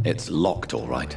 It's locked, all right.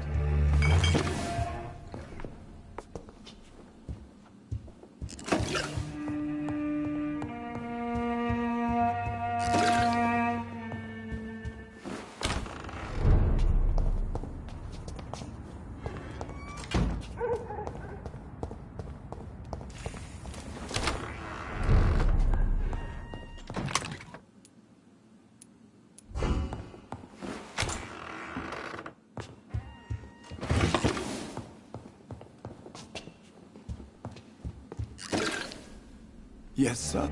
Yes, sir.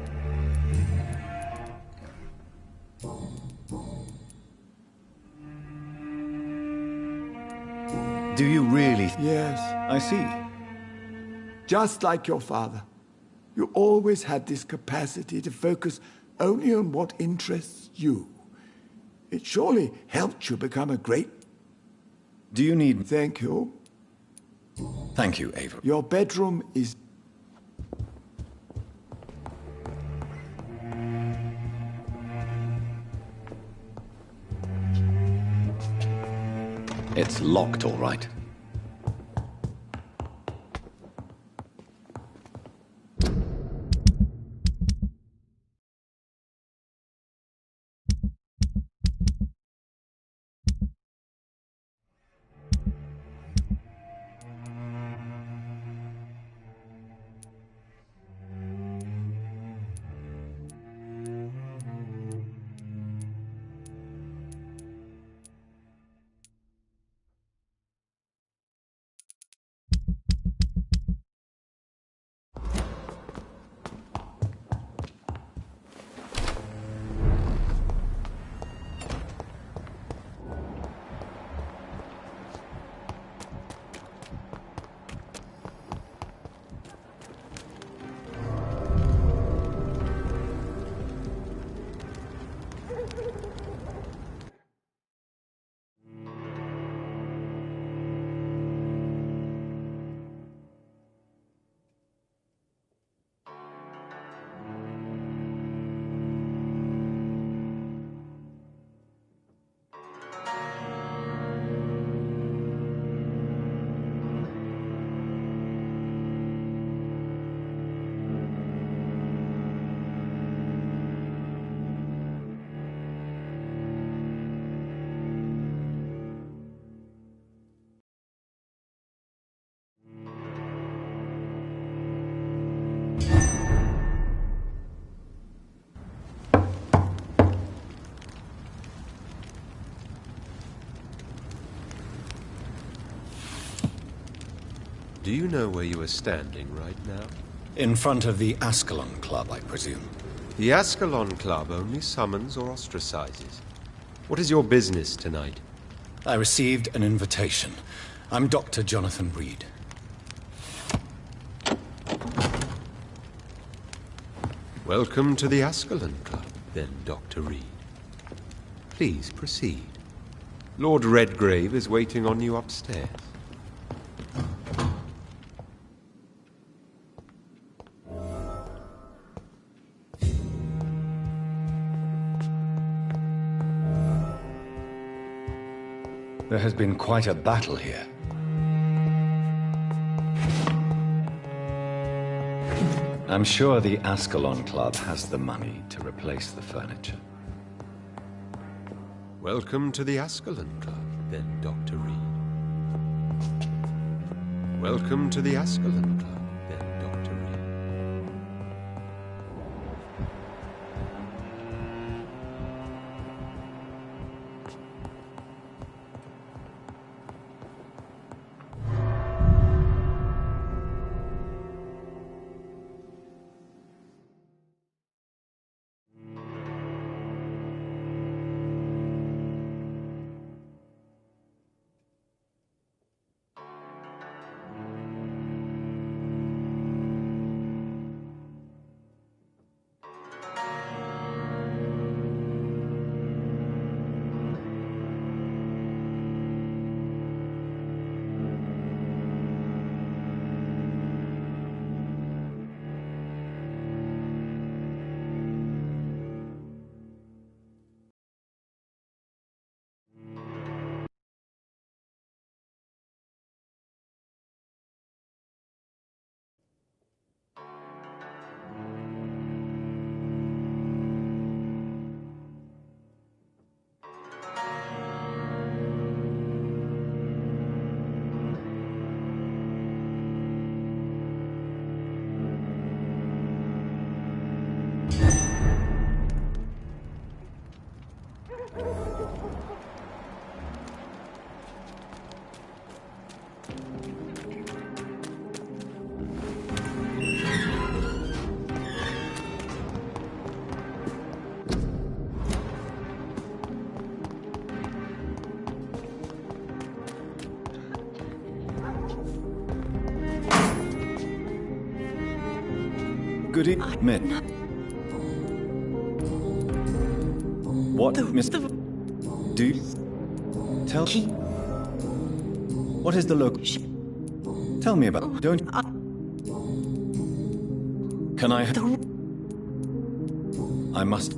Do you really? Yes. I see. Just like your father. You always had this capacity to focus only on what interests you. It surely helped you become a great... Do you need... Thank you. Thank you, Ava. Your bedroom is... It's locked, all right. Do you know where you are standing right now? In front of the Ascalon Club, I presume. The Ascalon Club only summons or ostracizes. What is your business tonight? I received an invitation. I'm Dr. Jonathan Reed. Welcome to the Ascalon Club, then, Dr. Reed. Please proceed. Lord Redgrave is waiting on you upstairs. There has been quite a battle here. I'm sure the Ascalon Club has the money to replace the furniture. Welcome to the Ascalon Club, then, Dr. Reed. Welcome to the Ascalon Club, then, Dr. Reed. Good evening. What, Mr. Do you tell? What is the look? Tell me about. Don't. Can I? I must.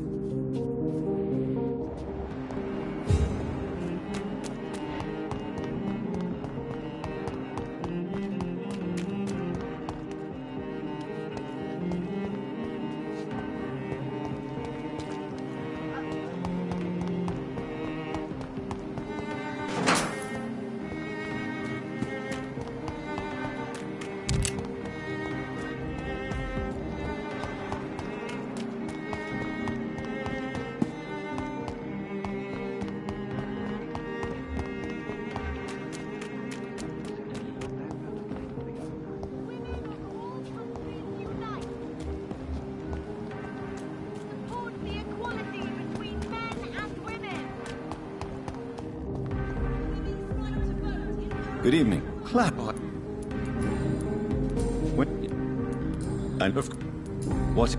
Good evening. Clap. And of what?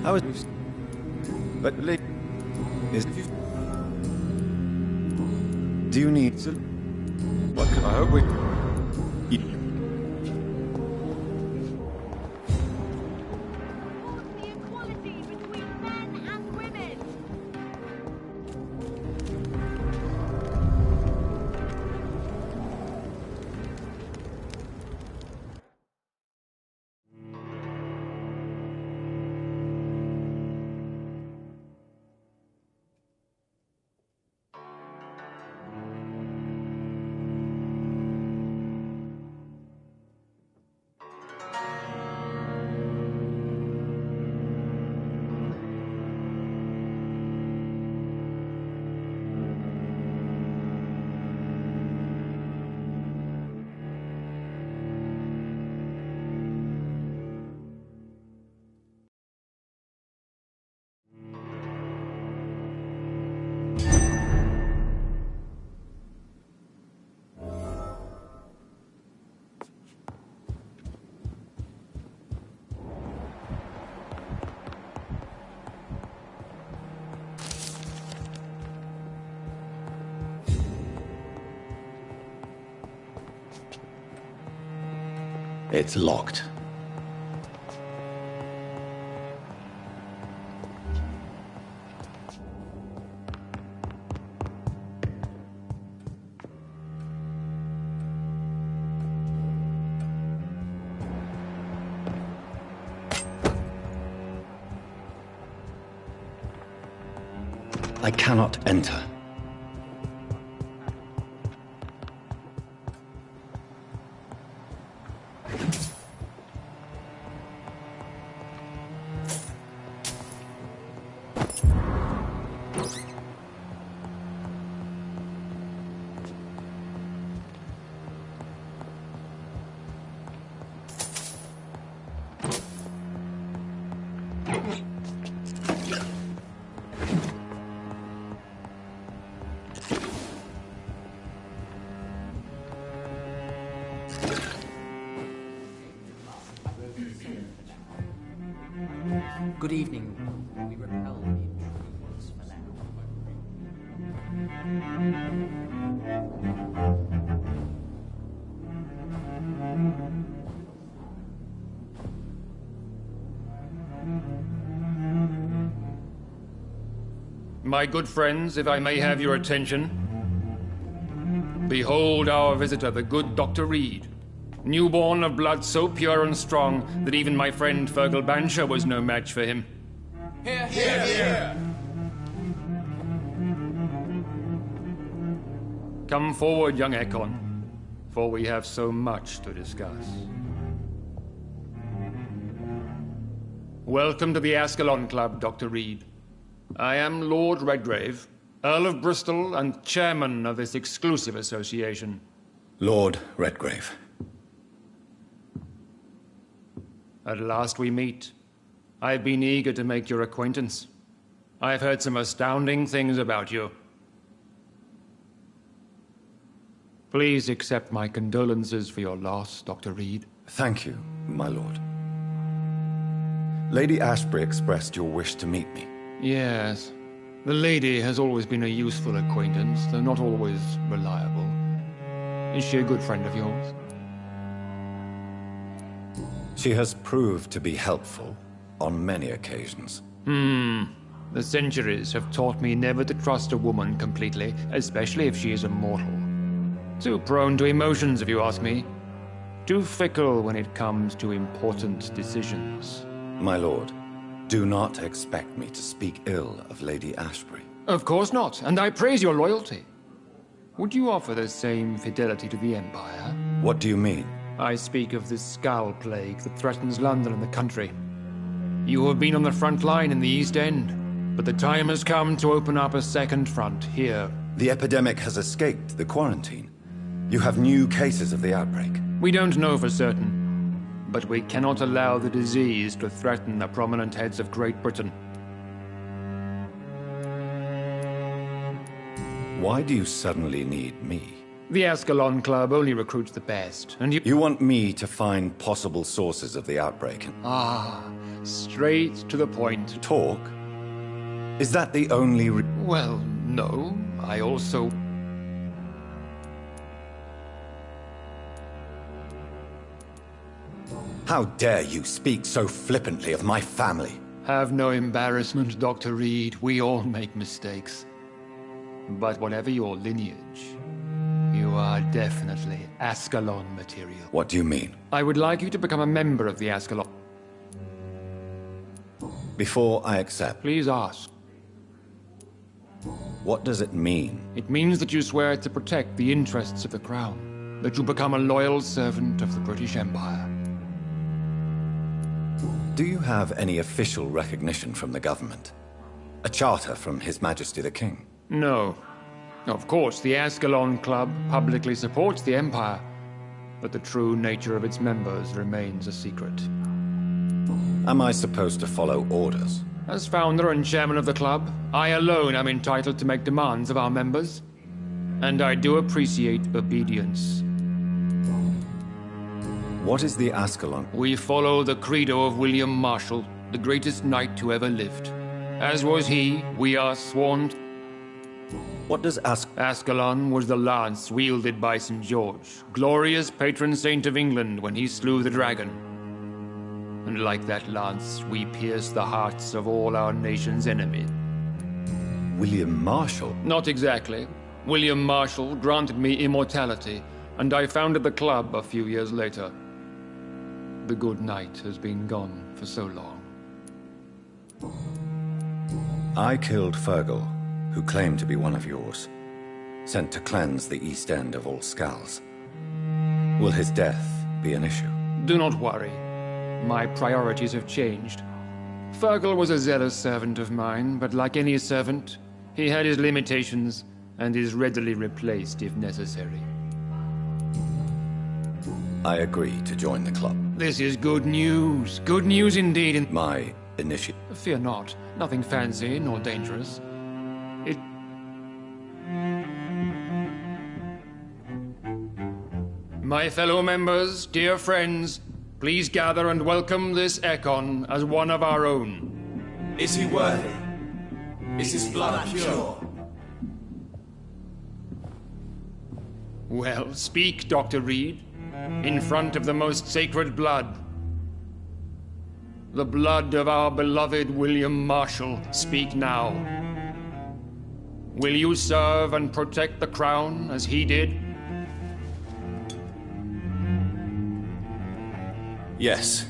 How is? But is? Do you need? What can I hope we? It's locked. I cannot enter. Good evening. We repel the intruders for now. My good friends, if I may have your attention. Behold our visitor, the good Dr. Reed. Newborn of blood so pure and strong that even my friend Fergal Bansher was no match for him. Hear, hear, hear! Come forward, young Ekon, for we have so much to discuss. Welcome to the Ascalon Club, Dr. Reed. I am Lord Redgrave, Earl of Bristol and chairman of this exclusive association. Lord Redgrave. At last we meet. I've been eager to make your acquaintance. I've heard some astounding things about you. Please accept my condolences for your loss, Dr. Reed. Thank you, my lord. Lady Ashbury expressed your wish to meet me. Yes. The lady has always been a useful acquaintance, though not always reliable. Is she a good friend of yours? She has proved to be helpful on many occasions. The centuries have taught me never to trust a woman completely, especially if she is a mortal. Too prone to emotions, if you ask me. Too fickle when it comes to important decisions. My lord, do not expect me to speak ill of Lady Ashbury. Of course not, and I praise your loyalty. Would you offer the same fidelity to the Empire? What do you mean? I speak of the Skull Plague that threatens London and the country. You have been on the front line in the East End, but the time has come to open up a second front here. The epidemic has escaped the quarantine. You have new cases of the outbreak. We don't know for certain, but we cannot allow the disease to threaten the prominent heads of Great Britain. Why do you suddenly need me? The Ascalon Club only recruits the best, and You want me to find possible sources of the outbreak? straight to the point. Talk? Is that the only Well, no, I also... How dare you speak so flippantly of my family? Have no embarrassment, Dr. Reed. We all make mistakes. But whatever your lineage, you are definitely Ascalon material. What do you mean? I would like you to become a member of the Ascalon. Before I accept, Please ask. what does it mean? It means that you swear to protect the interests of the Crown, that you become a loyal servant of the British Empire. Do you have any official recognition from the government? A charter from His Majesty the King? No. Of course, the Ascalon Club publicly supports the Empire, but the true nature of its members remains a secret. Am I supposed to follow orders? As founder and chairman of the club, I alone am entitled to make demands of our members, and I do appreciate obedience. What is the Ascalon? We follow the credo of William Marshall, the greatest knight who ever lived. As was he, we are sworn. What does Ascalon was the lance wielded by St. George, glorious patron saint of England when he slew the dragon. And like that lance, we pierce the hearts of all our nation's enemies. William Marshall? Not exactly. William Marshall granted me immortality, and I founded the club a few years later. The good knight has been gone for so long. I killed Fergal, who claimed to be one of yours, sent to cleanse the East End of all skulls. Will his death be an issue? Do not worry. My priorities have changed. Fergal was a zealous servant of mine, but like any servant, he had his limitations and is readily replaced if necessary. I agree to join the club. This is good news. Good news indeed. My initiative. Fear not. Nothing fancy nor dangerous. It... My fellow members, dear friends, please gather and welcome this Ekon as one of our own. Is he worthy? Is his blood pure? Well, speak, Dr. Reed, in front of the most sacred blood. The blood of our beloved William Marshall. Speak now. Will you serve and protect the crown as he did? Yes,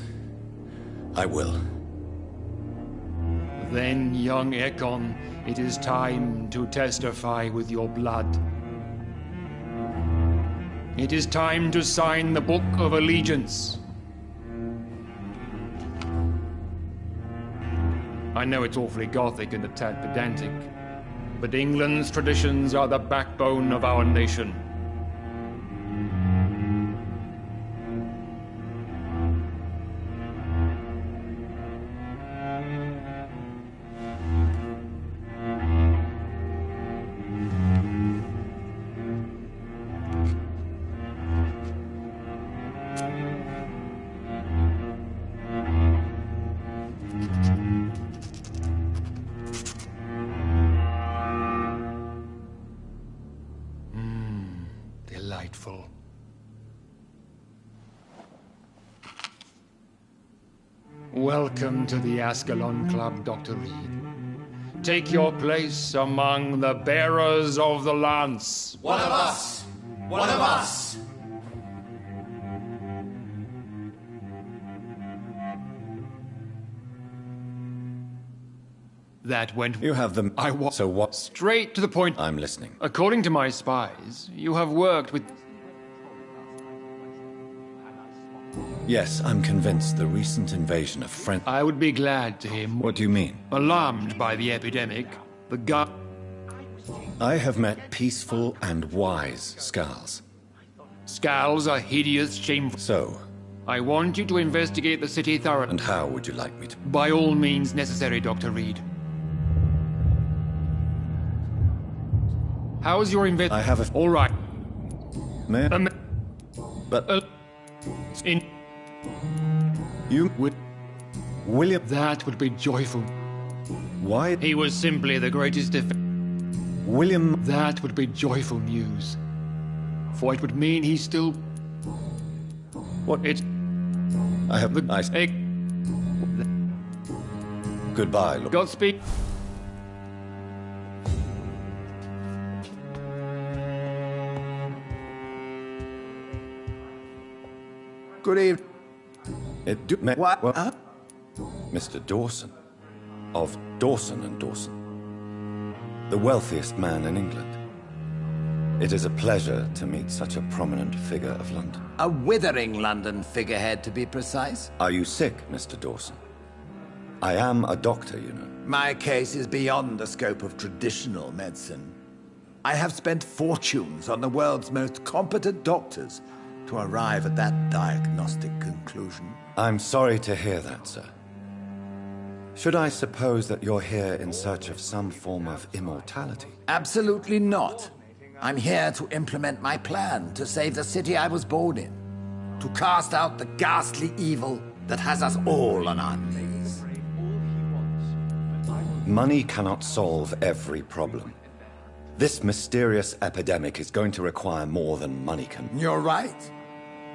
I will. Then, young Ekon, it is time to testify with your blood. It is time to sign the Book of Allegiance. I know it's awfully gothic and a tad pedantic, but England's traditions are the backbone of our nation. Delightful. Welcome to the Ascalon Club, Dr. Reed. Take your place among the bearers of the lance. One of us! One of us! That went... You have them. So what? Straight to the point. I'm listening. According to my spies, you have worked with... Yes, I'm convinced the recent invasion of French... I would be glad to hear more. What do you mean? Alarmed by the epidemic, the guard... I have met peaceful and wise Skulls. Scowls are hideous, shameful... So, I want you to investigate the city thoroughly. and how would you like me to? By all means necessary, Dr. Reed. How's your I have a... All right. May I? But... In... You... William... That would be joyful. Why... He was simply the greatest William... That would be joyful news. For it would mean he's still... What? It's... I have... The... I... Goodbye, Lord. Godspeed. Good evening. It do... What? Mr. Dawson. Of Dawson and Dawson. The wealthiest man in England. It is a pleasure to meet such a prominent figure of London. A withering London figurehead, to be precise. Are you sick, Mr. Dawson? I am a doctor, you know. My case is beyond the scope of traditional medicine. I have spent fortunes on the world's most competent doctors to arrive at that diagnostic conclusion. I'm sorry to hear that, sir. Should I suppose that you're here in search of some form of immortality? Absolutely not. I'm here to implement my plan to save the city I was born in. To cast out the ghastly evil that has us all on our knees. Money cannot solve every problem. This mysterious epidemic is going to require more than money can. You're right.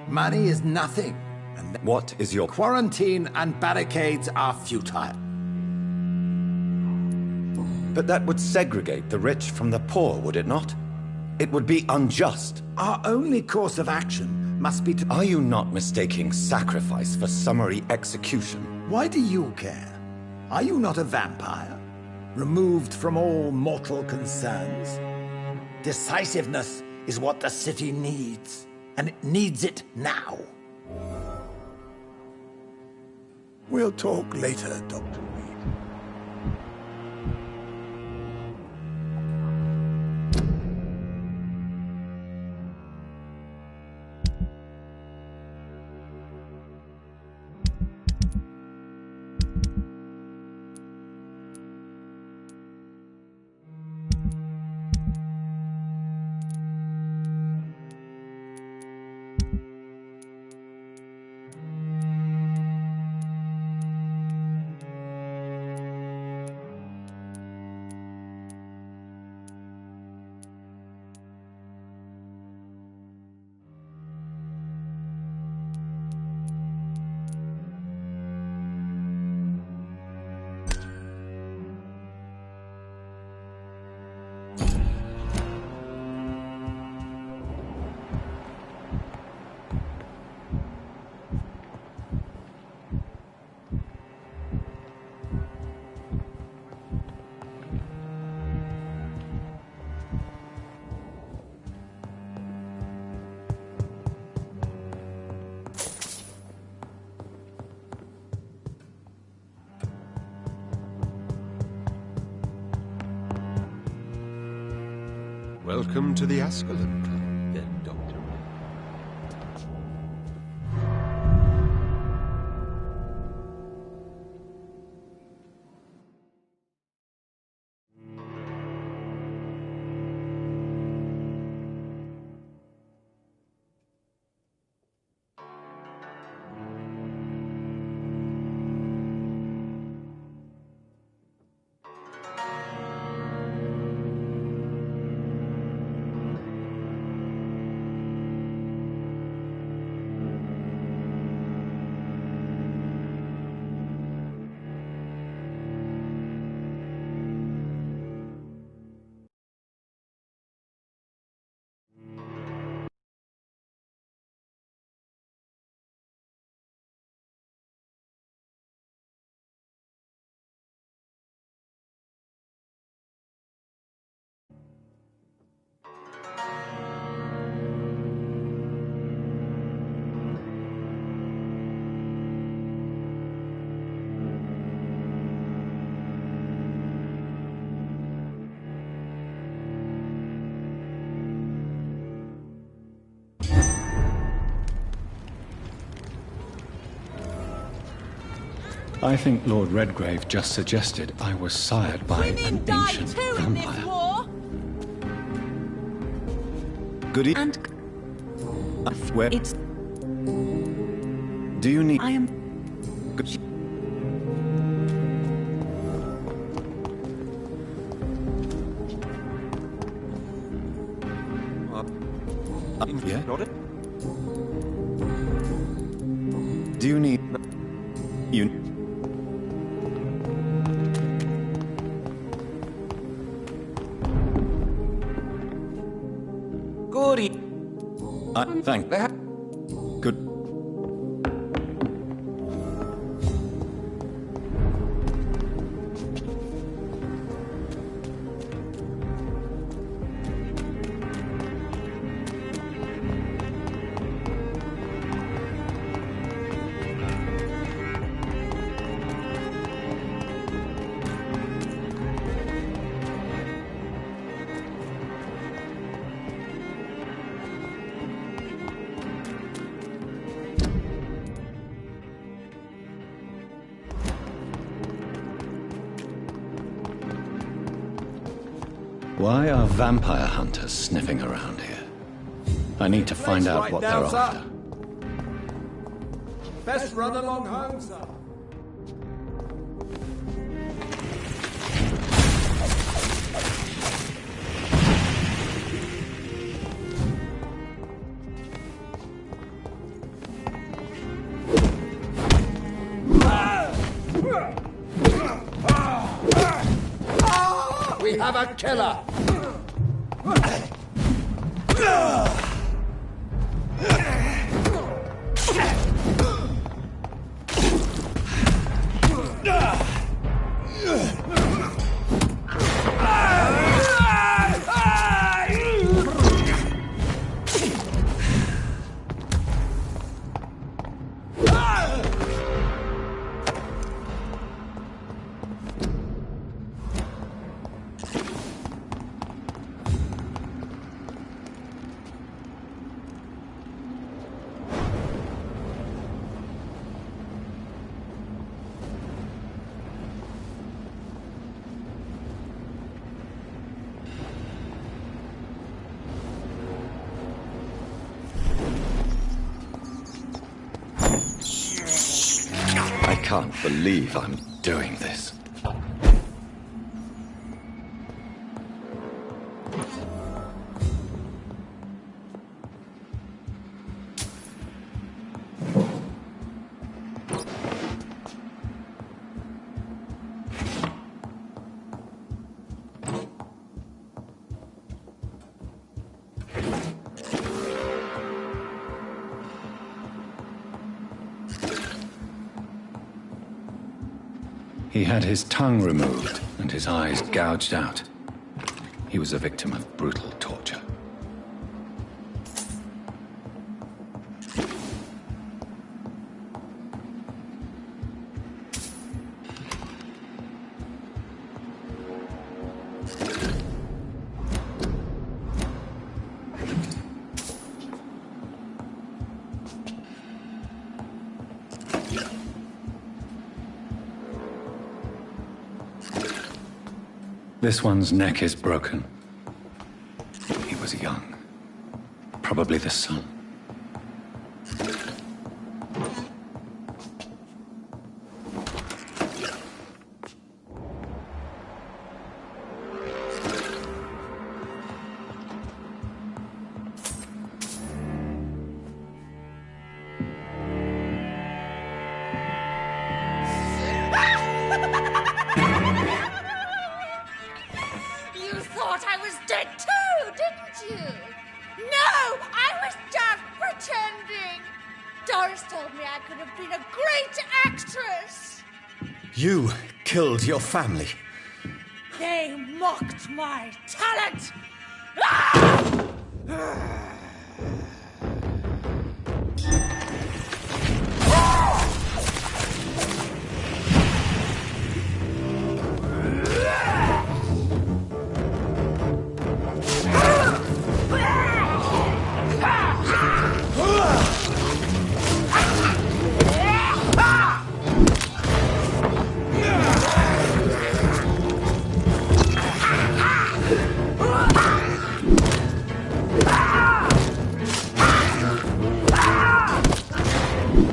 Money is nothing. And What is your... quarantine and barricades are futile. But that would segregate the rich from the poor, would it not? It would be unjust. Our only course of action must be to... Are you not mistaking sacrifice for summary execution? Why do you care? Are you not a vampire? Removed from all mortal concerns? Decisiveness is what the city needs, and it needs it now. We'll talk later, Dr. Reed. Welcome to the Ascalon Club, then, Doctor. I think Lord Redgrave just suggested I was sired by an ancient vampire. Good evening. Where? It's. Do you need? I am. Good. Yeah. Do you need? You. Thank. Good. Why are vampire hunters sniffing around here? I need to find out what they're after. Best run along home, sir. We have a killer! I can't believe I'm doing this. He had his tongue removed and his eyes gouged out. He was a victim of brutal torture. This one's neck is broken. He was young. Probably the son. You thought I was dead too, didn't you? No, I was just pretending. Doris told me I could have been a great actress. You killed your family. They mocked my talent. Ah!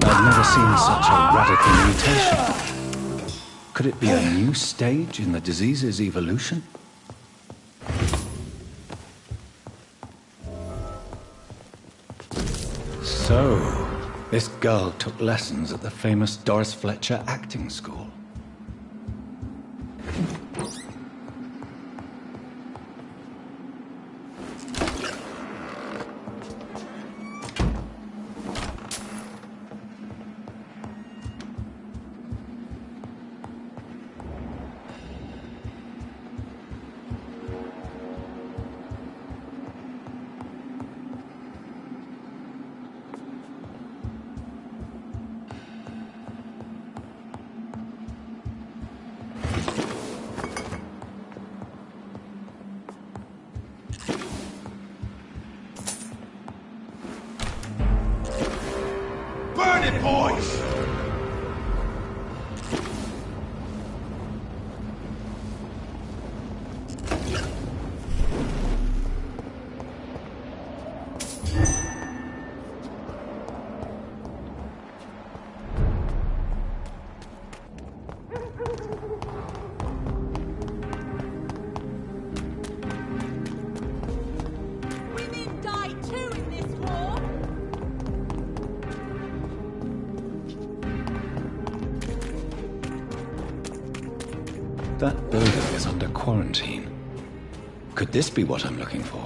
I've never seen such a radical mutation. Could it be a new stage in the disease's evolution? So, this girl took lessons at the famous Doris Fletcher acting school. Burn it, boys! Women die too in this war. That building is under quarantine. Could this be what I'm looking for?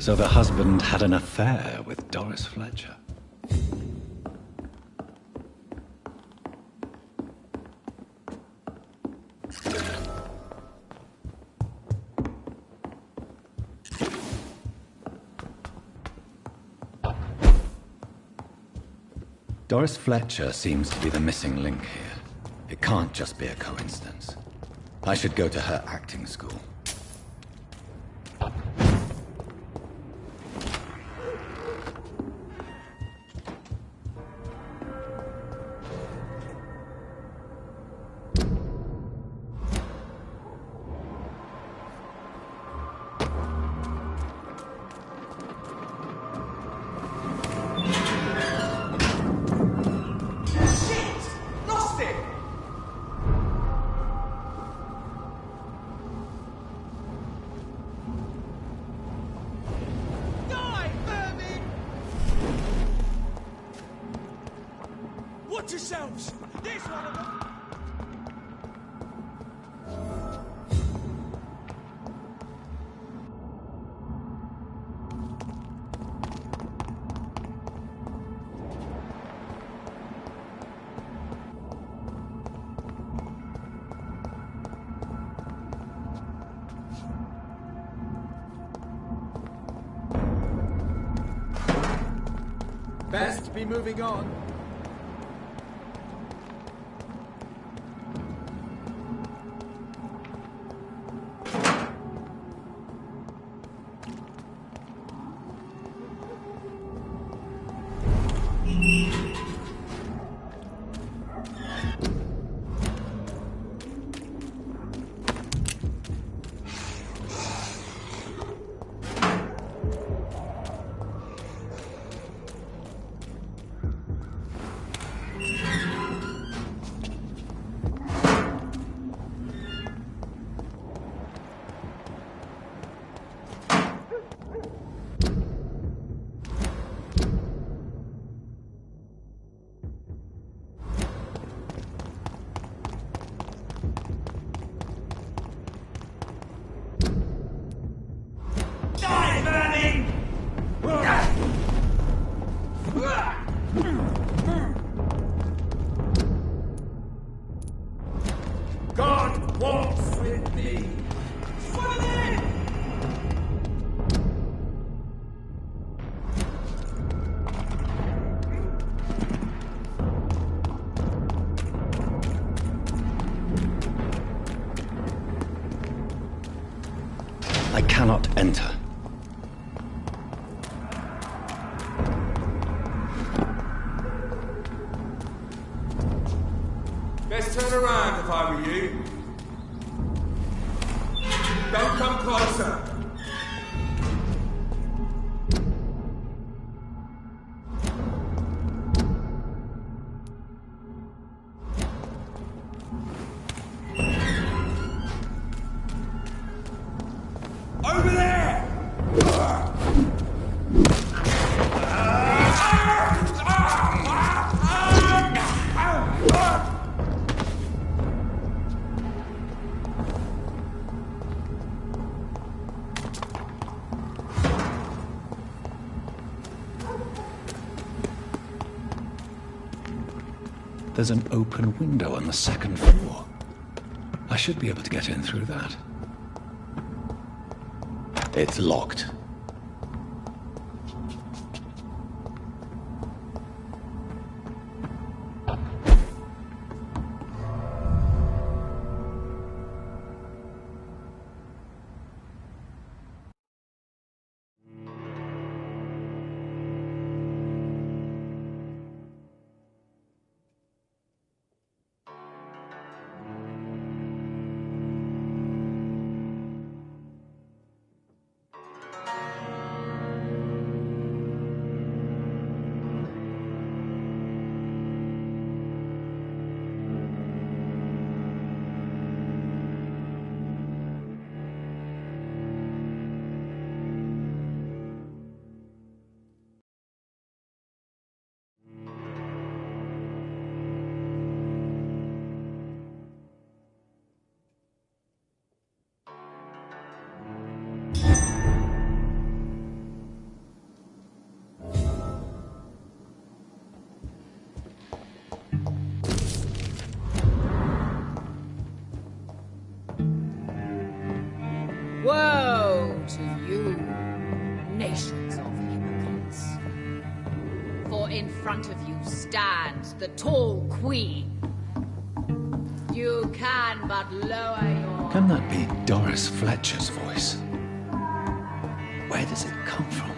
So the husband had an affair with Doris Fletcher. Doris Fletcher seems to be the missing link here. It can't just be a coincidence. I should go to her acting school. Watch yourselves! There's one of them! Best be moving on. God walks with me. I cannot enter. Best turn around if I were you. Don't come closer. Over there! There's an open window on the second floor. I should be able to get in through that. It's locked. Woe to you, nations of hypocrites. For in front of you stands the tall queen. You can but lower your... Can that be Doris Fletcher's voice? Where does it come from?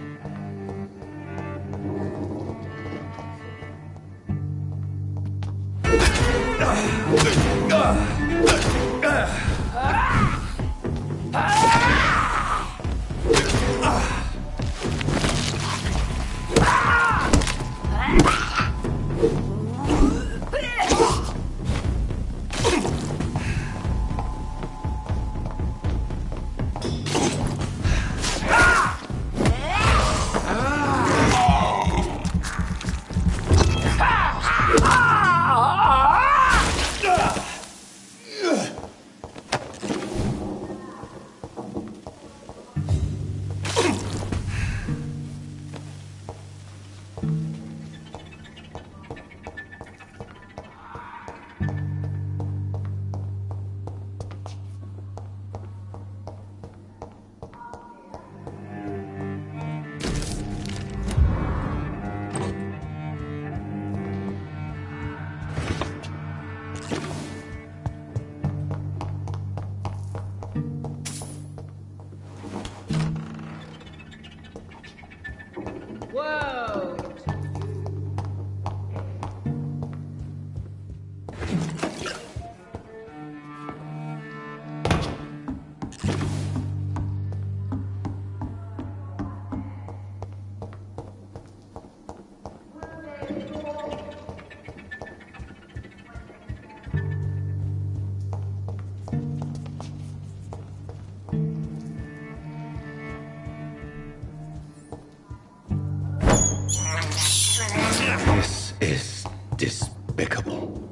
is despicable.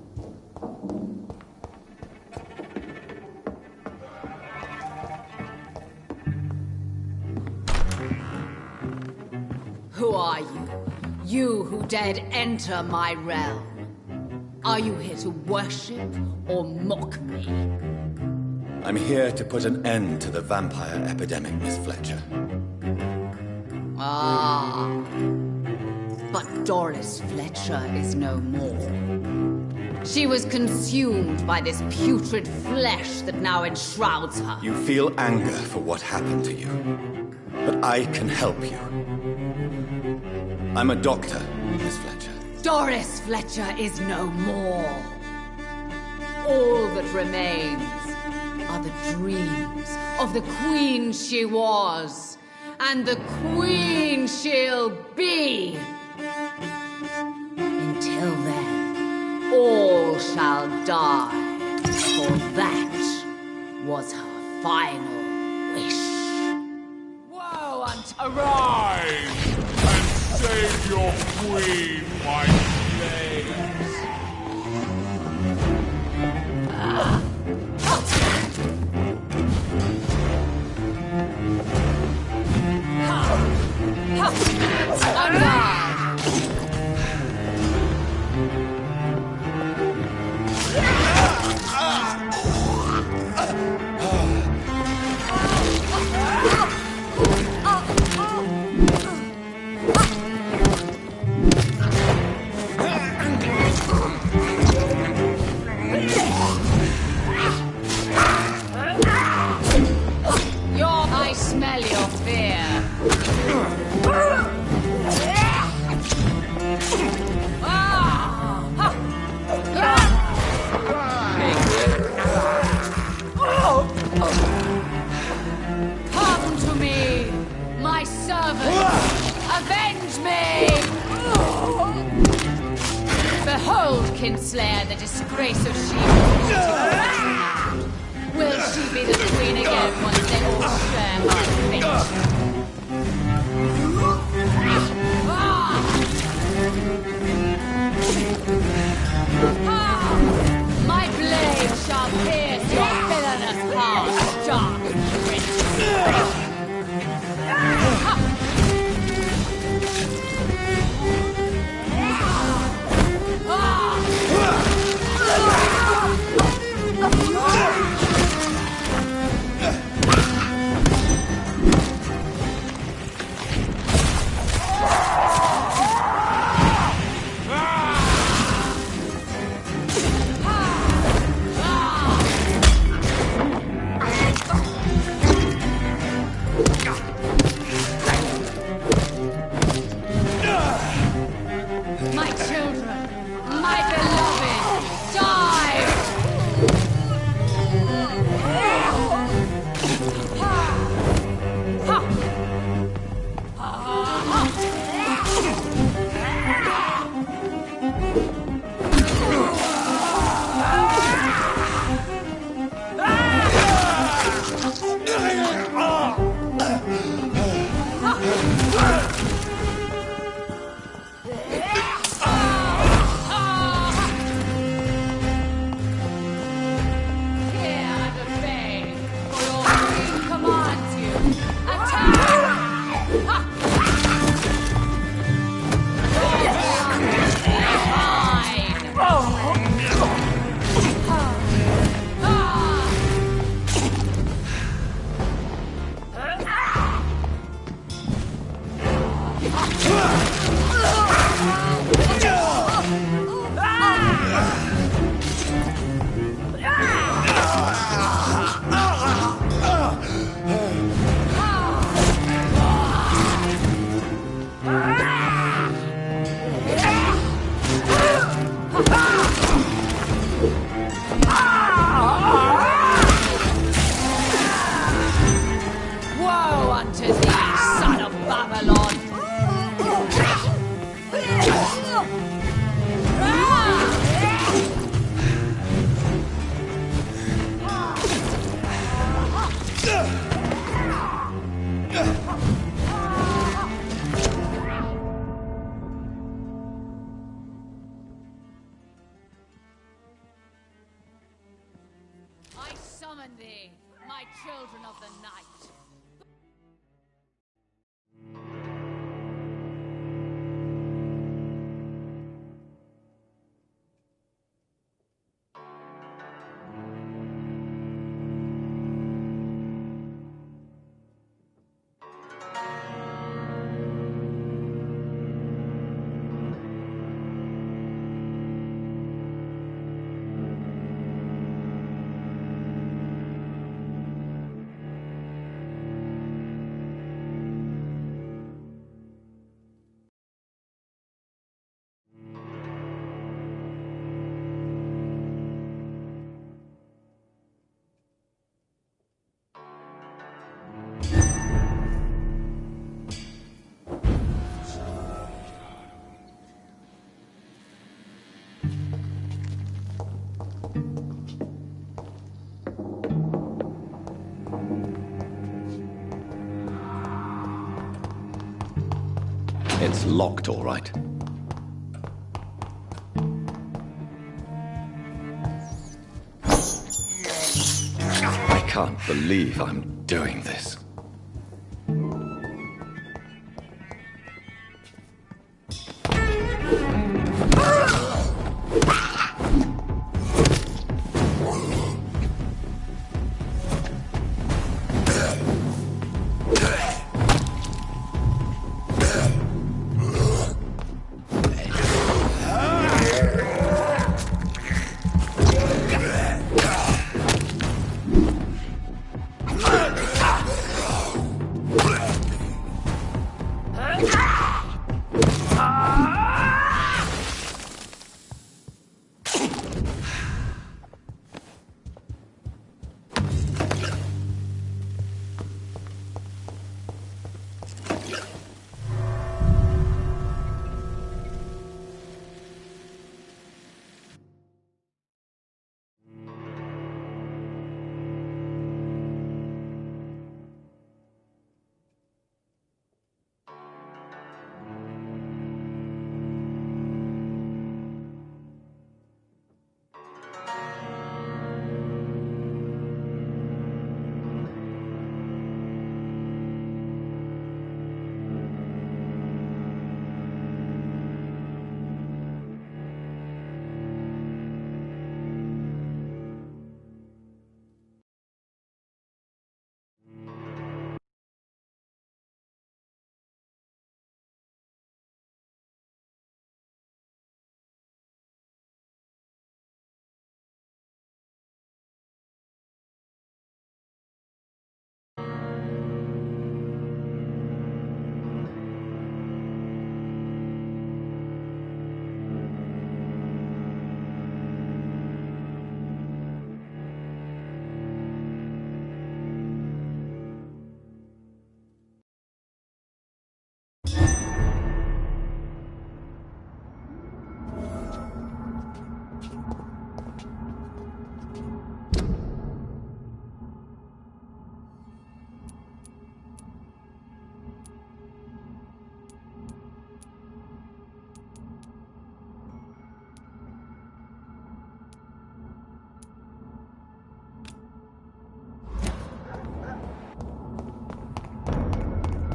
Who are you? You who dared enter my realm. Are you here to worship or mock me? I'm here to put an end to the vampire epidemic, Miss Fletcher. Ah. But Doris Fletcher is no more. She was consumed by this putrid flesh that now enshrouds her. You feel anger for what happened to you, but I can help you. I'm a doctor, Miss Fletcher. Doris Fletcher is no more. All that remains are the dreams of the queen she was, and the queen she'll be. Until then, all shall die, for that was her final wish. Woe unto... Arise and save your queen, my slaves! I smell your fear. Come to me, my servant. Avenge me. Behold, Kinslayer, the disgrace of she. Will she be the queen again once they all share her fate? My blade shall pierce your villainous heart, dark prince. summon thee, my children of the night. It's locked, all right. I can't believe I'm doing this.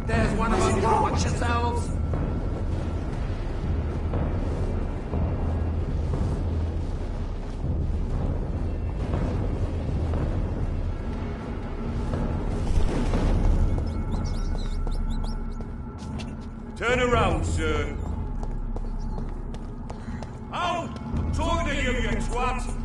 There's one of us. Watch yourselves. Turn around, sir. Out! I'm talking to you, you twat!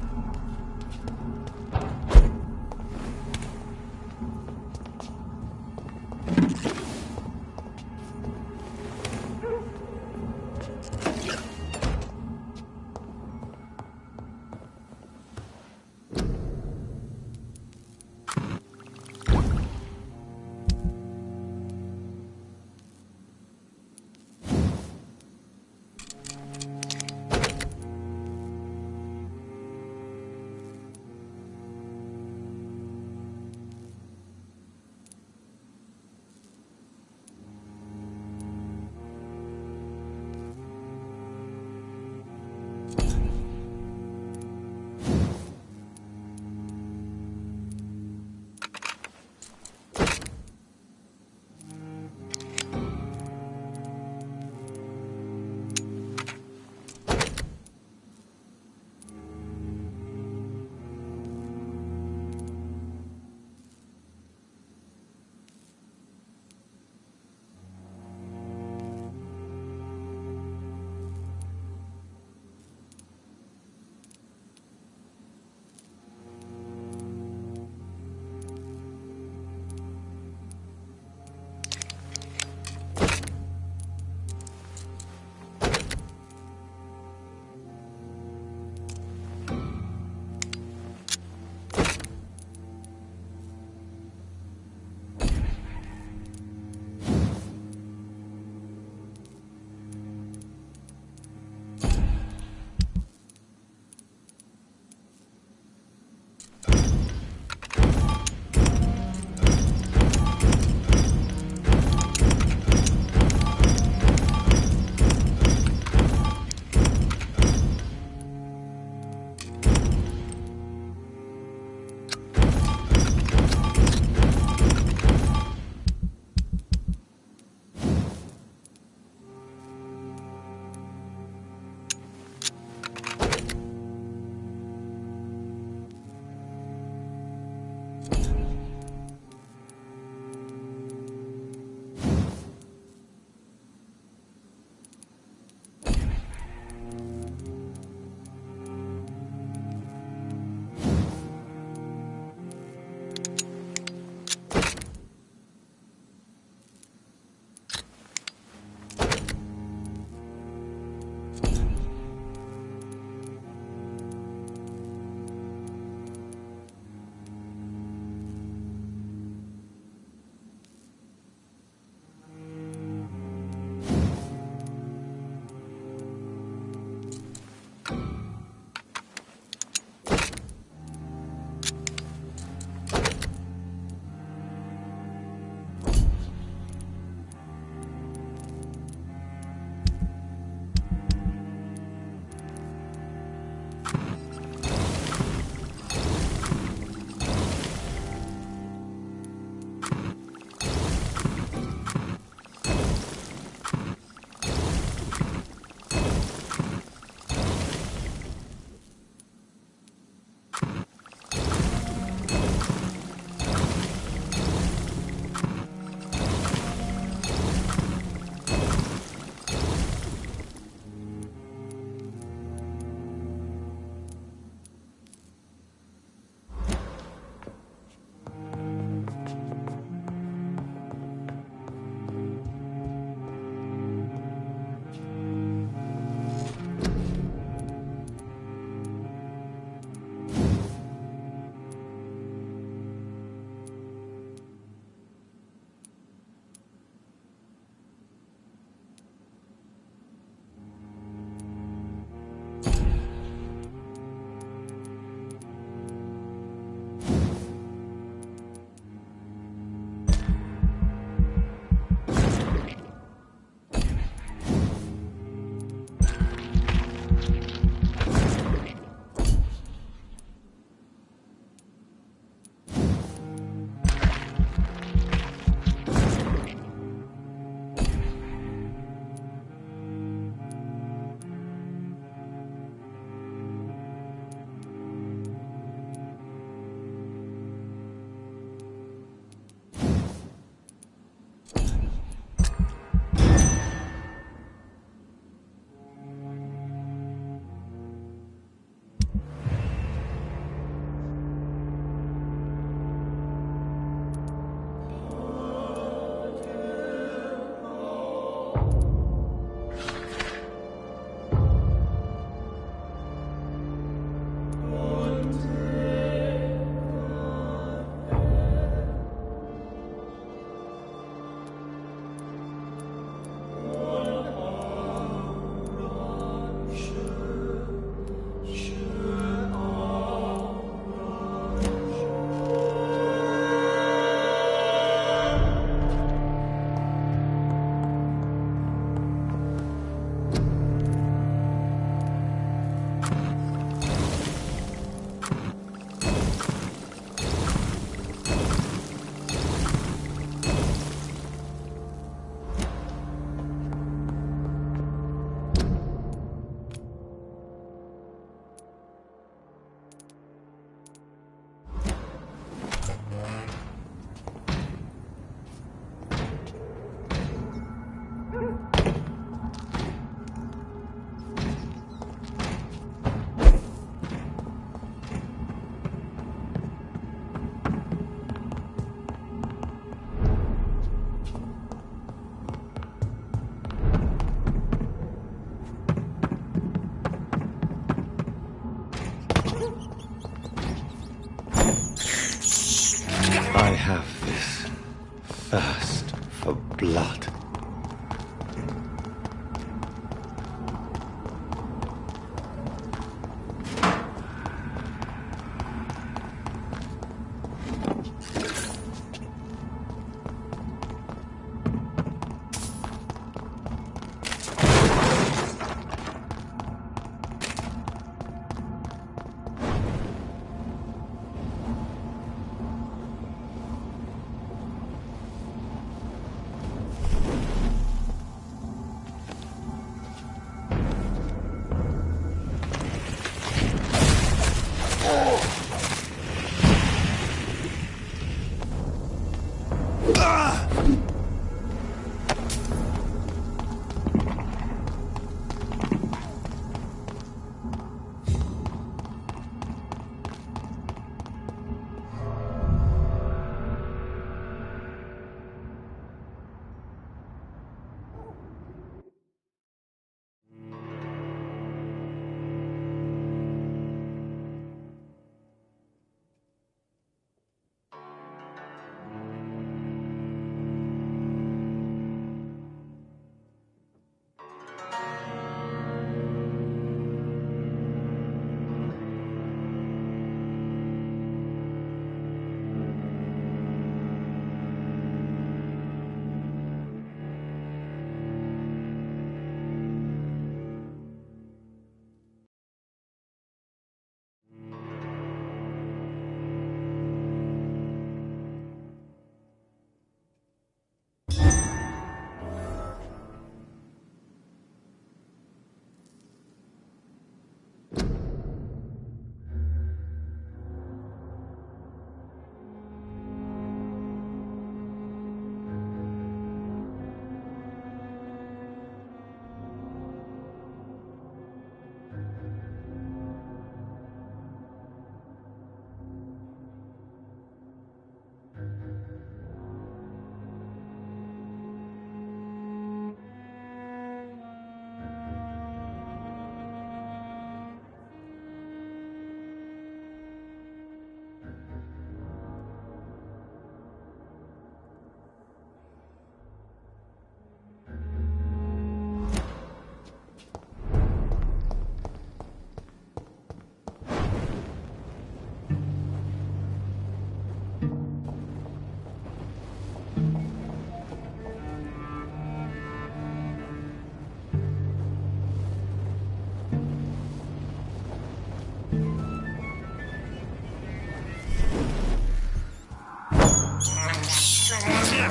I have this thirst for blood.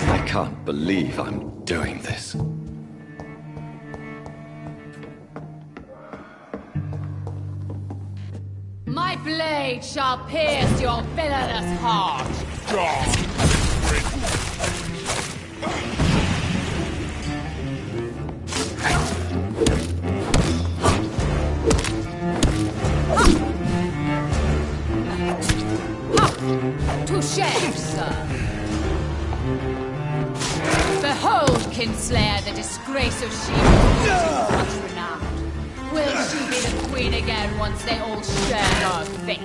I can't believe I'm doing this. My blade shall pierce your villainous heart. Touché, sir. Behold, Kinslayer, the disgrace of She-Hulk, much renowned. Will she be the queen again once they all share her fate?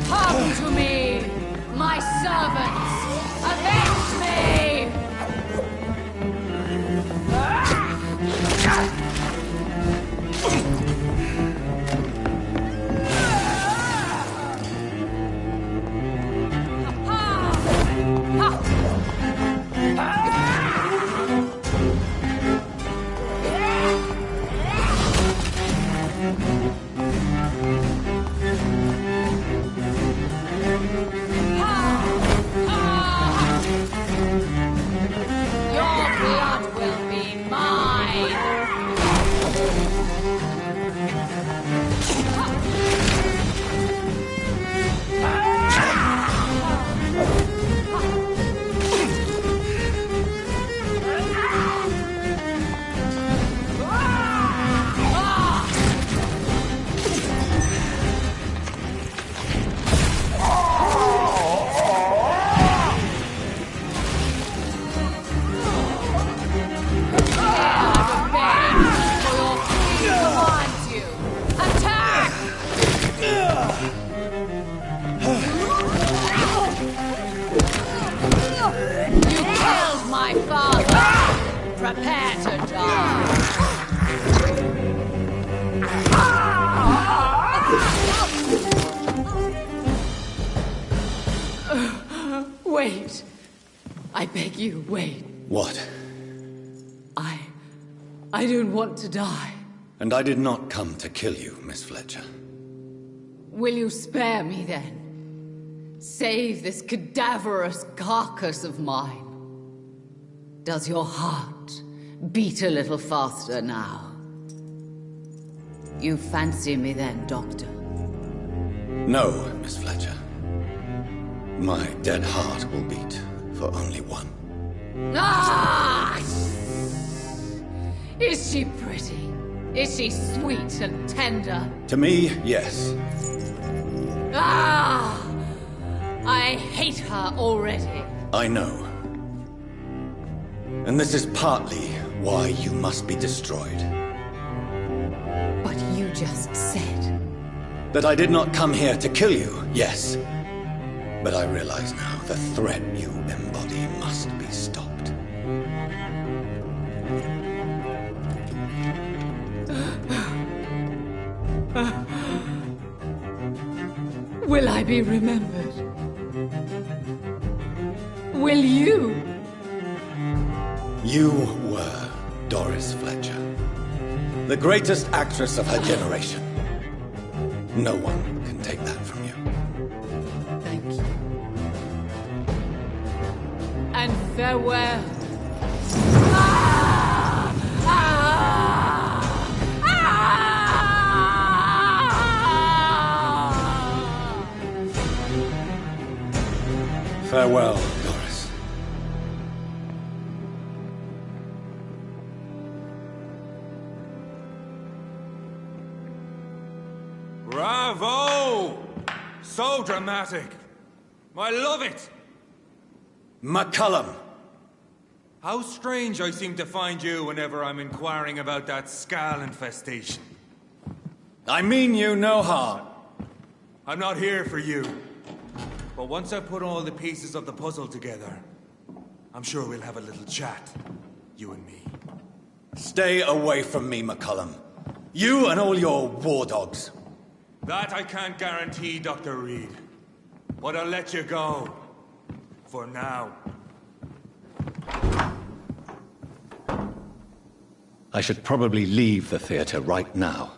Come to me, my servants! Avenge me! You killed my father! Prepare to die! Wait. I beg you, wait. What? I don't want to die. And I did not come to kill you, Miss Fletcher. Will you spare me then? Save this cadaverous carcass of mine. Does your heart beat a little faster now? You fancy me then, Doctor? No, Miss Fletcher. My dead heart will beat for only one. Ah! Is she pretty? Is she sweet and tender? To me, yes. Ah! I hate her already. I know. And this is partly why you must be destroyed. But you just said... That I did not come here to kill you, yes. But I realize now the threat you embody must be stopped. Will I be remembered? Will you? You were Doris Fletcher, the greatest actress of her generation. No one can take that from you. Thank you. And farewell. Ah! Ah! Ah! Farewell, Doris. Bravo! So dramatic. I love it. McCullum! How strange I seem to find you whenever I'm inquiring about that Skal infestation. I mean you no harm. I'm not here for you. But once I put all the pieces of the puzzle together, I'm sure we'll have a little chat, you and me. Stay away from me, McCullum. You and all your war dogs. That I can't guarantee, Dr. Reed. But I'll let you go. For now. I should probably leave the theater right now.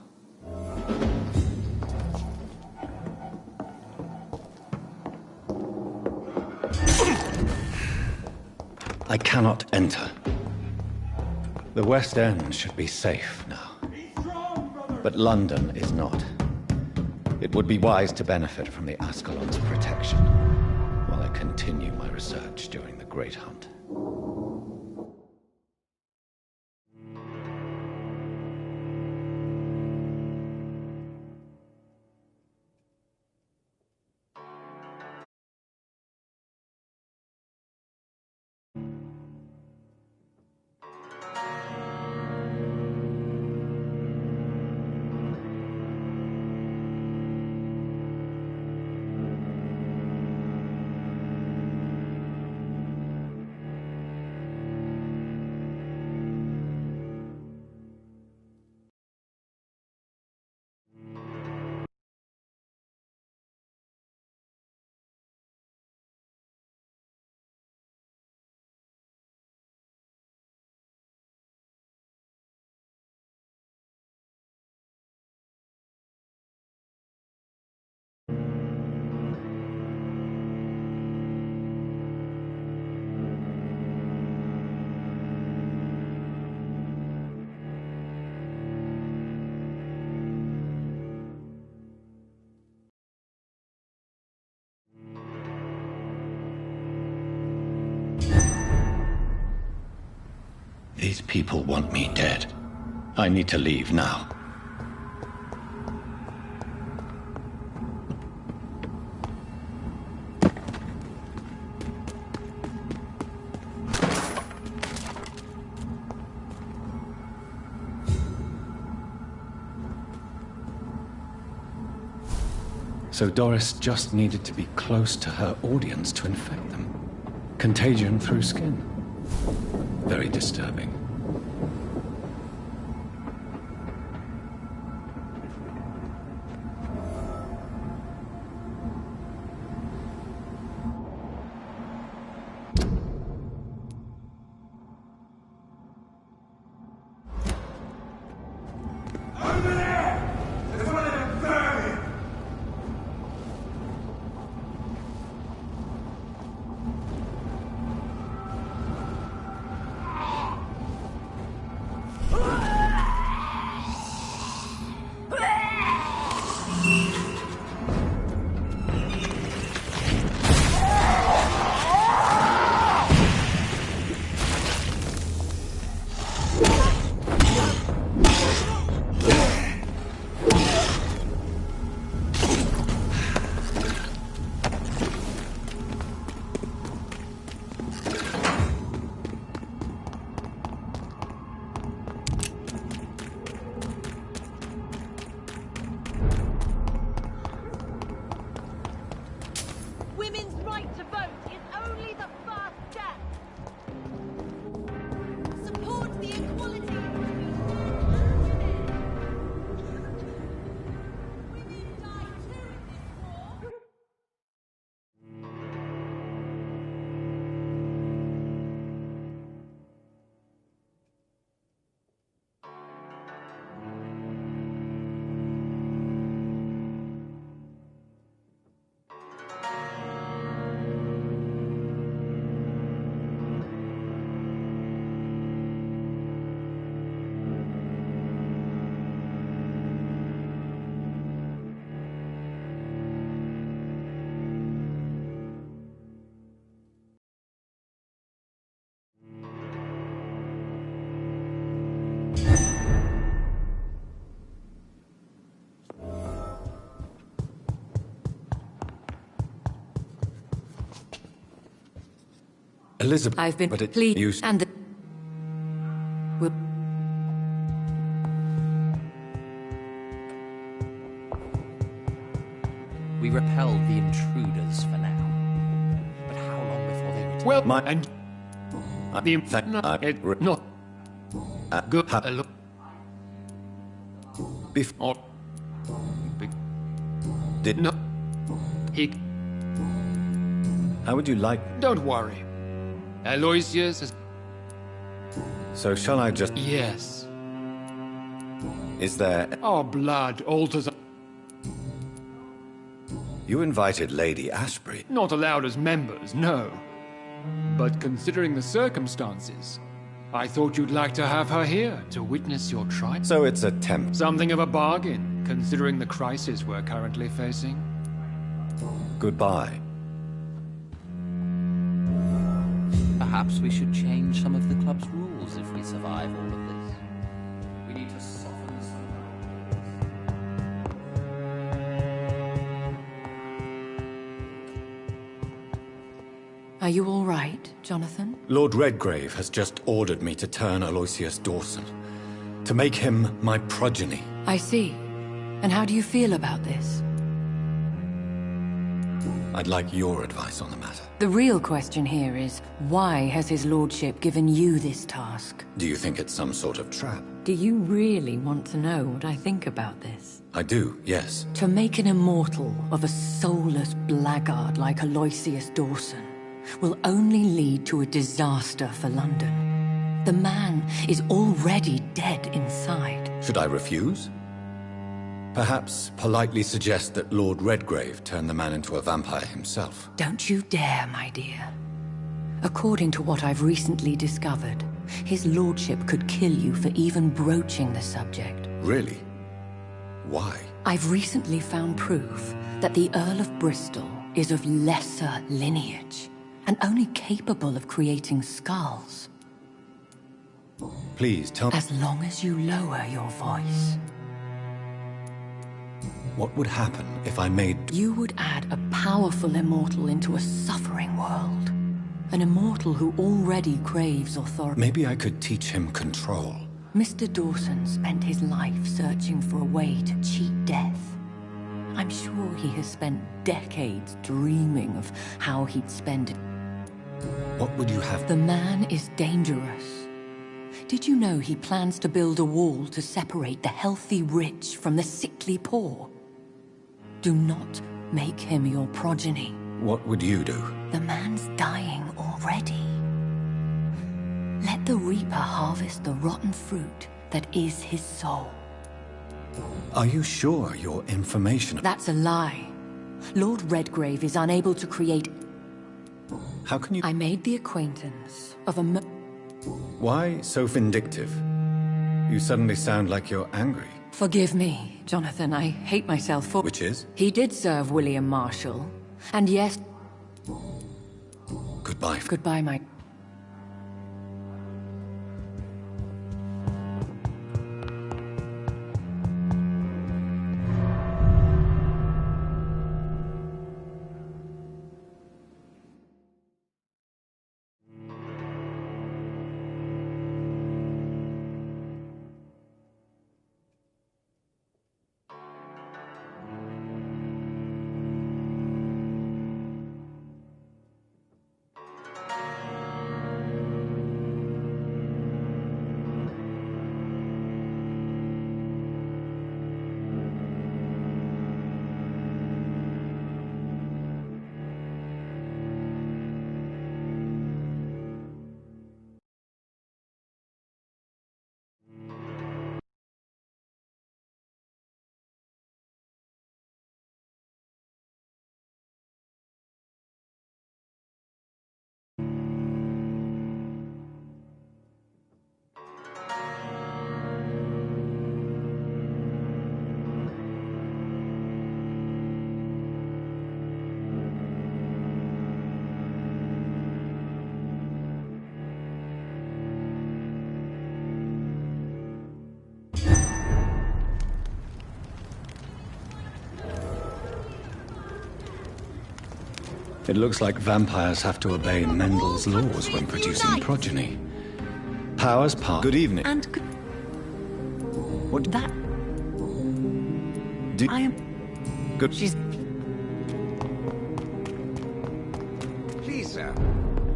I cannot enter. The West End should be safe now. But London is not. It would be wise to benefit from the Ascalon's protection while I continue my research during the Great Hunt. These people want me dead. I need to leave now. So Doris just needed to be close to her audience to infect them. Contagion through skin. Very disturbing. Women's right to vote is only the first step. Support the equality between men and women. Women die too in this war. Elizabeth, I've been but it pleased, used... and the... Will... We repelled the intruders for now. But how long before they return? Well, My- and I- the thank- no, I- it, re- no good. ha- Look, Before... or big, Did... no. He How would you like... don't worry. Aloysius is So shall I just... yes. Is there... Our blood alters. You invited Lady Ashbury. Not allowed as members, no. But considering the circumstances, I thought you'd like to have her here to witness your trial. So it's a temp. Something of a bargain, considering the crisis we're currently facing. Goodbye. Perhaps we should change some of the club's rules if we survive all of this. We need to soften some. Are you all right, Jonathan? Lord Redgrave has just ordered me to turn Aloysius Dawson. To make him my progeny. I see. And how do you feel about this? I'd like your advice on the matter. The real question here is, why has his lordship given you this task? Do you think it's some sort of trap? Do you really want to know what I think about this? I do, yes. To make an immortal of a soulless blackguard like Aloysius Dawson will only lead to a disaster for London. The man is already dead inside. Should I refuse? Perhaps politely suggest that Lord Redgrave turn the man into a vampire himself. Don't you dare, my dear. According to what I've recently discovered, his lordship could kill you for even broaching the subject. Really? Why? I've recently found proof that the Earl of Bristol is of lesser lineage and only capable of creating skulls. Please tell me. As long as you lower your voice. What would happen if I made... You would add a powerful immortal into a suffering world. An immortal who already craves authority. Maybe I could teach him control. Mr. Dawson spent his life searching for a way to cheat death. I'm sure he has spent decades dreaming of how he'd spend it. What would you have? The man is dangerous. Did you know he plans to build a wall to separate the healthy rich from the sickly poor? Do not make him your progeny. What would you do? The man's dying already. Let the reaper harvest the rotten fruit that is his soul. Are you sure your information... That's a lie. Lord Redgrave is unable to create... How can you... I made the acquaintance of a... Why so vindictive? You suddenly sound like you're angry. Forgive me, Jonathan. I hate myself for... Which is? He did serve William Marshall. And yes... Goodbye. Goodbye, my... It looks like vampires have to obey Mendel's laws when producing progeny. Powers part. Good evening. And good... What? That... I am... Good... She's... Please, sir.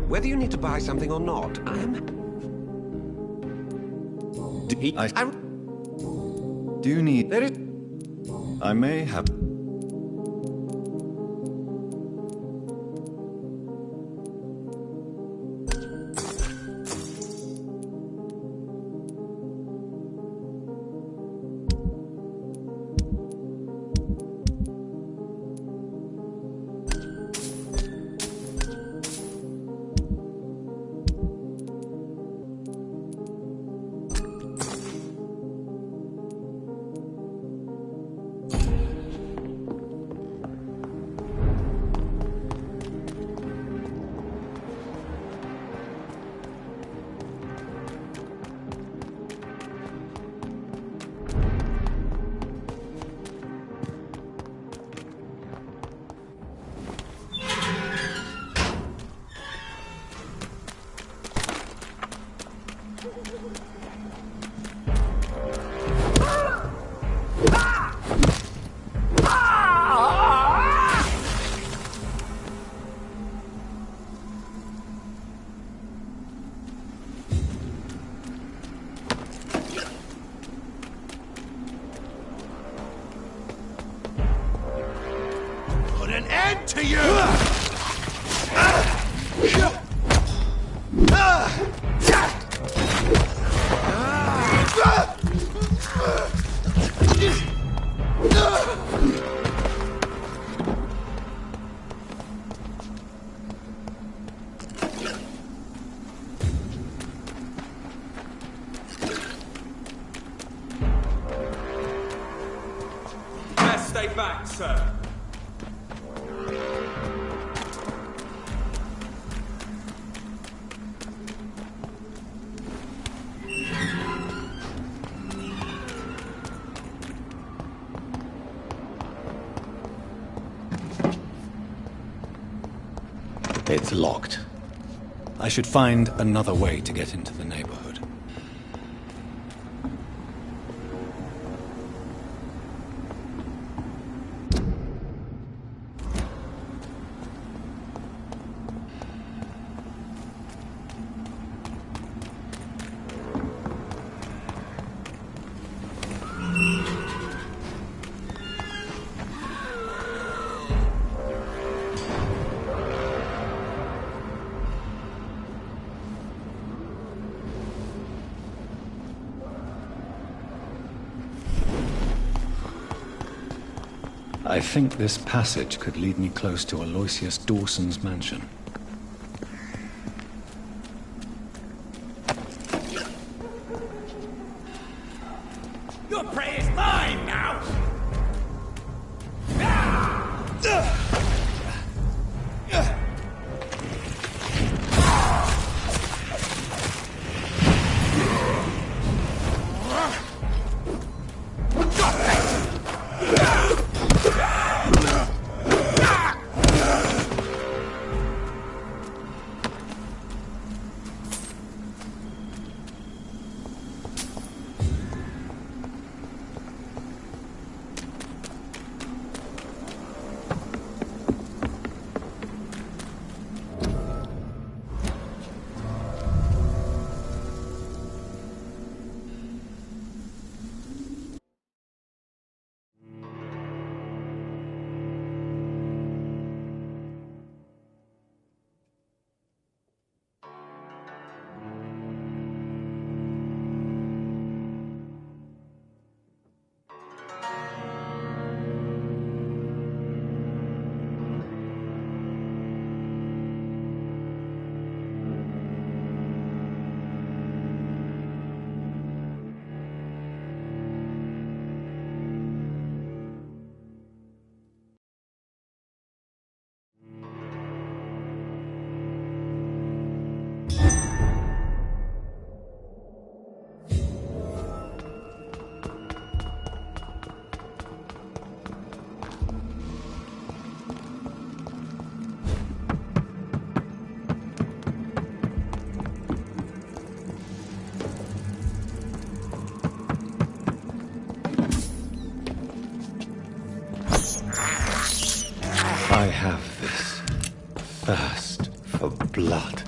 Whether you need to buy something or not, Do you need... There is... I may have... To you! Best stay back, sir. It's locked. I should find another way to get into the neighborhood. I think this passage could lead me close to Aloysius Dawson's mansion. Your prey is mine now! I have this thirst for blood.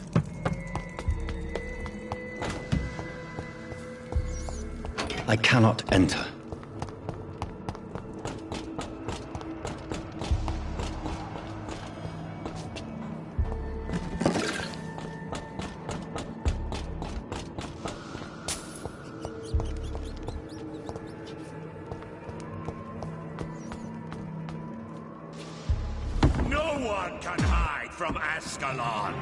I cannot enter. No one can hide from Ascalon!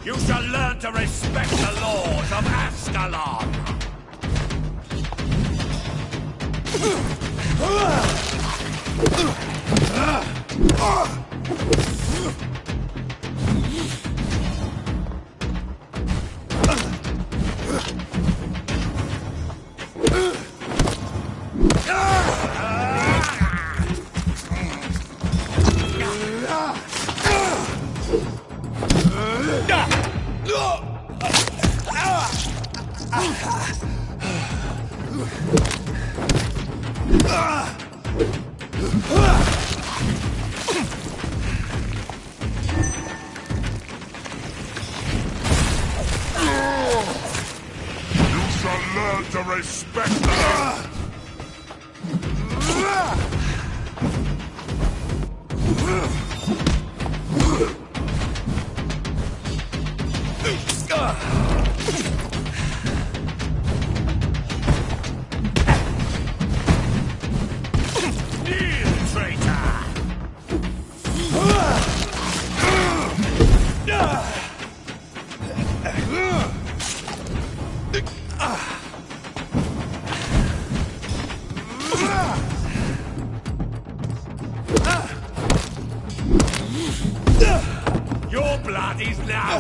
You shall learn to respect the laws of Ascalon! Learn to respect them! Kneel, traitor! Pilates now!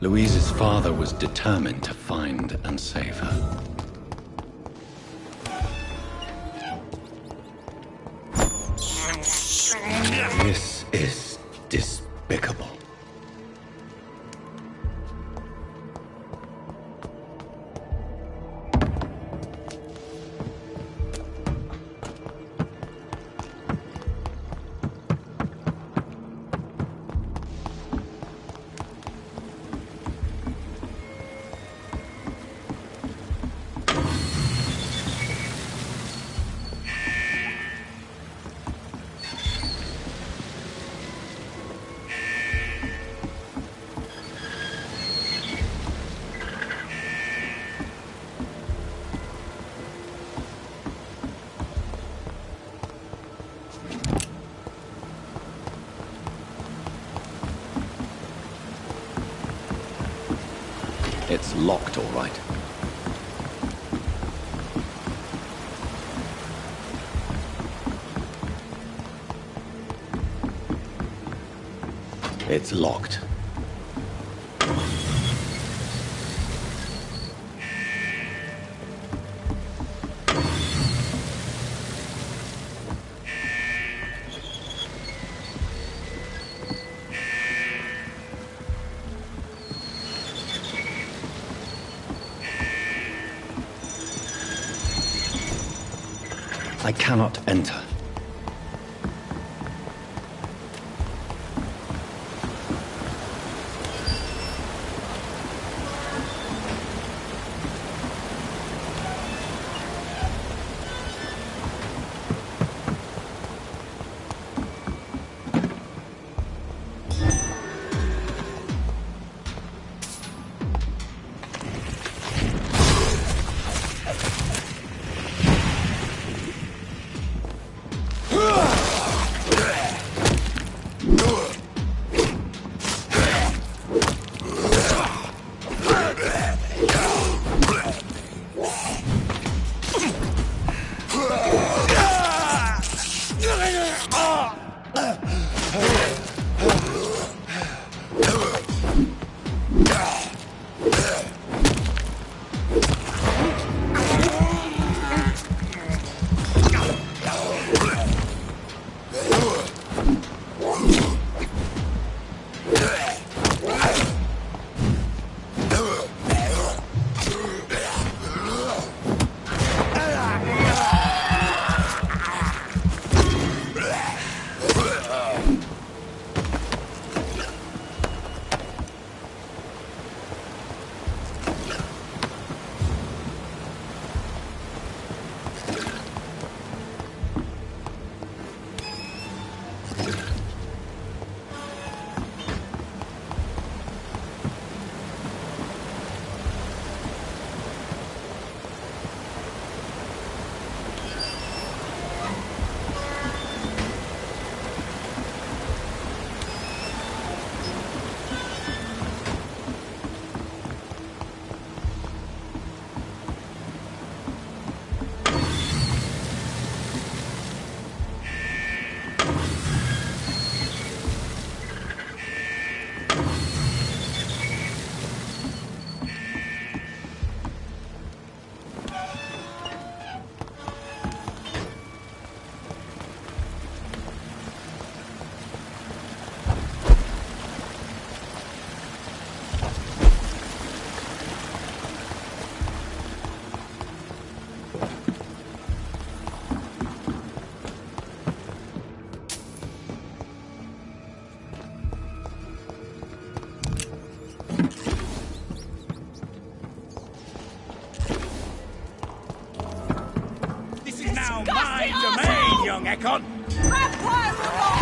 Louise's father was determined to find and save her. This is despicable. It's locked, all right. It's locked. I cannot enter. Ekon! Vampire will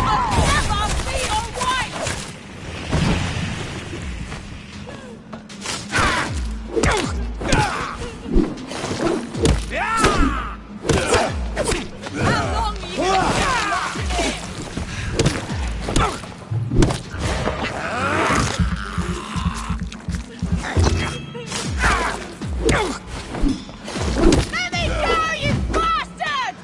never be your wife! How long are you going to stay locked in here? Let me go, you bastard!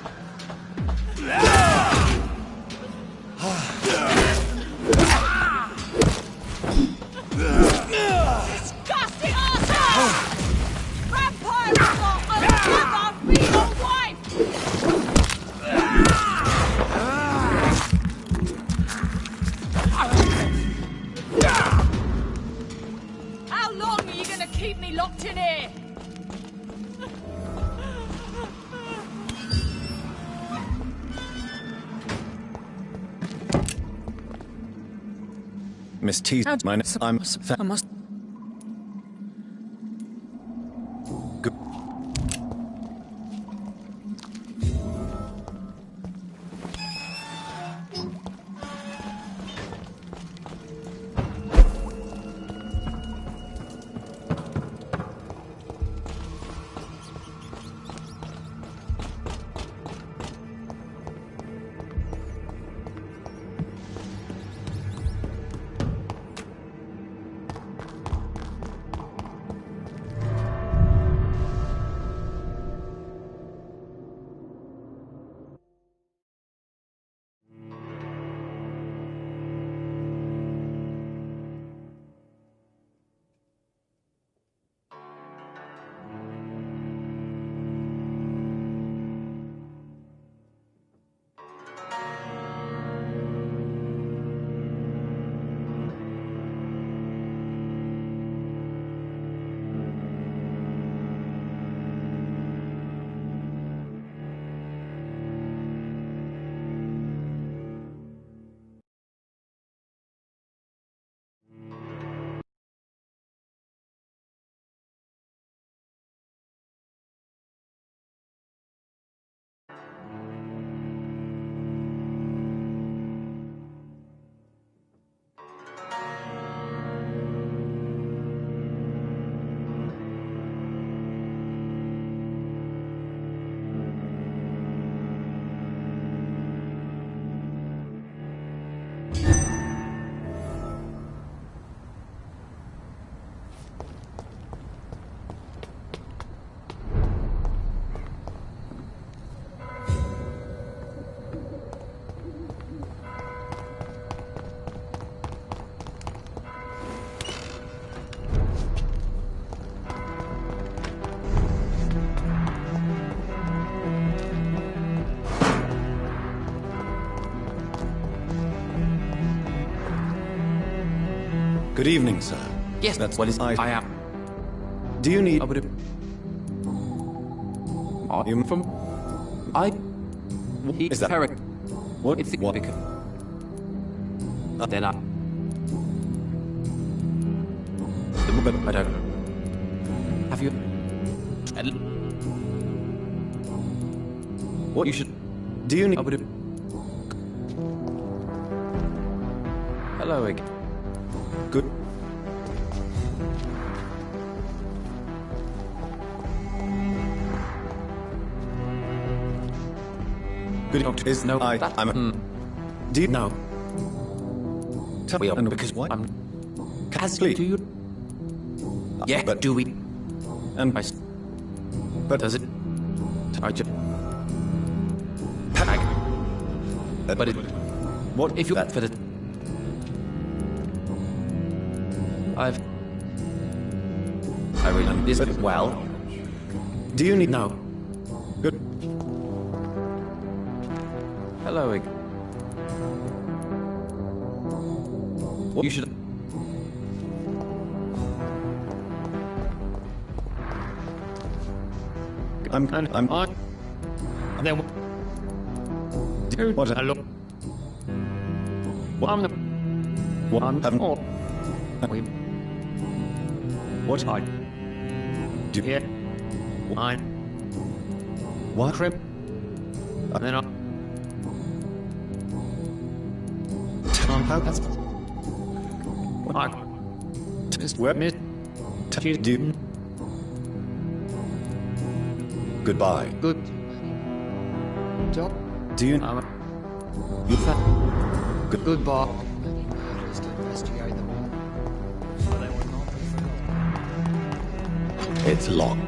Disgusting arsehole! Vampire will never be your wife! How long are you going to keep me locked in here? Miss T, my name. I must. Good. Good evening, sir. Yes, That's what is I am. Do you need? I would have. You From. I. Is that? Herrick. What? It's the What? because. Then I. But I don't. Have you? What? You should. Do you need? I would have. Hello again. Good. Good. Doctor, Is no, I? that- I'm. Do you No. Tell We are and because what? I'm. Has Please. do you? Yeah, but- do we? And I. but Does it? I just. But it. what? If you that, for the. I've. I really this but- well. do you need? No. Good. Hello again. What? You should. I'm. Then What? hello. What? I'm the one. Haven't- Oh, we What? I Do- yeah. I What? crimp. And then I How that's what just where me you do Goodbye. good job. Do you... Goodbye. Just to investigate them all. So they will not be forgotten. It's locked.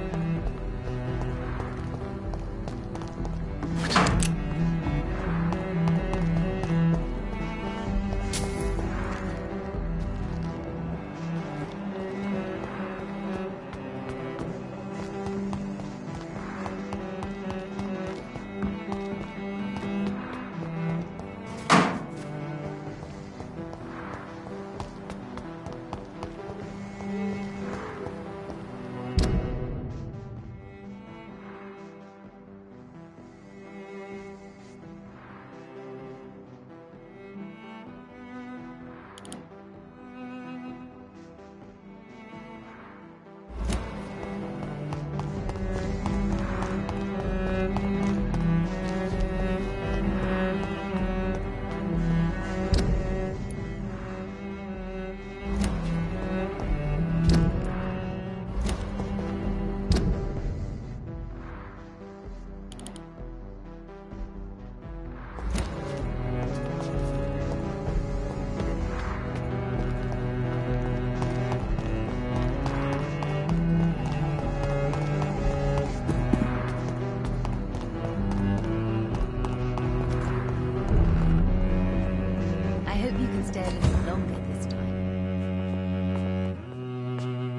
Stay a little longer this time.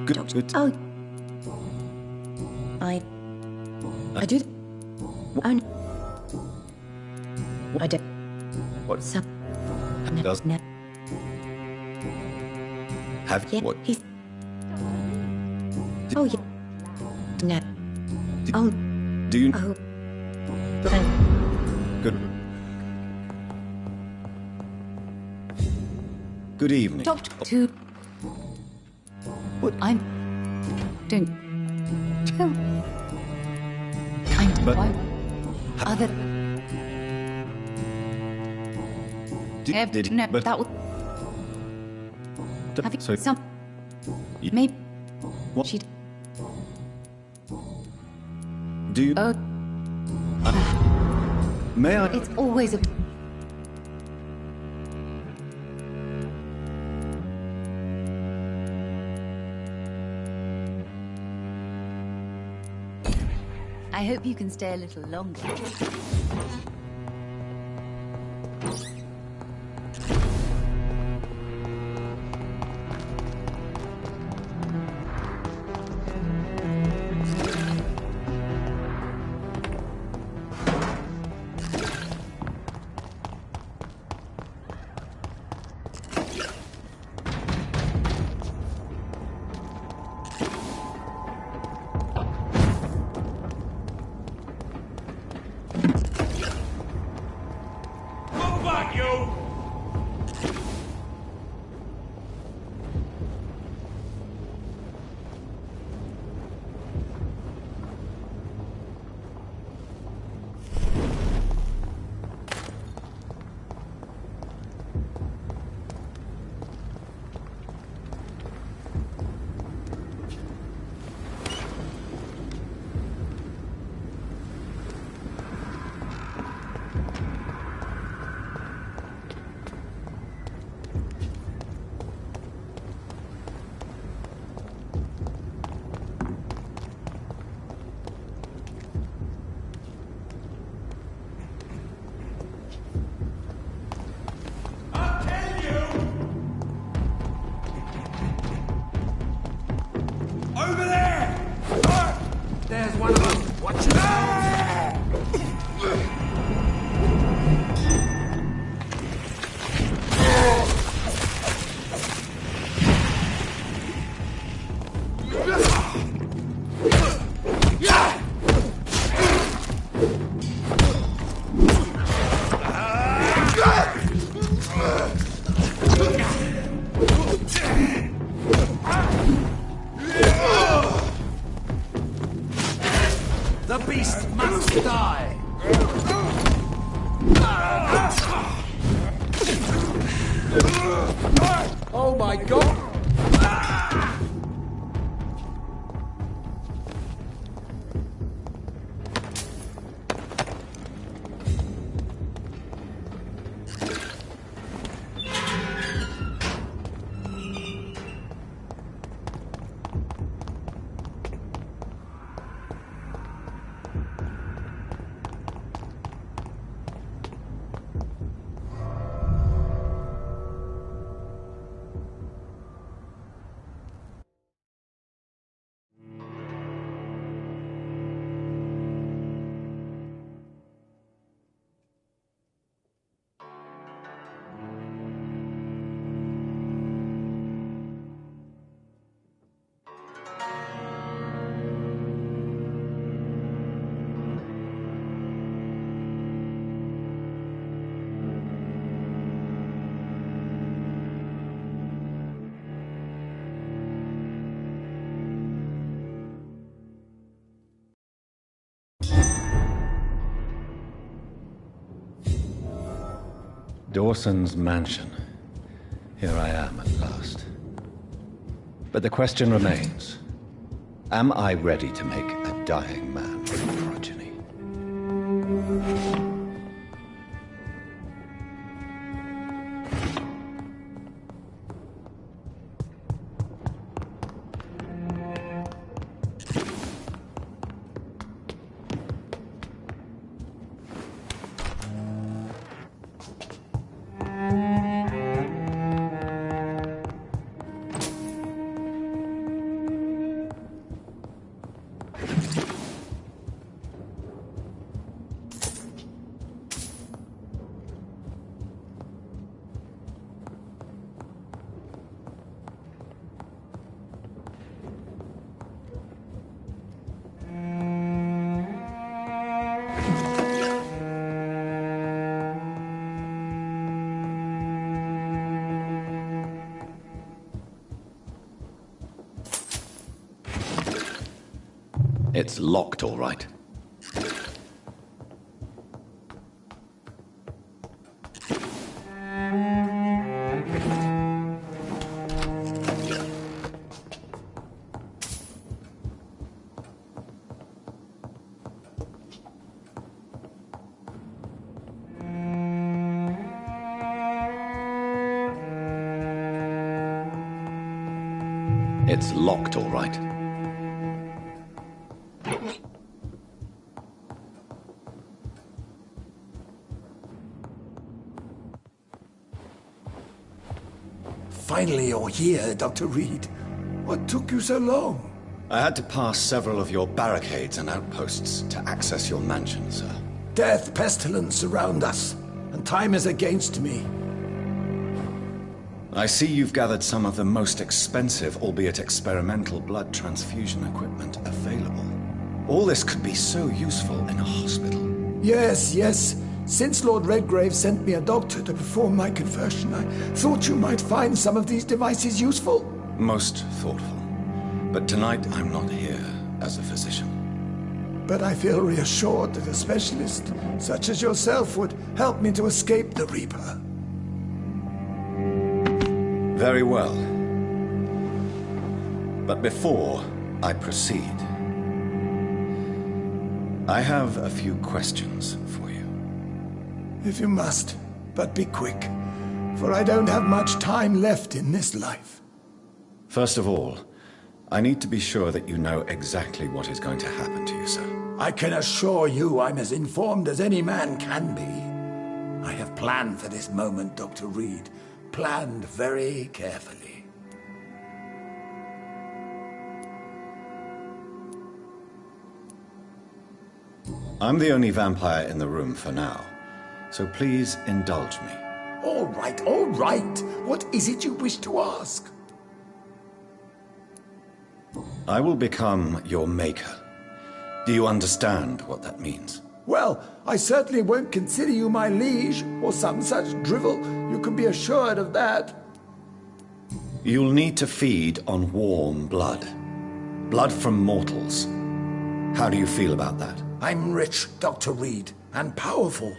Good. Oh. I do. Only. I do. What? Some. Does... No. Have... Yeah, What? he's... Oh, yeah. No. Oh. Do you... Oh. Good... Good evening. Doctor, to... What? I'm... Don't... Oh. I'm... But- Why... Other... Did he... No, But... that was... Have you So... some... You- Maybe... What? She'd... Do you... Oh... May I... It's always a... I hope you can stay a little longer. Over there! There's one of them. Watch it out! The beast must die! my God! Dawson's mansion. Here I am at last. But the question remains, am I ready to make a dying man from progeny? It's locked, all right. It's locked, all right. Finally, you're here, Dr. Reed. What took you so long? I had to pass several of your barricades and outposts to access your mansion, sir. Death, pestilence surround us, and time is against me. I see you've gathered some of the most expensive, albeit experimental, blood transfusion equipment available. All this could be so useful in a hospital. Yes, yes. Since Lord Redgrave sent me a doctor to perform my conversion, I thought you might find some of these devices useful. Most thoughtful. But tonight I'm not here as a physician. But I feel reassured that a specialist such as yourself would help me to escape the Reaper. Very well. But before I proceed, I have a few questions for you. If you must, but be quick, for I don't have much time left in this life. First of all, I need to be sure that you know exactly what is going to happen to you, sir. I can assure you I'm as informed as any man can be. I have planned for this moment, Dr. Reed. Planned very carefully. I'm the only vampire in the room for now, so please indulge me. All right, all right. What is it you wish to ask? I will become your maker. Do you understand what that means? Well, I certainly won't consider you my liege, or some such drivel. You can be assured of that. You'll need to feed on warm blood. Blood from mortals. How do you feel about that? I'm rich, Dr. Reed, and powerful.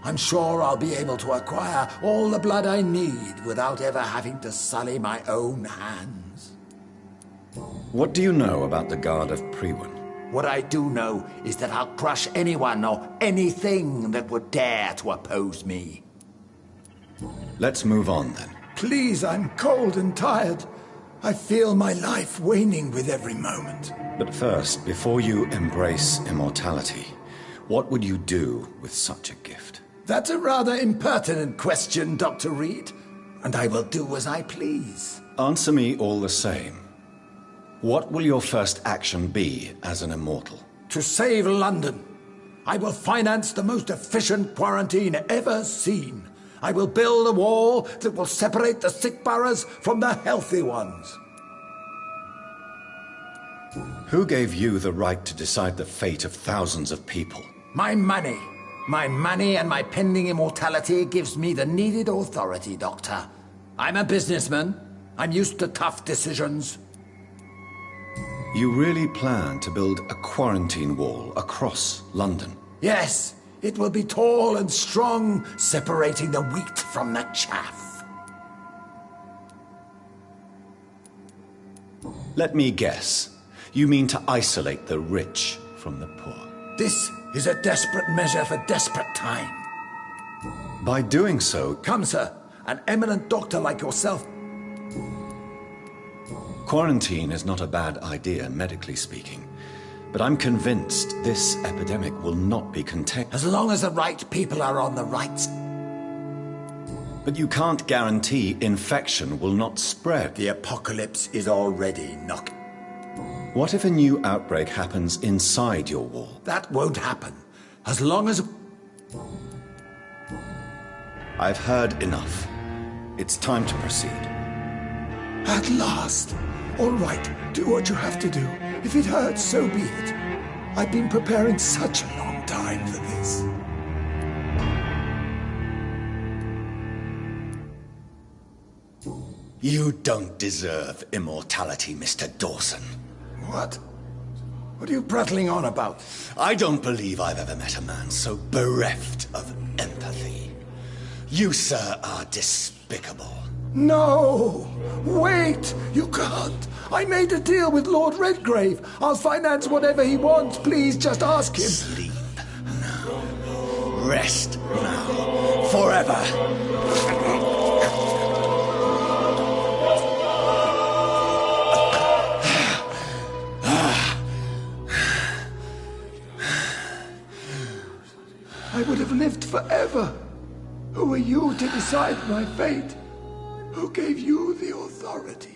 I'm sure I'll be able to acquire all the blood I need without ever having to sully my own hands. What do you know about the Guard of Priwen? What I do know is that I'll crush anyone or anything that would dare to oppose me. Let's move on, then. Please, I'm cold and tired. I feel my life waning with every moment. But first, before you embrace immortality, what would you do with such a gift? That's a rather impertinent question, Dr. Reed. And I will do as I please. Answer me all the same. What will your first action be as an immortal? To save London. I will finance the most efficient quarantine ever seen. I will build a wall that will separate the sick boroughs from the healthy ones. Who gave you the right to decide the fate of thousands of people? My money. My money and my pending immortality gives me the needed authority, Doctor. I'm a businessman. I'm used to tough decisions. You really plan to build a quarantine wall across London? Yes, it will be tall and strong, separating the wheat from the chaff. Let me guess. You mean to isolate the rich from the poor? This is a desperate measure for desperate time. By doing so... Come, sir. An eminent doctor like yourself. Quarantine is not a bad idea, medically speaking. But I'm convinced this epidemic will not be contained. As long as the right people are on the right... But you can't guarantee infection will not spread. The apocalypse is already knocking. What if a new outbreak happens inside your wall? That won't happen. As long as... I've heard enough. It's time to proceed. At last. All right, do what you have to do. If it hurts, so be it. I've been preparing such a long time for this. You don't deserve immortality, Mr. Dawson. What? What are you prattling on about? I don't believe I've ever met a man so bereft of empathy. You, sir, are despicable. No! Wait! You can't! I made a deal with Lord Redgrave. I'll finance whatever he wants. Please, just ask him. Sleep now. Rest now. Forever. I would have lived forever. Who are you to decide my fate? Who gave you the authority?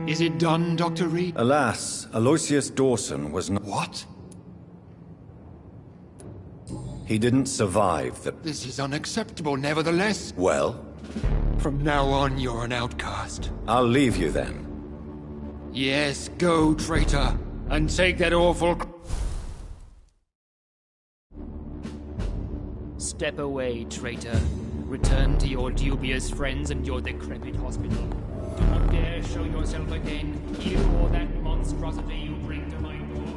Is it done, Dr. Reed? Alas, Aloysius Dawson was not... What? He didn't survive the... This is unacceptable, nevertheless. Well? From now on, you're an outcast. I'll leave you then. Yes, go, traitor, and take that awful... Step away, traitor. Return to your dubious friends and your decrepit hospital. Do not dare show yourself again, you or that monstrosity you bring to my door.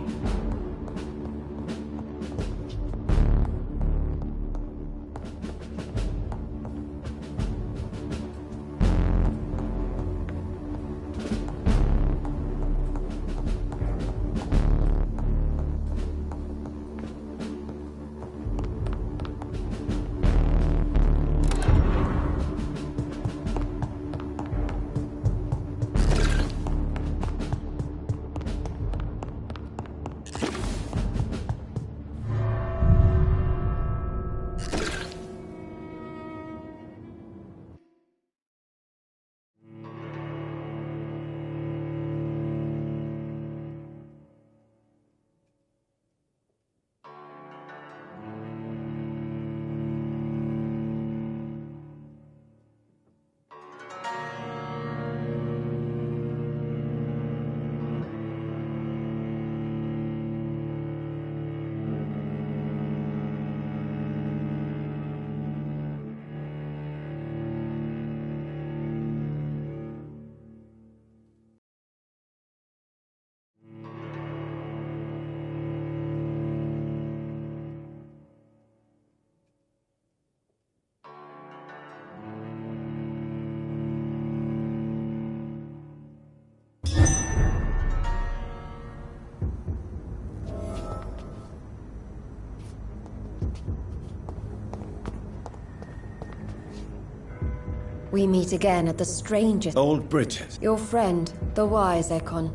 We meet again at the strangest... Old Bridget. Your friend, the wise Ekon.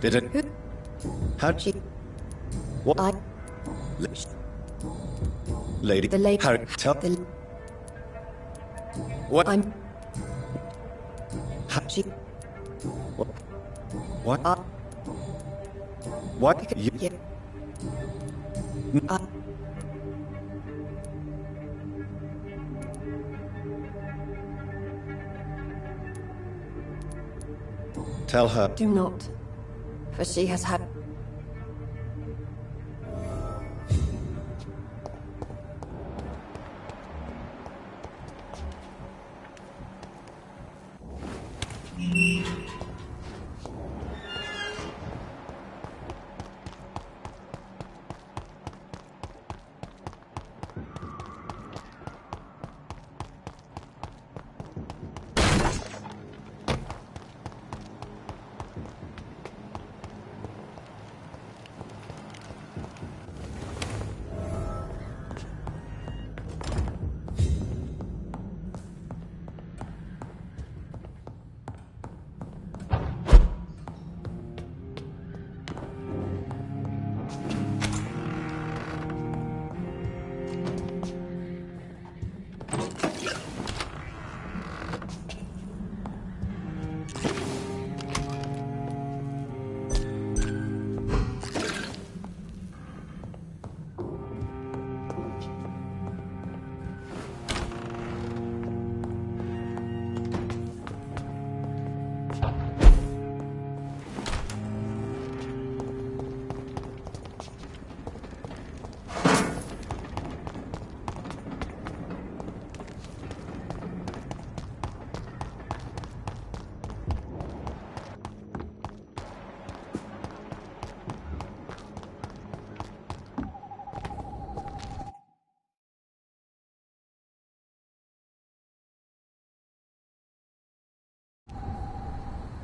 Did it... Who... How'd she... What? I... Lady... The lady... Harry... Tell... The... What? I'm... She... What? What? You... Yeah. Tell her. Do not, for she has had...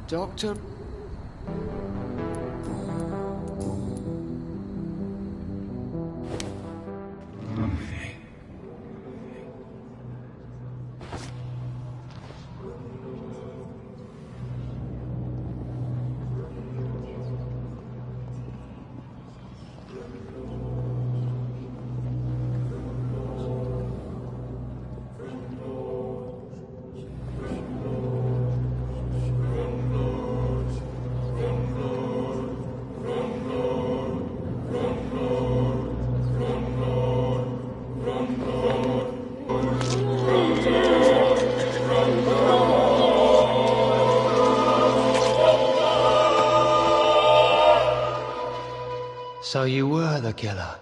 Doctor... So you were the killer.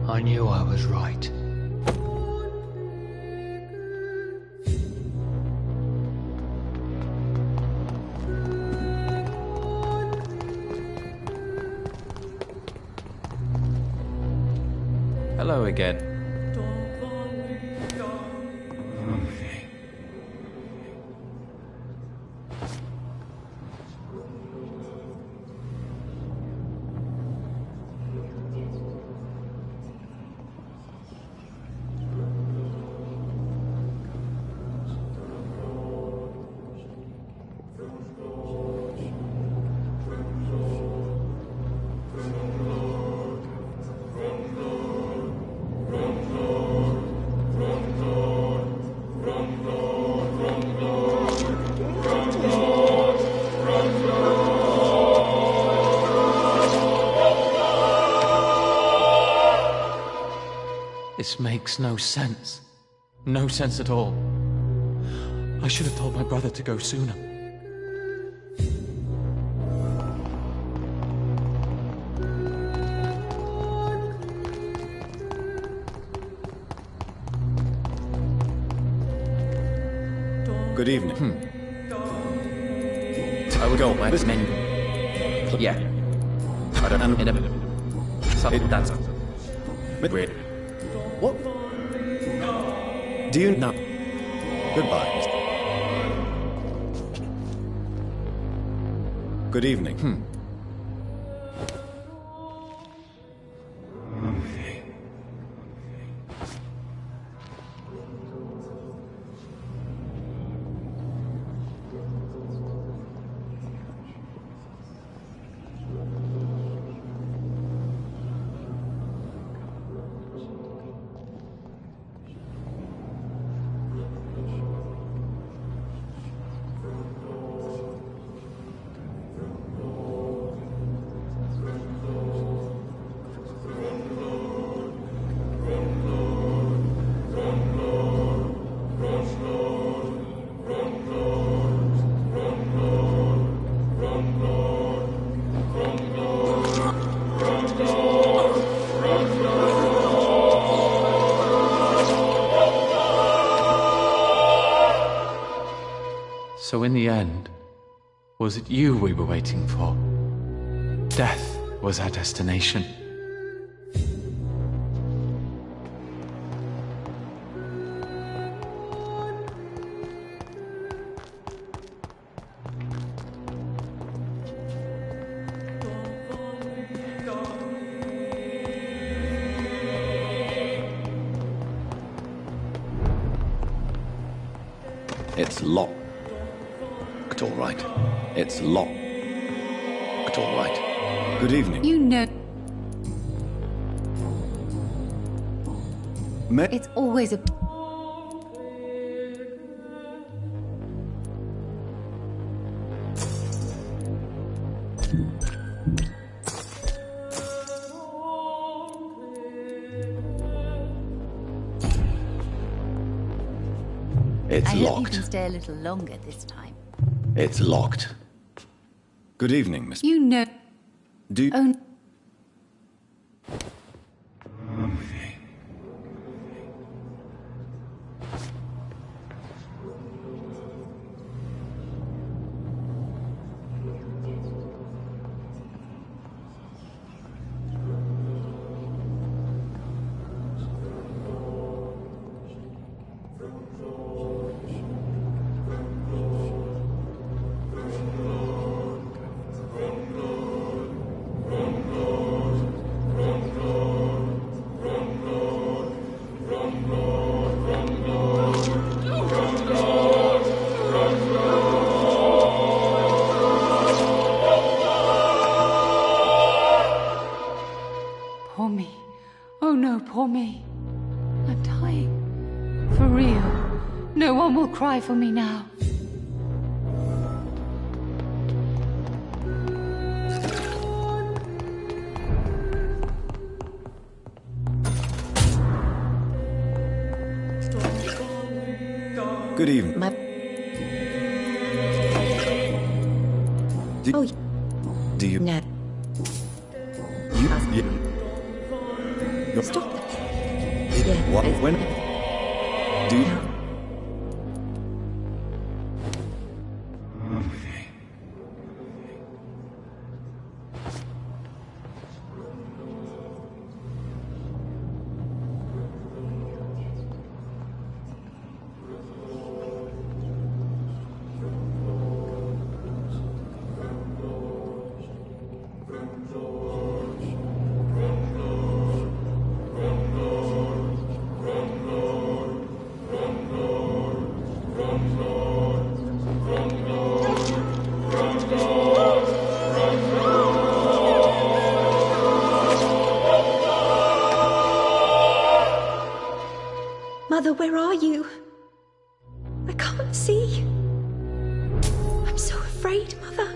I knew I was right. Hello again. This makes no sense. No sense at all. I should have told my brother to go sooner. Good evening. I would go, men. Yeah. I don't know. Something that's weird. What? Do you know? Goodbye. Good evening. So in the end, was it you we were waiting for? Death was our destination. It's locked. All right. It's locked. All right. Good evening. You know. It's always a. It's I locked. hope you can stay a little longer this time. It's locked. Good evening, Miss. You know. Do you... Oh. Poor me. Oh no, poor me. I'm dying. For real. No one will cry for me now. Good evening. Do you... No. When do you... Mother, where are you? I can't see. I'm so afraid, Mother.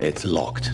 It's locked.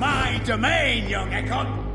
My domain, young Ekon!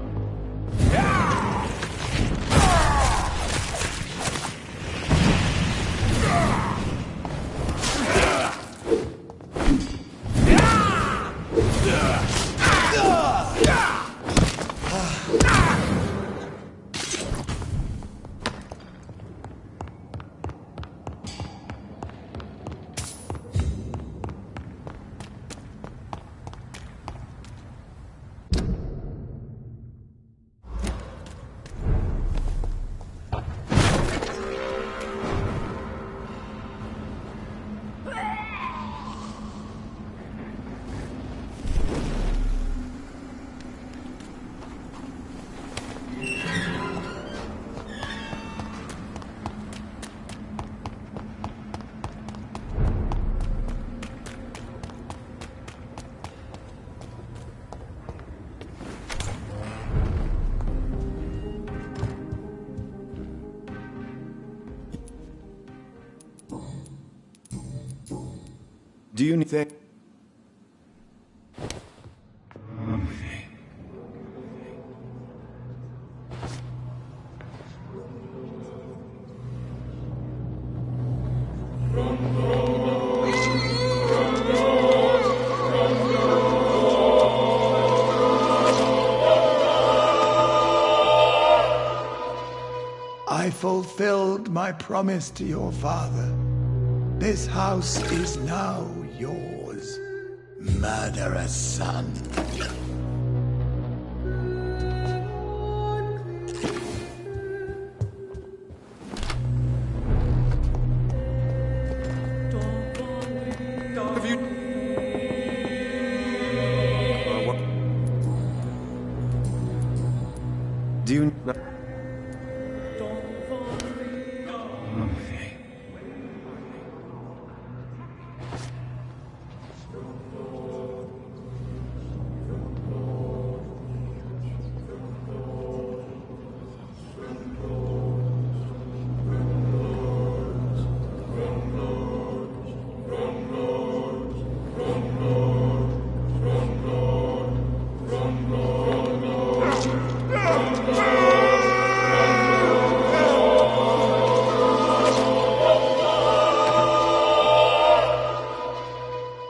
Do you think... I fulfilled my promise to your father. This house is now yours, murderous son. Have you... what? Do you...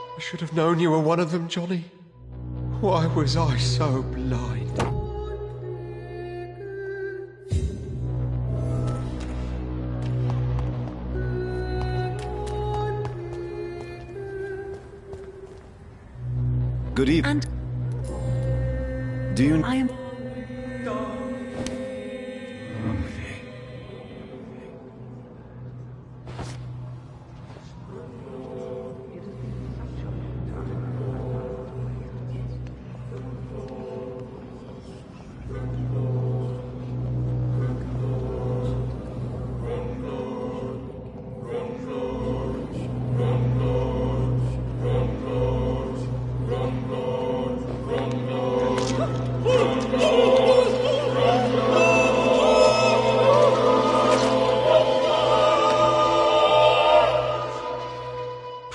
I should have known you were one of them, Johnny. Why was I so blind? Good evening. And... Do you... I am...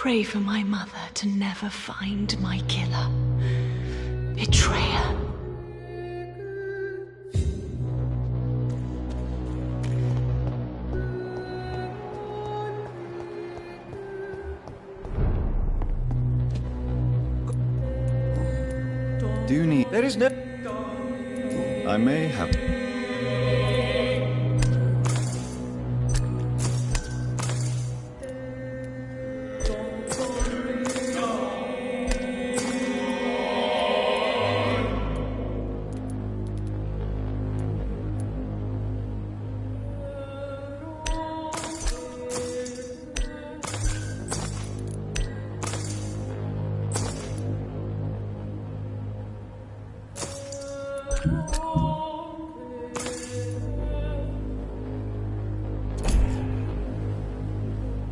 Pray for my mother to never find my killer. Betrayer. Do you need... There is no... I may have...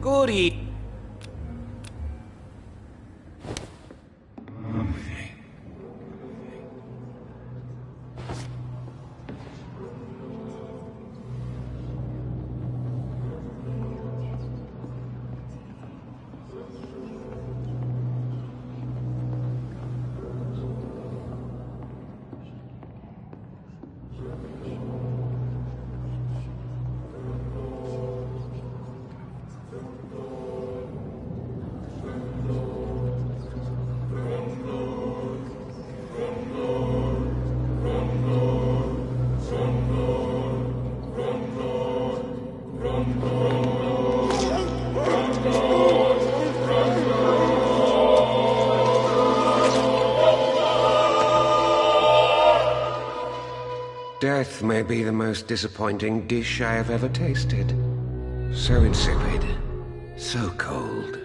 Goody. Death may be the most disappointing dish I have ever tasted. So insipid, so cold.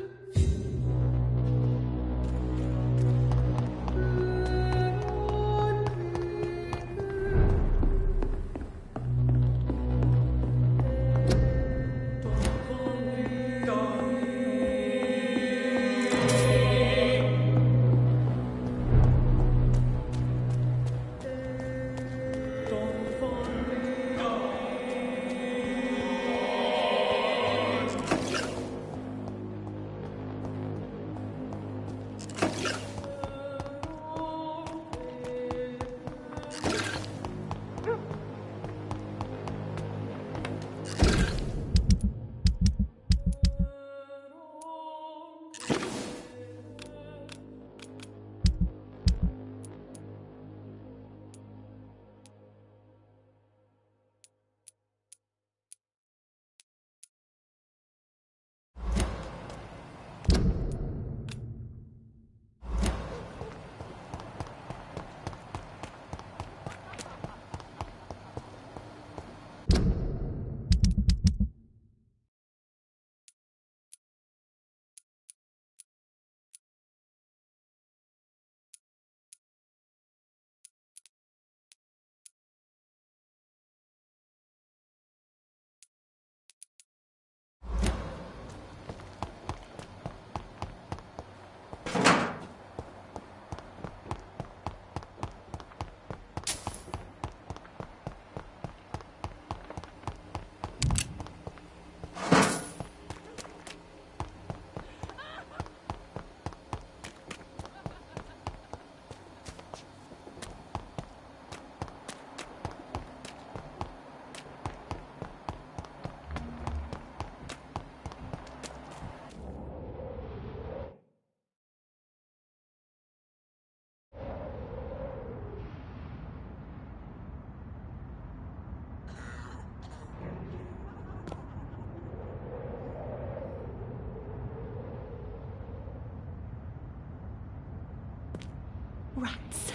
Rats.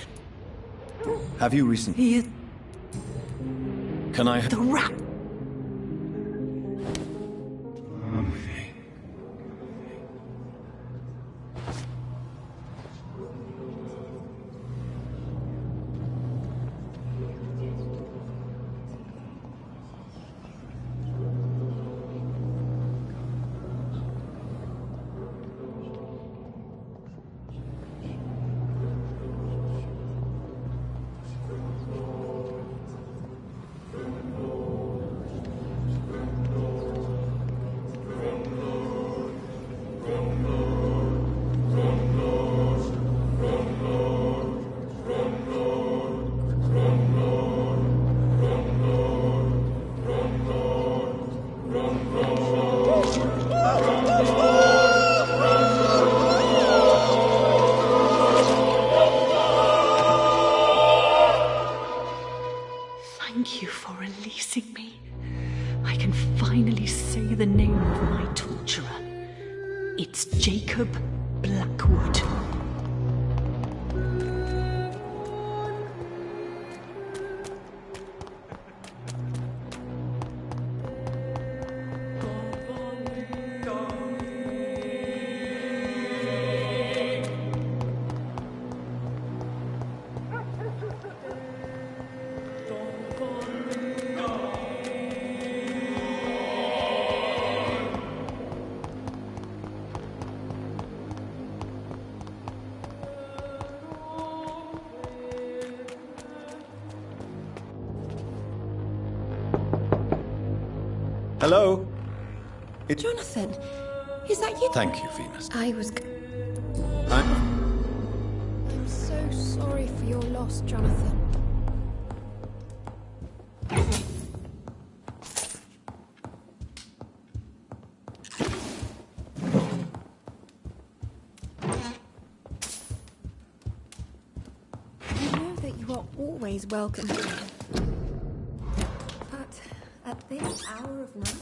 Have you recently... Can I... The rat. It's Jacob Blackwood. Hello? Jonathan, is that you? Thank you, Venus. I was... I'm so sorry for your loss, Jonathan. I know that you are always welcome here. But at this hour of night...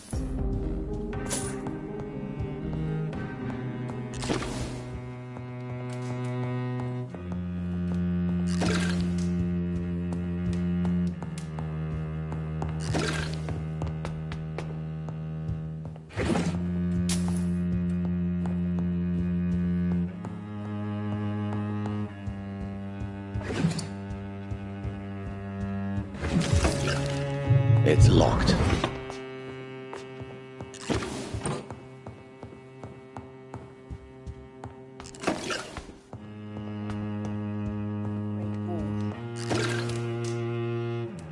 It's locked.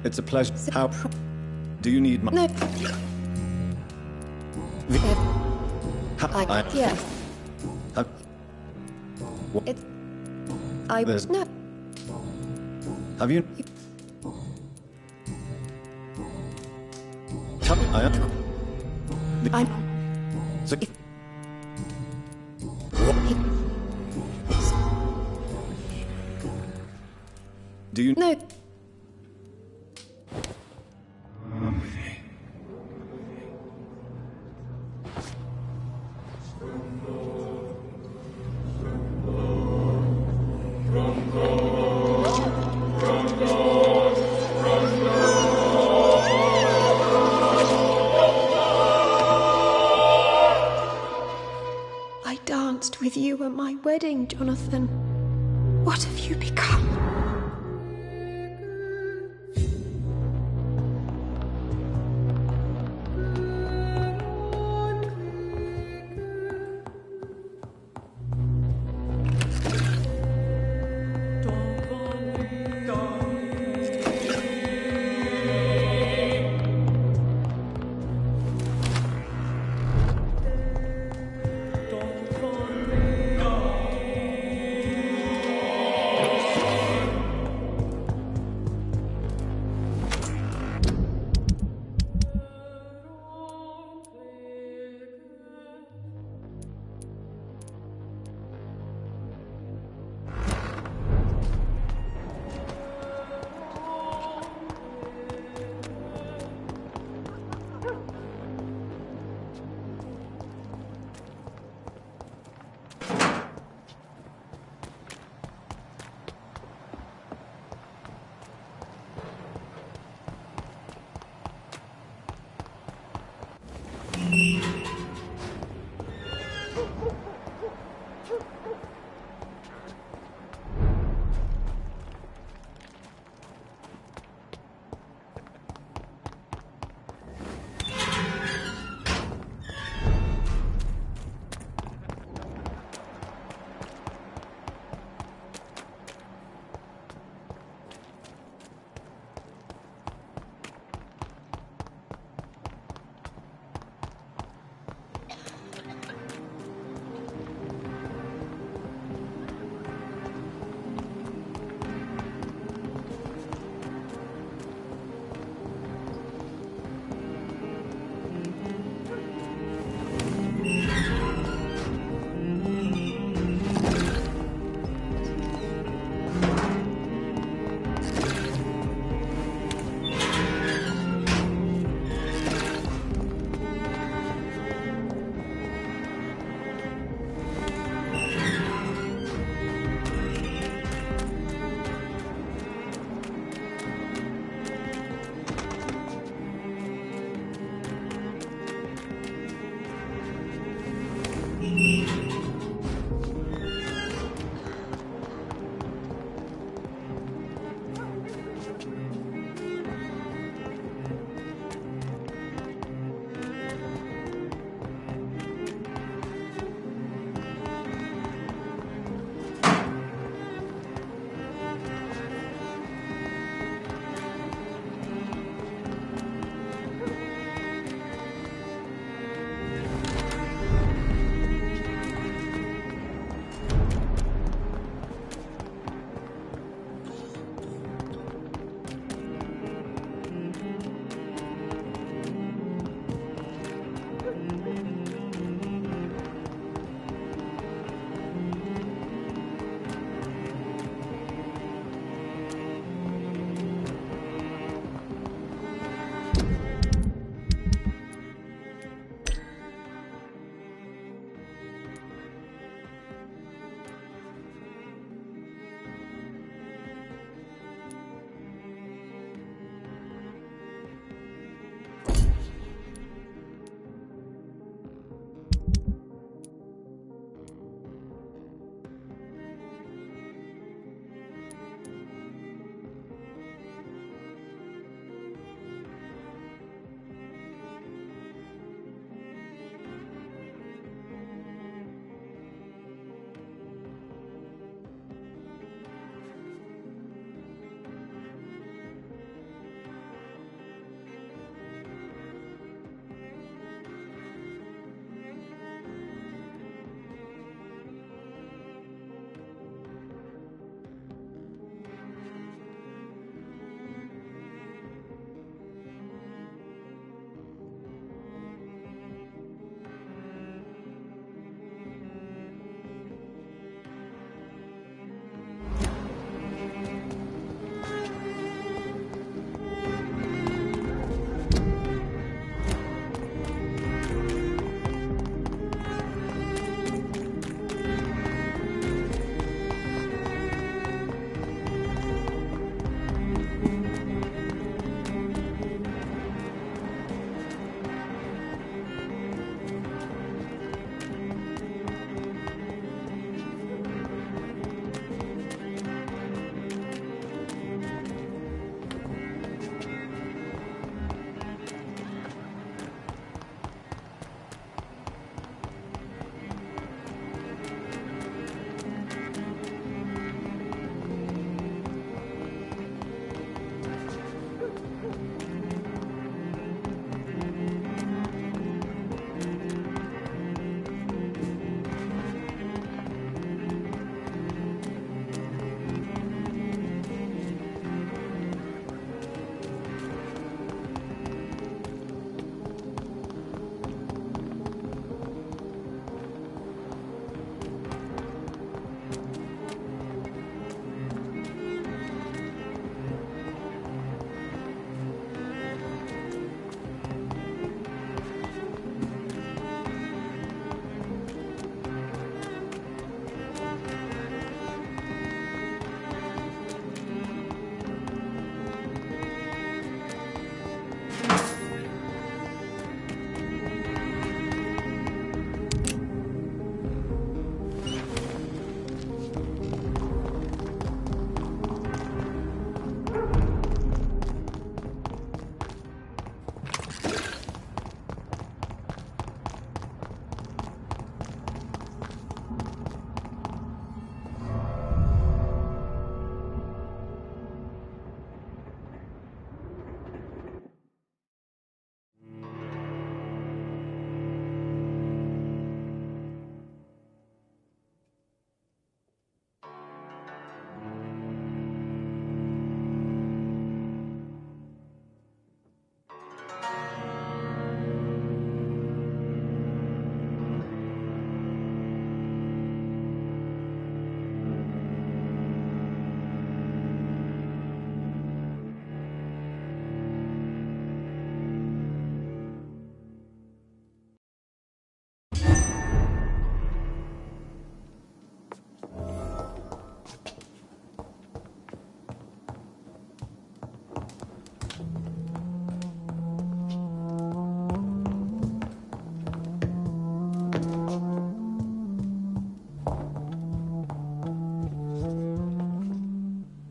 It's a pleasure. How do you need my... No. Yes. It... I... There's- No. Have you... I'm... So- Do you... No. I danced with you at my wedding, Jonathan. What have you become?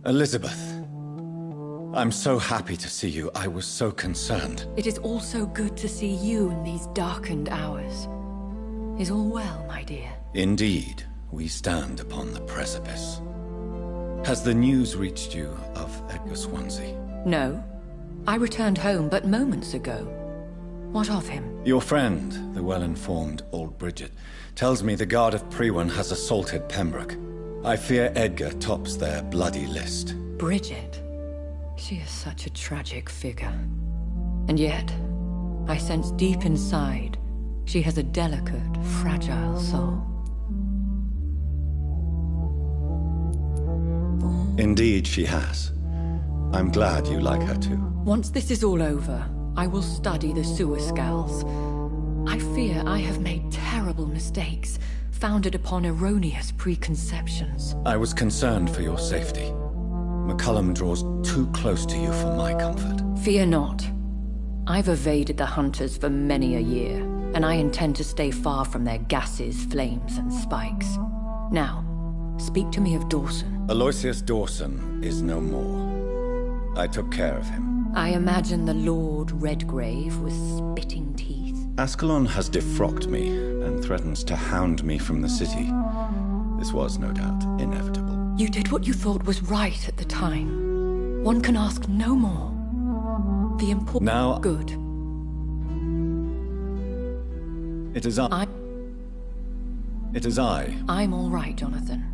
Elizabeth, I'm so happy to see you. I was so concerned. It is also good to see you in these darkened hours. Is all well, my dear? Indeed, we stand upon the precipice. Has the news reached you of Edgar Swansea? No. I returned home but moments ago. What of him? Your friend, the well-informed old Bridget, tells me the Guard of Priwen has assaulted Pembroke. I fear Edgar tops their bloody list. Bridget? She is such a tragic figure. And yet, I sense deep inside, she has a delicate, fragile soul. Indeed, she has. I'm glad you like her too. Once this is all over, I will study the sewer skulls. I fear I have made terrible mistakes, founded upon erroneous preconceptions. I was concerned for your safety. McCullum draws too close to you for my comfort. Fear not. I've evaded the hunters for many a year, and I intend to stay far from their gases, flames, and spikes. Now, speak to me of Dawson. Aloysius Dawson is no more. I took care of him. I imagine the Lord Redgrave with spitting teeth. Ascalon has defrocked me and threatens to hound me from the city. This was, no doubt, inevitable. You did what you thought was right at the time. One can ask no more. The important... Now... Good. It is I... It is I... I'm all right, Jonathan.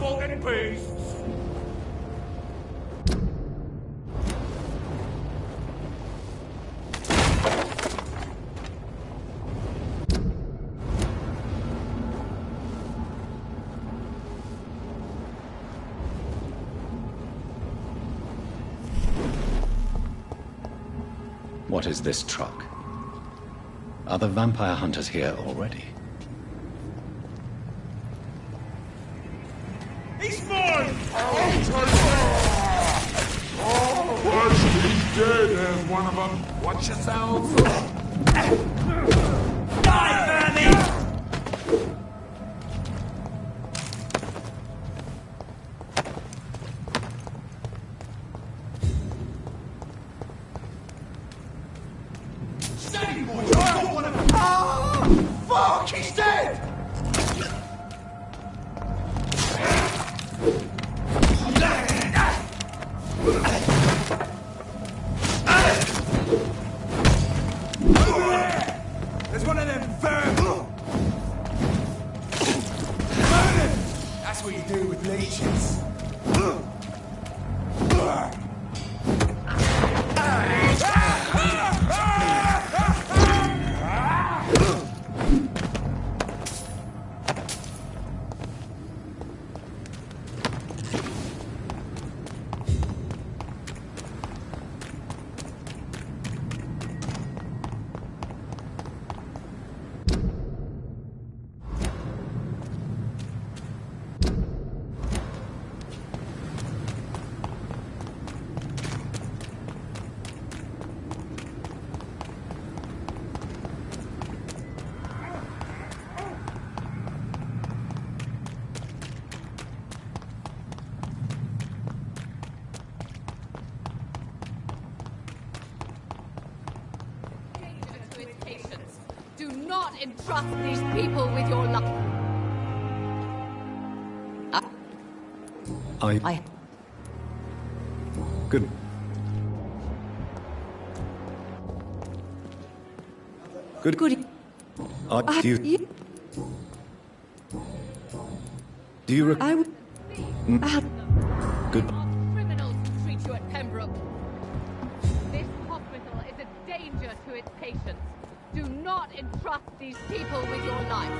fucking beasts! What is this truck? Are the vampire hunters here already? He's mine! He's dead. There's one of them. Watch yourselves. Die, Vernie! Steady, boys! I don't want to... Ah! Fuck! He's dead! There's one of them vermin! Vermin! That's what you do with legions. To its patience. Do not entrust these people with your life. Good. Good. Do you... Do you Good. Criminals who treat you at Pembroke. This hospital is a danger to its patients. Do not entrust these people with your life.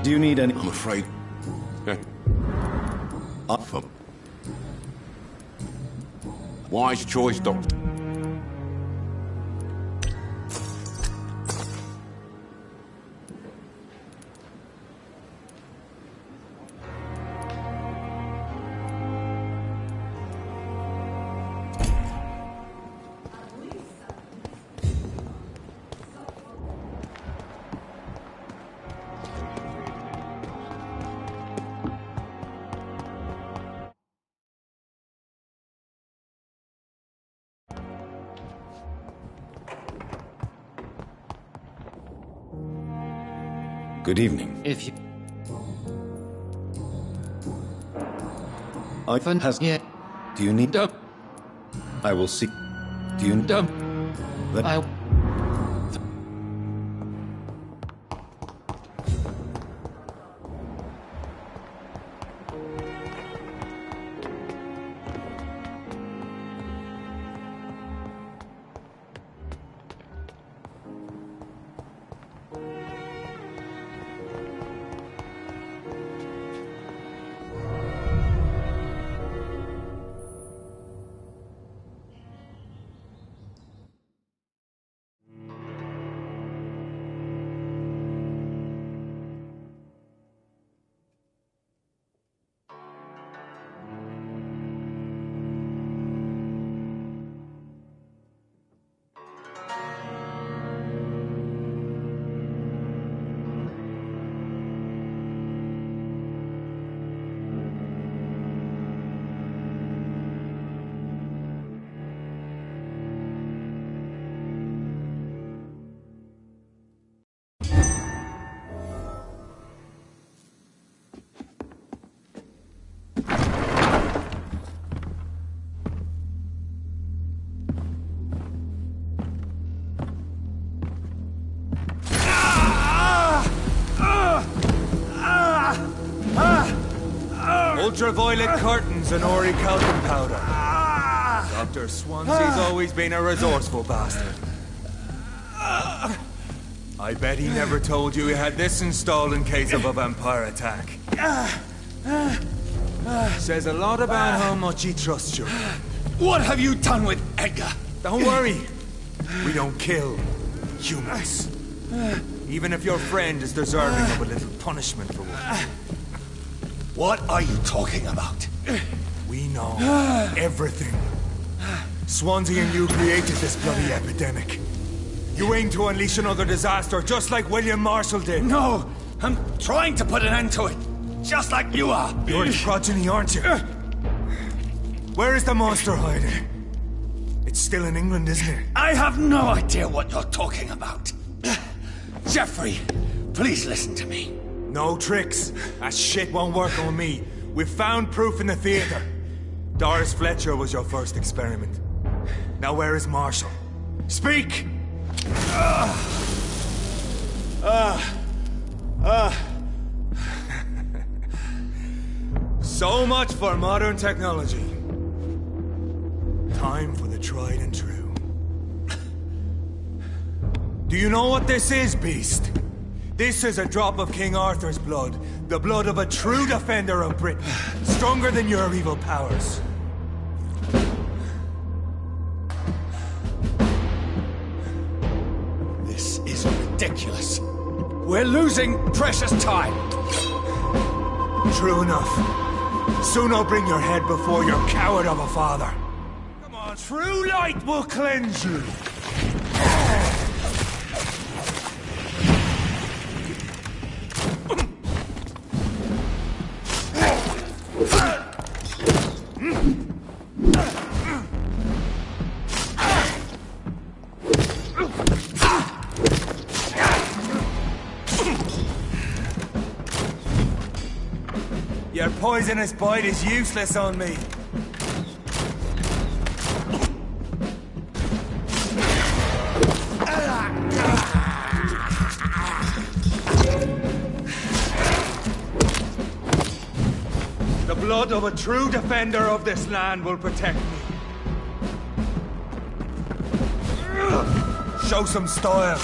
Do you need any... I'm afraid... Wise choice, Doctor. Good evening. If you... Ivan has... Yeah. Do you need... I will see... Do you... I... Ultraviolet curtains and orichalcum powder. Dr. Swansea's always been a resourceful bastard. I bet he never told you he had this installed in case of a vampire attack. Says a lot about how much he trusts you. What have you done with Edgar? Don't worry. We don't kill humans. Even if your friend is deserving of a little punishment for what. What are you talking about? We know everything. Swansea and you created this bloody epidemic. You aim to unleash another disaster, just like William Marshall did. No, I'm trying to put an end to it, just like you are. You're the progeny, aren't you? Where is the monster hiding? It's still in England, isn't it? I have no idea what you're talking about. Jeffrey, please listen to me. No tricks. That shit won't work on me. We've found proof in the theater. Doris Fletcher was your first experiment. Now where is Marshall? Speak! So much for modern technology. Time for the tried and true. Do you know what this is, Beast? This is a drop of King Arthur's blood. The blood of a true defender of Britain. Stronger than your evil powers. This is ridiculous. We're losing precious time. True enough. Soon I'll bring your head before your coward of a father. Come on, true light will cleanse you. Your poisonous bite is useless on me. The blood of a true defender of this land will protect me. Show some style.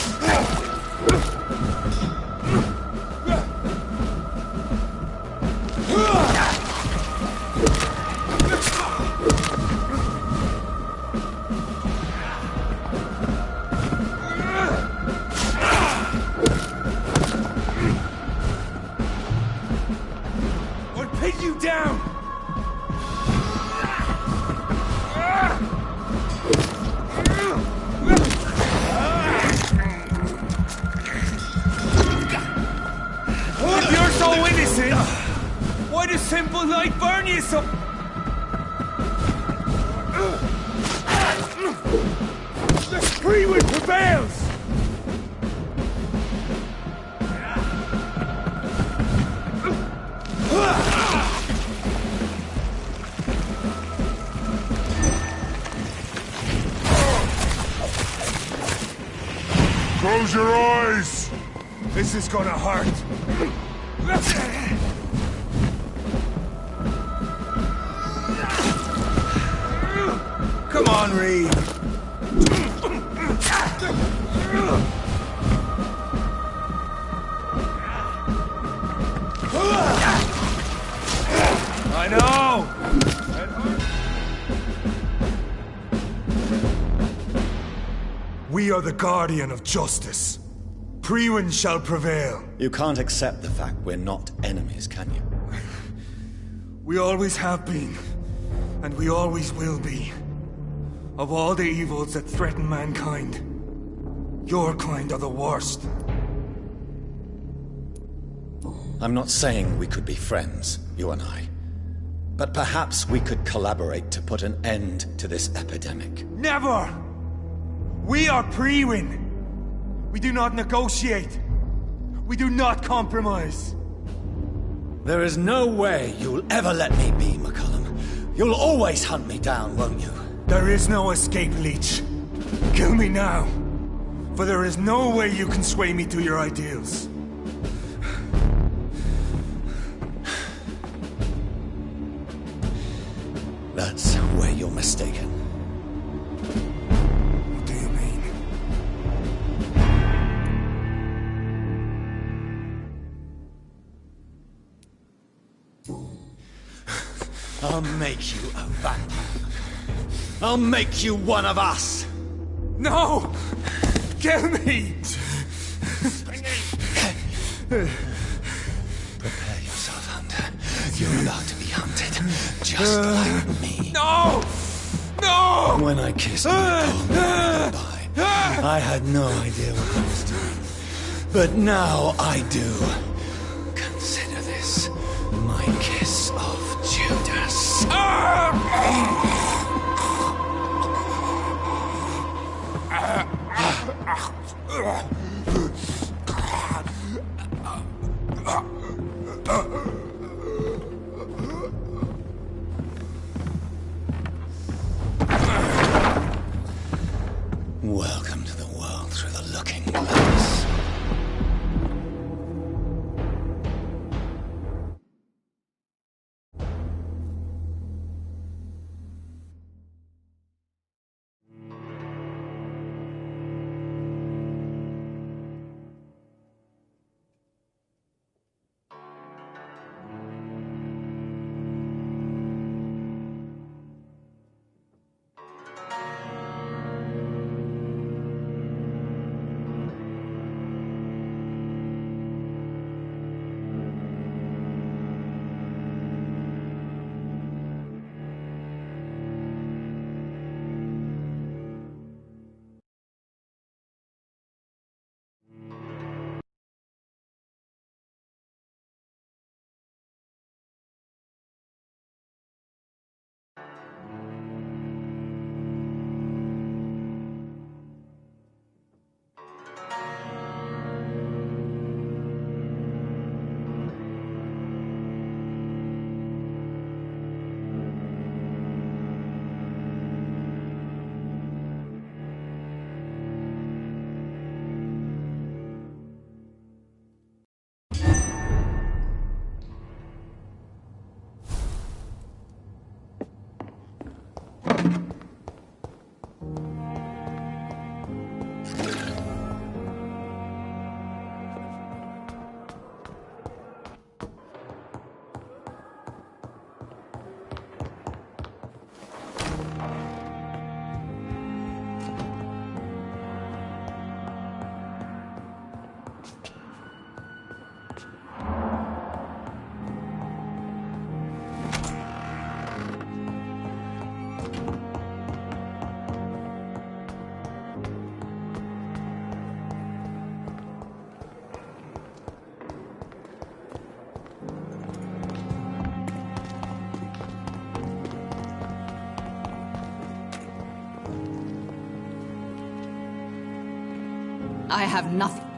Why does simple light burn you so... The spree wind prevails! Close your eyes! This is gonna hurt. Come on, Reed. I know! We are the guardian of justice. Priwen shall prevail. You can't accept the fact we're not enemies, can you? We always have been, and we always will be. Of all the evils that threaten mankind, your kind are the worst. I'm not saying we could be friends, you and I. But perhaps we could collaborate to put an end to this epidemic. Never! We are Priwen. We do not negotiate. We do not compromise. There is no way you'll ever let me be, McCullum. You'll always hunt me down, won't you? There is no escape, Leech. Kill me now. For there is no way you can sway me to your ideals. where you're mistaken. What do you mean? I'll make you a vampire. I'll make you one of us! No! Kill me! Prepare yourself, Hunter. You're about to be hunted, just like me. No! No! When I kissed my comrade goodbye, I had no idea what I was doing. But now I do. Consider this my kiss of Judas. Welcome to the world through the looking glass. I have nothing.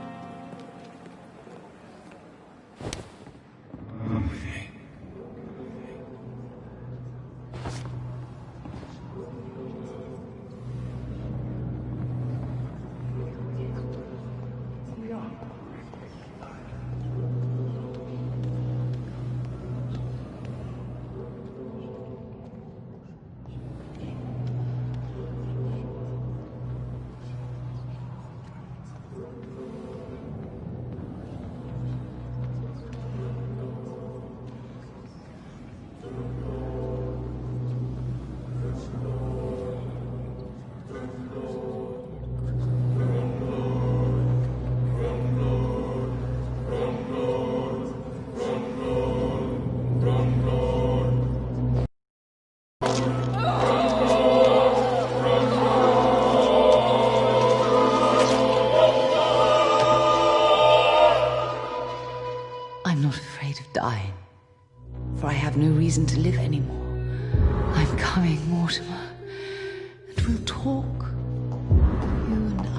I'm not afraid of dying, for I have no reason to live anymore. I'm coming, Mortimer, and we'll talk, you and I.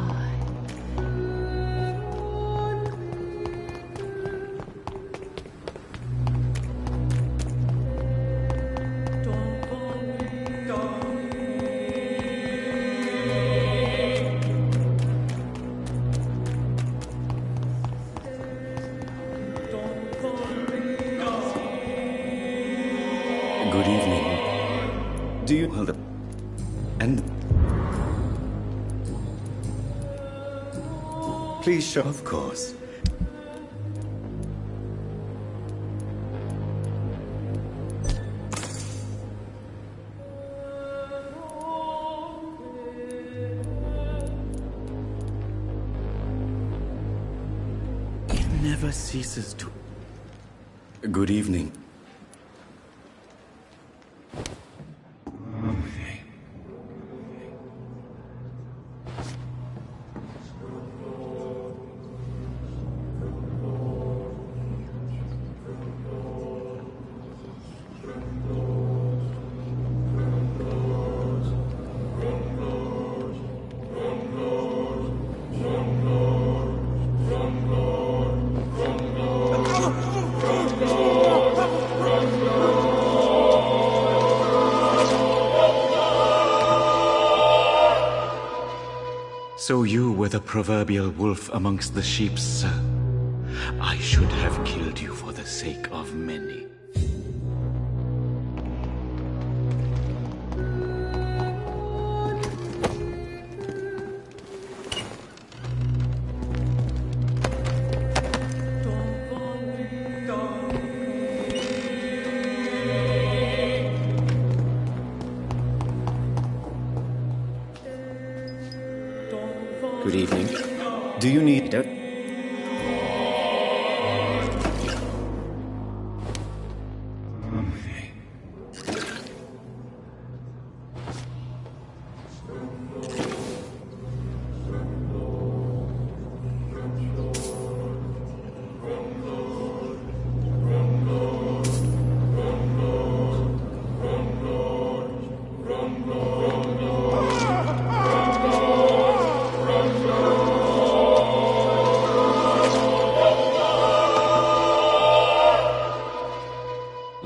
Good evening. Do you... Well, the And... Please show... Of course. It never ceases to... Good evening. So you were the proverbial wolf amongst the sheep, sir. I should have killed you for the sake of many. Good evening. Do you need...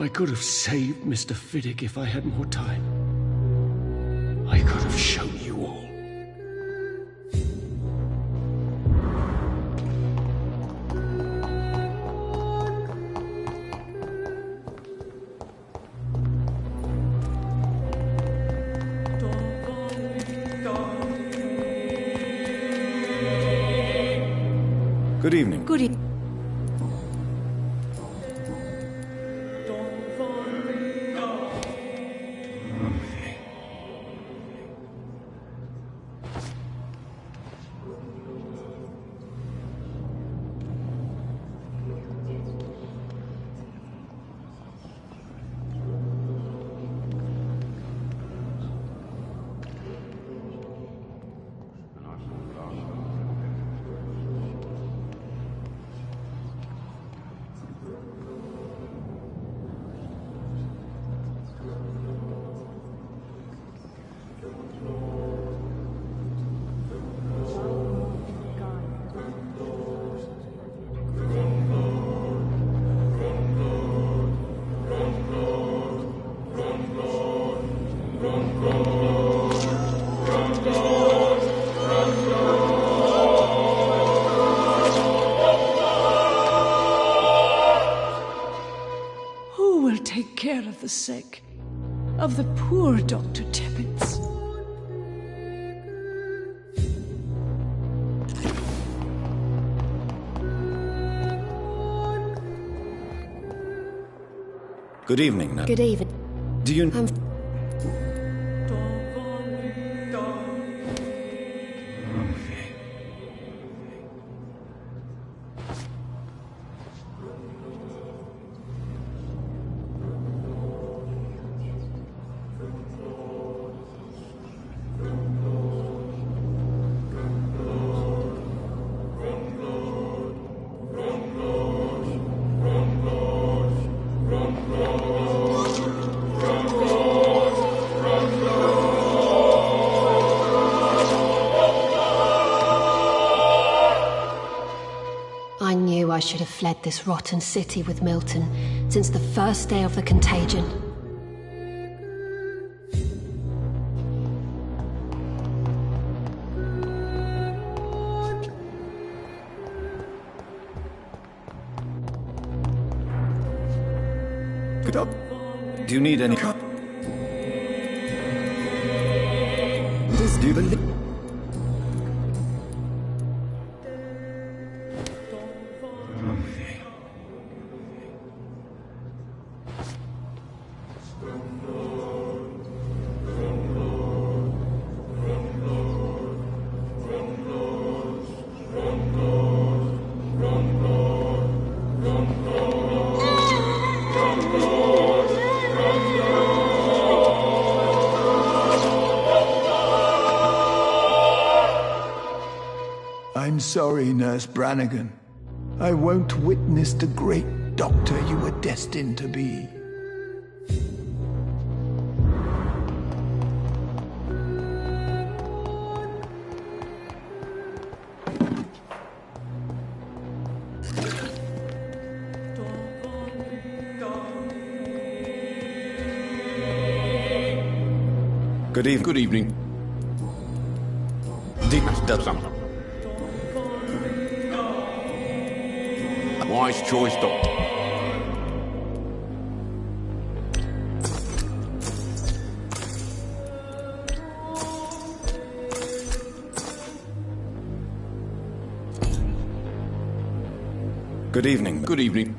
I could have saved Mr. Fiddick if I had more time. I could have shown you all. Good evening. Good evening. Who will take care of the sick? Of the poor, Dr. Tippins? Good evening, Nat. Good evening. Do you... I knew I should have fled this rotten city with Milton since the first day of the contagion. Do you need any... Do you believe? I'm sorry, Nurse Brannigan. I won't witness the great doctor you were destined to be. Good evening. Good evening. Wise choice, Doctor. Good evening. Good evening.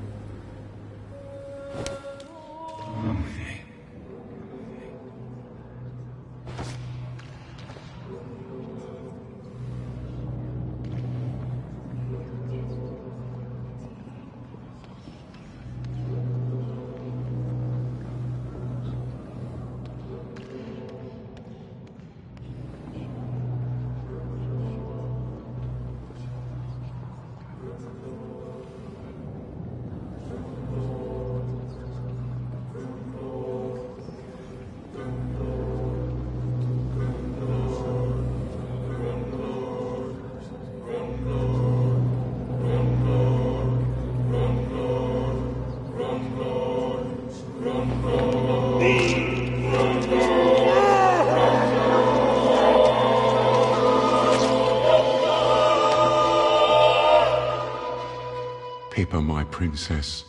Pippa, my princess,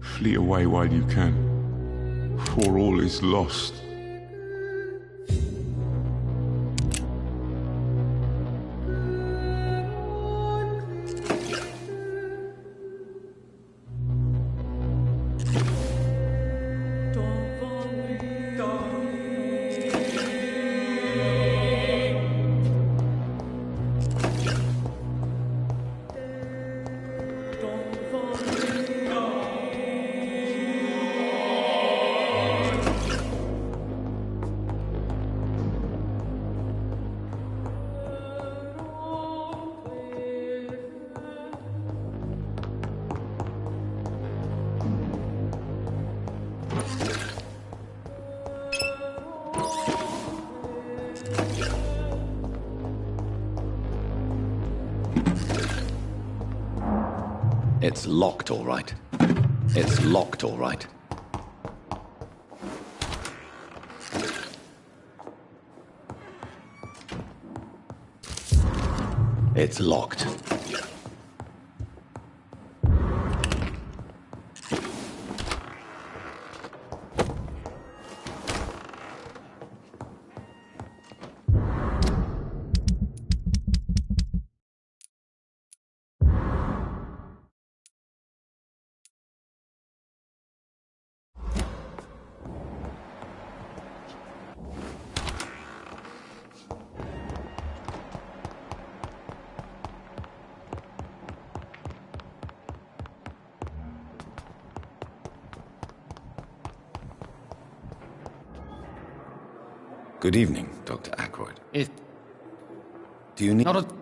flee away while you can, for all is lost. It's locked, all right. It's locked, all right. It's locked. Good evening, Dr. Ackroyd. If... Do you need... Not a...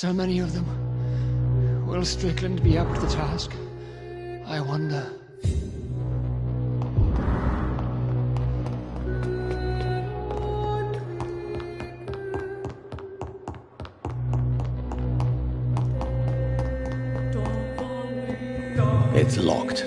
So many of them. Will Strickland be up to the task? I wonder. It's locked.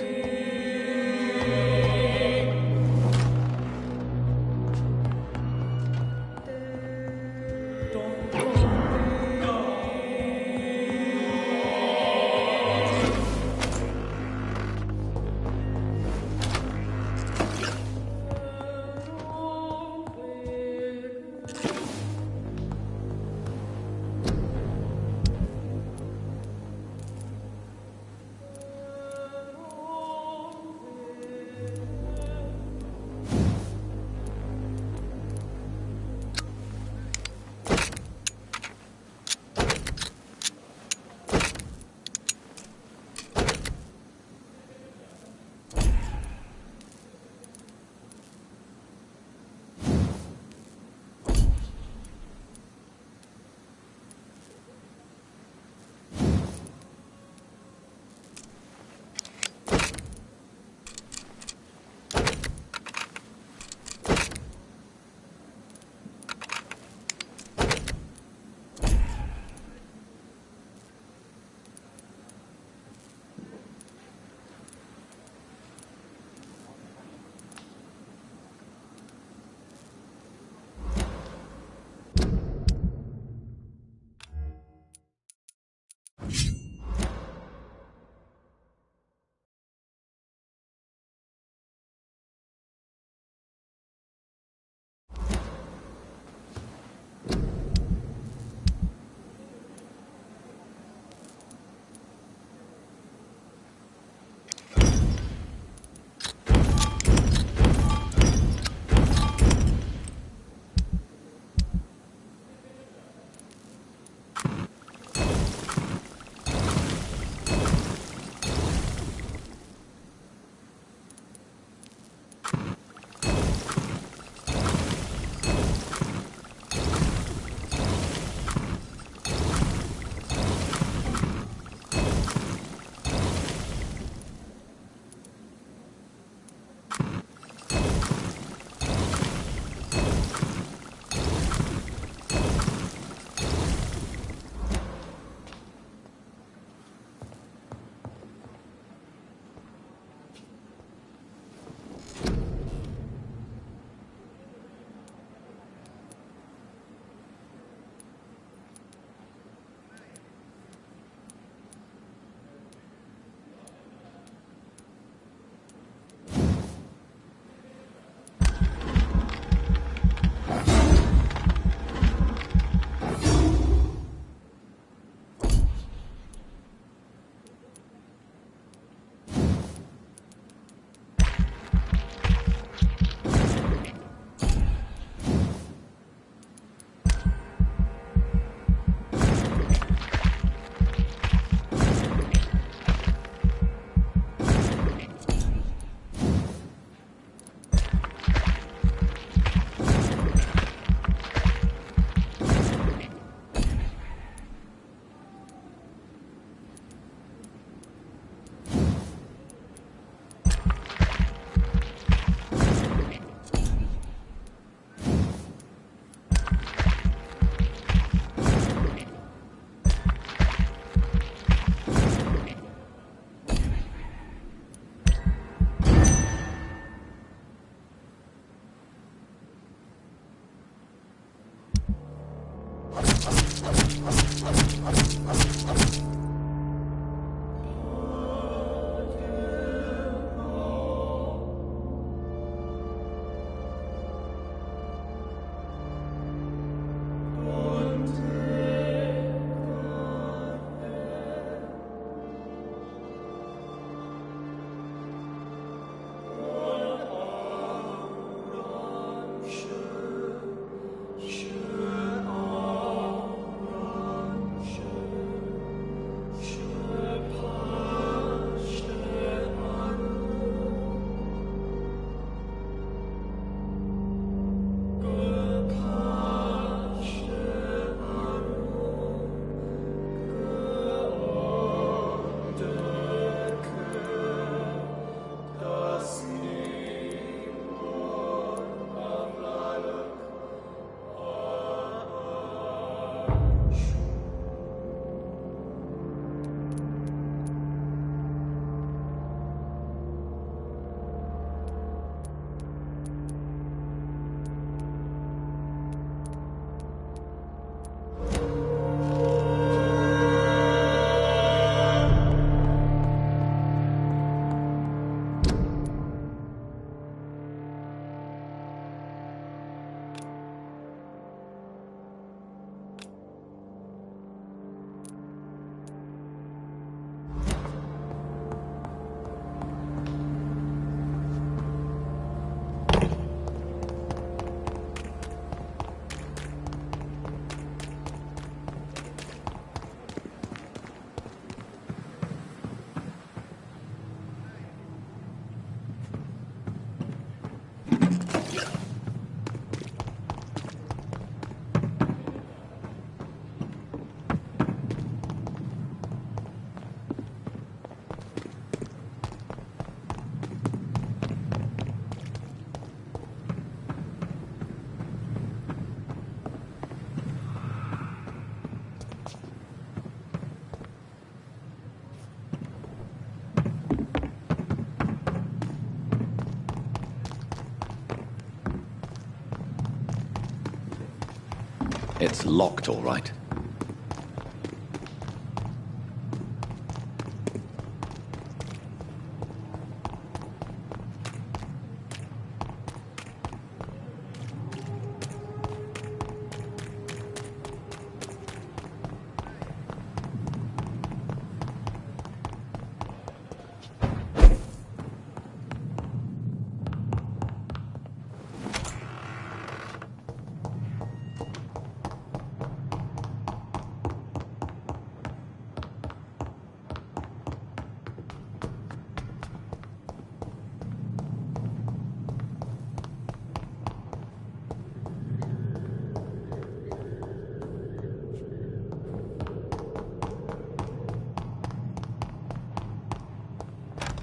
It's locked, all right.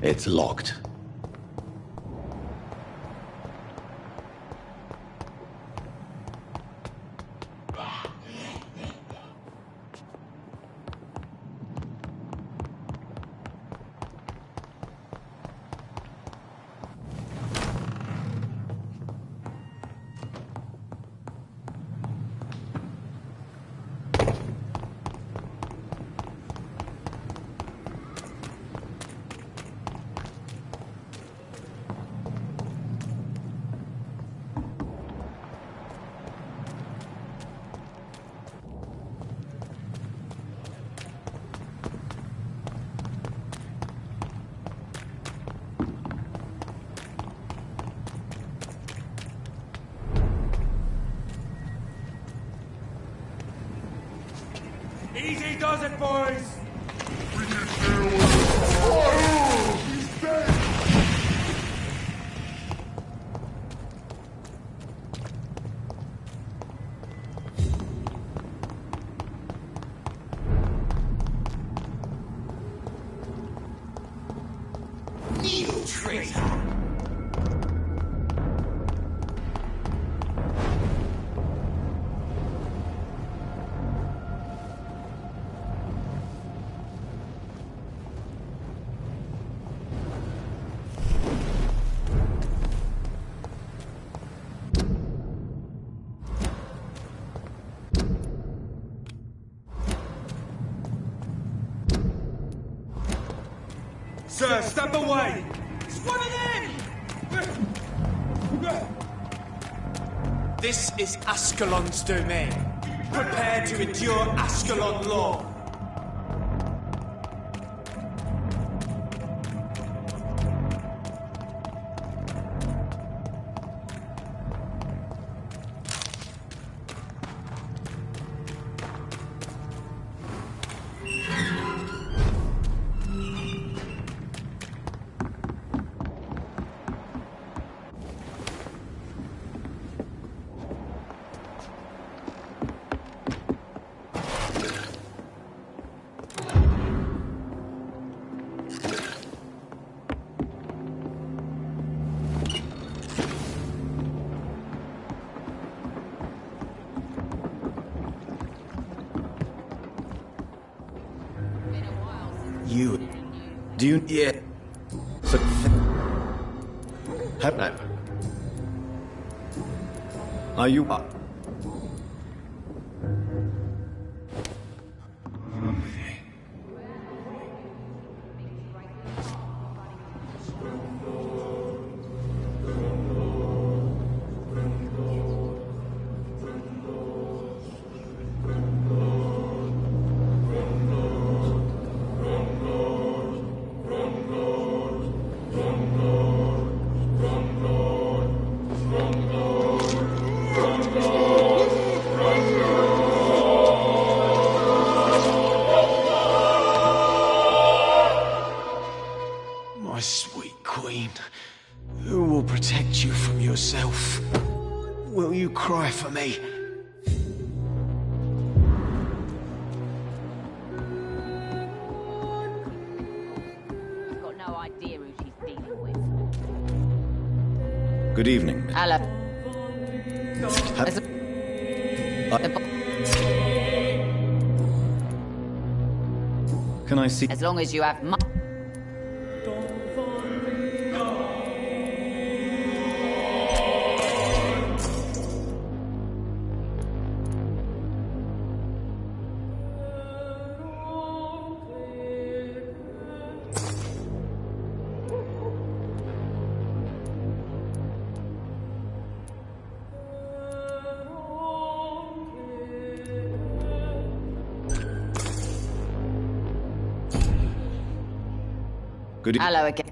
It's locked. Easy does it, boys! Kneel, traitor! Sir, step away! It's one of them! This is Ascalon's domain. Prepare to endure Ascalon law. Do you... Yeah. So... Have I... Are you... My sweet queen, who will protect you from yourself? Will you cry for me? I've got no idea who she's dealing with. Good evening. Hello. Can I see... As long as you have Hello again.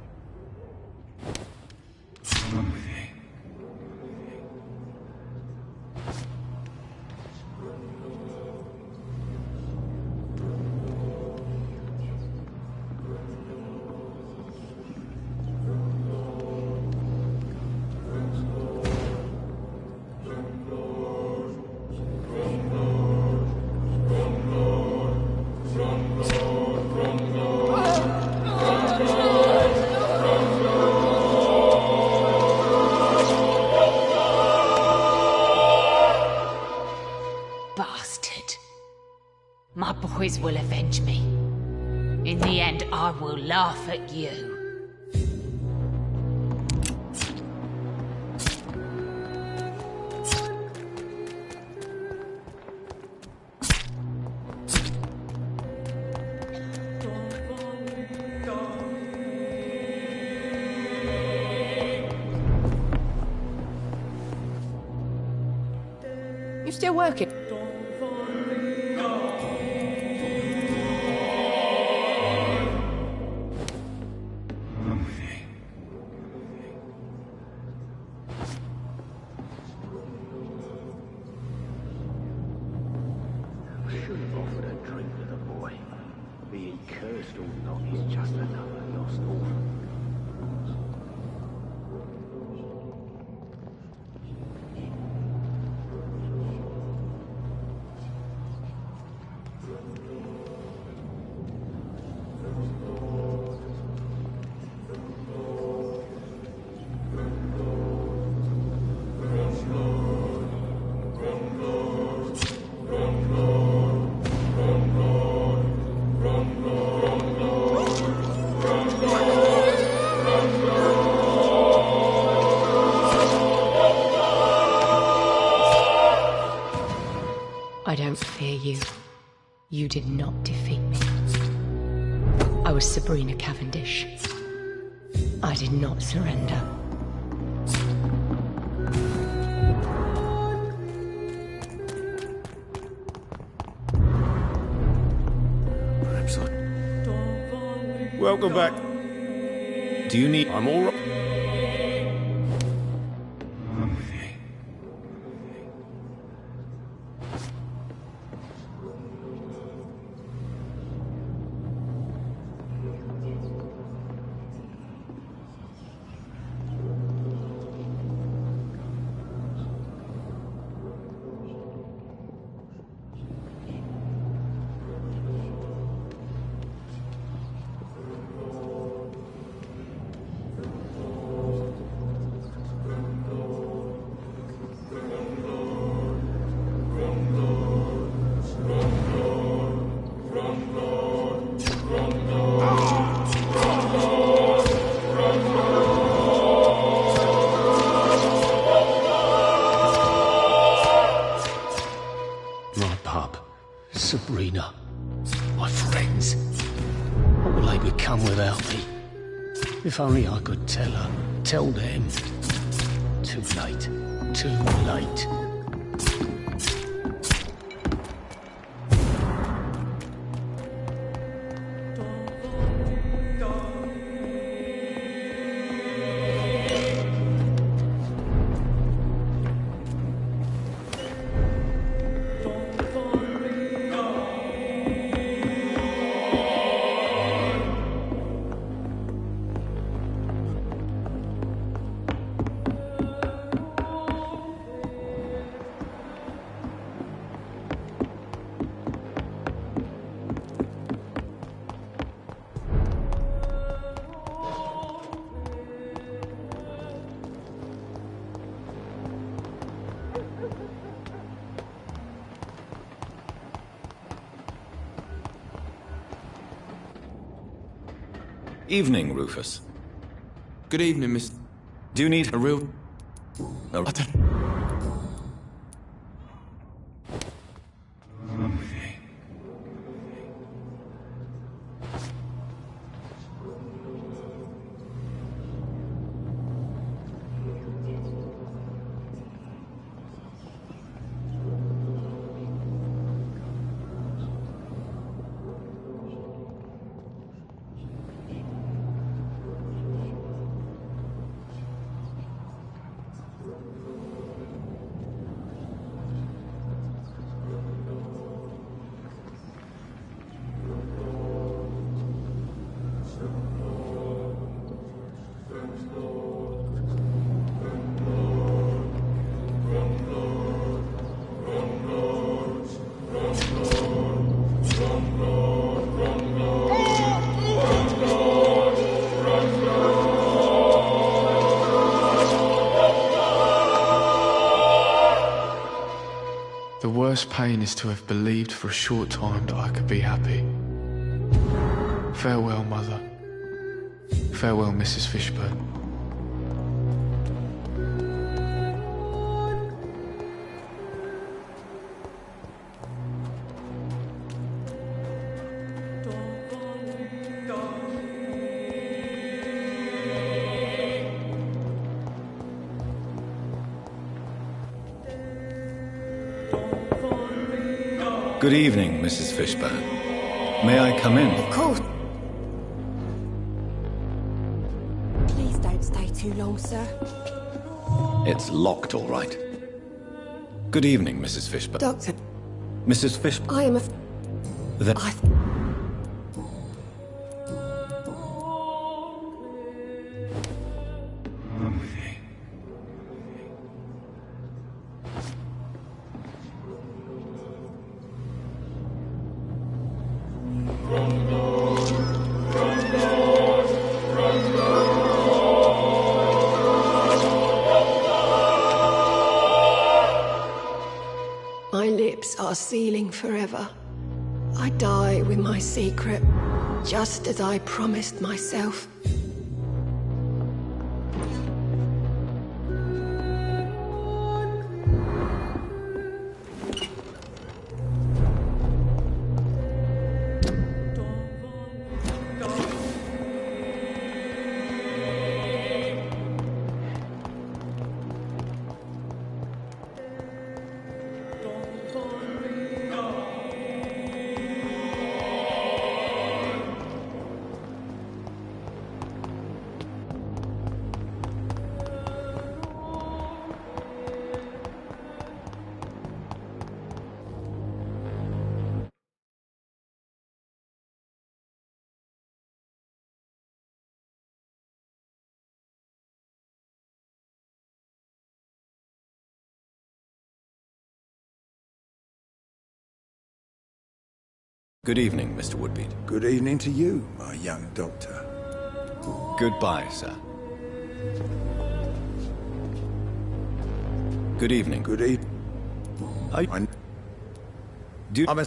My boys will avenge me. In the end, I will laugh at you. You still working? I don't fear you. You did not defeat me. I was Sabrina Cavendish. I did not surrender. Perhaps I... Welcome back. Do you need... I'm all right. Sabrina, my friends, what will they become without me? If only I could tell her, tell them. Too late, too late. Evening, Rufus. Good evening, Miss... Do you need a real... I don't... worst pain is to have believed for a short time that I could be happy. Farewell, Mother. Farewell, Mrs. Fishburne. Good evening, Mrs. Fishburne. May I come in? Of course. Please don't stay too long, sir. It's locked, all right. Good evening, Mrs. Fishburne. Doctor. Mrs. Fishburne. I am a... Then... My lips are sealing forever. I die with my secret, just as I promised myself. Good evening, Mr. Woodbeat. Good evening to you, my young doctor. Goodbye, sir. Good evening. Good evening. I'm a...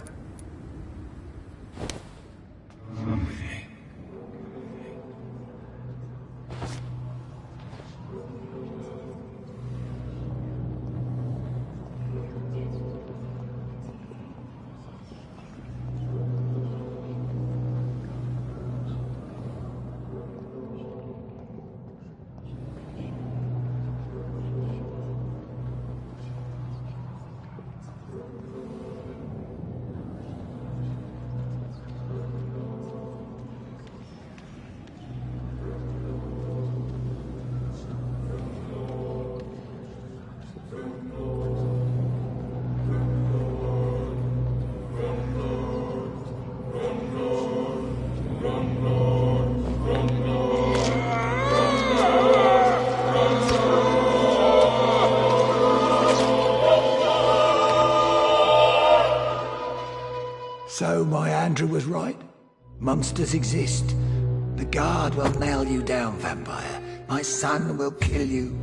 So my Andrew was right. Monsters exist. The guard will nail you down, vampire. My son will kill you.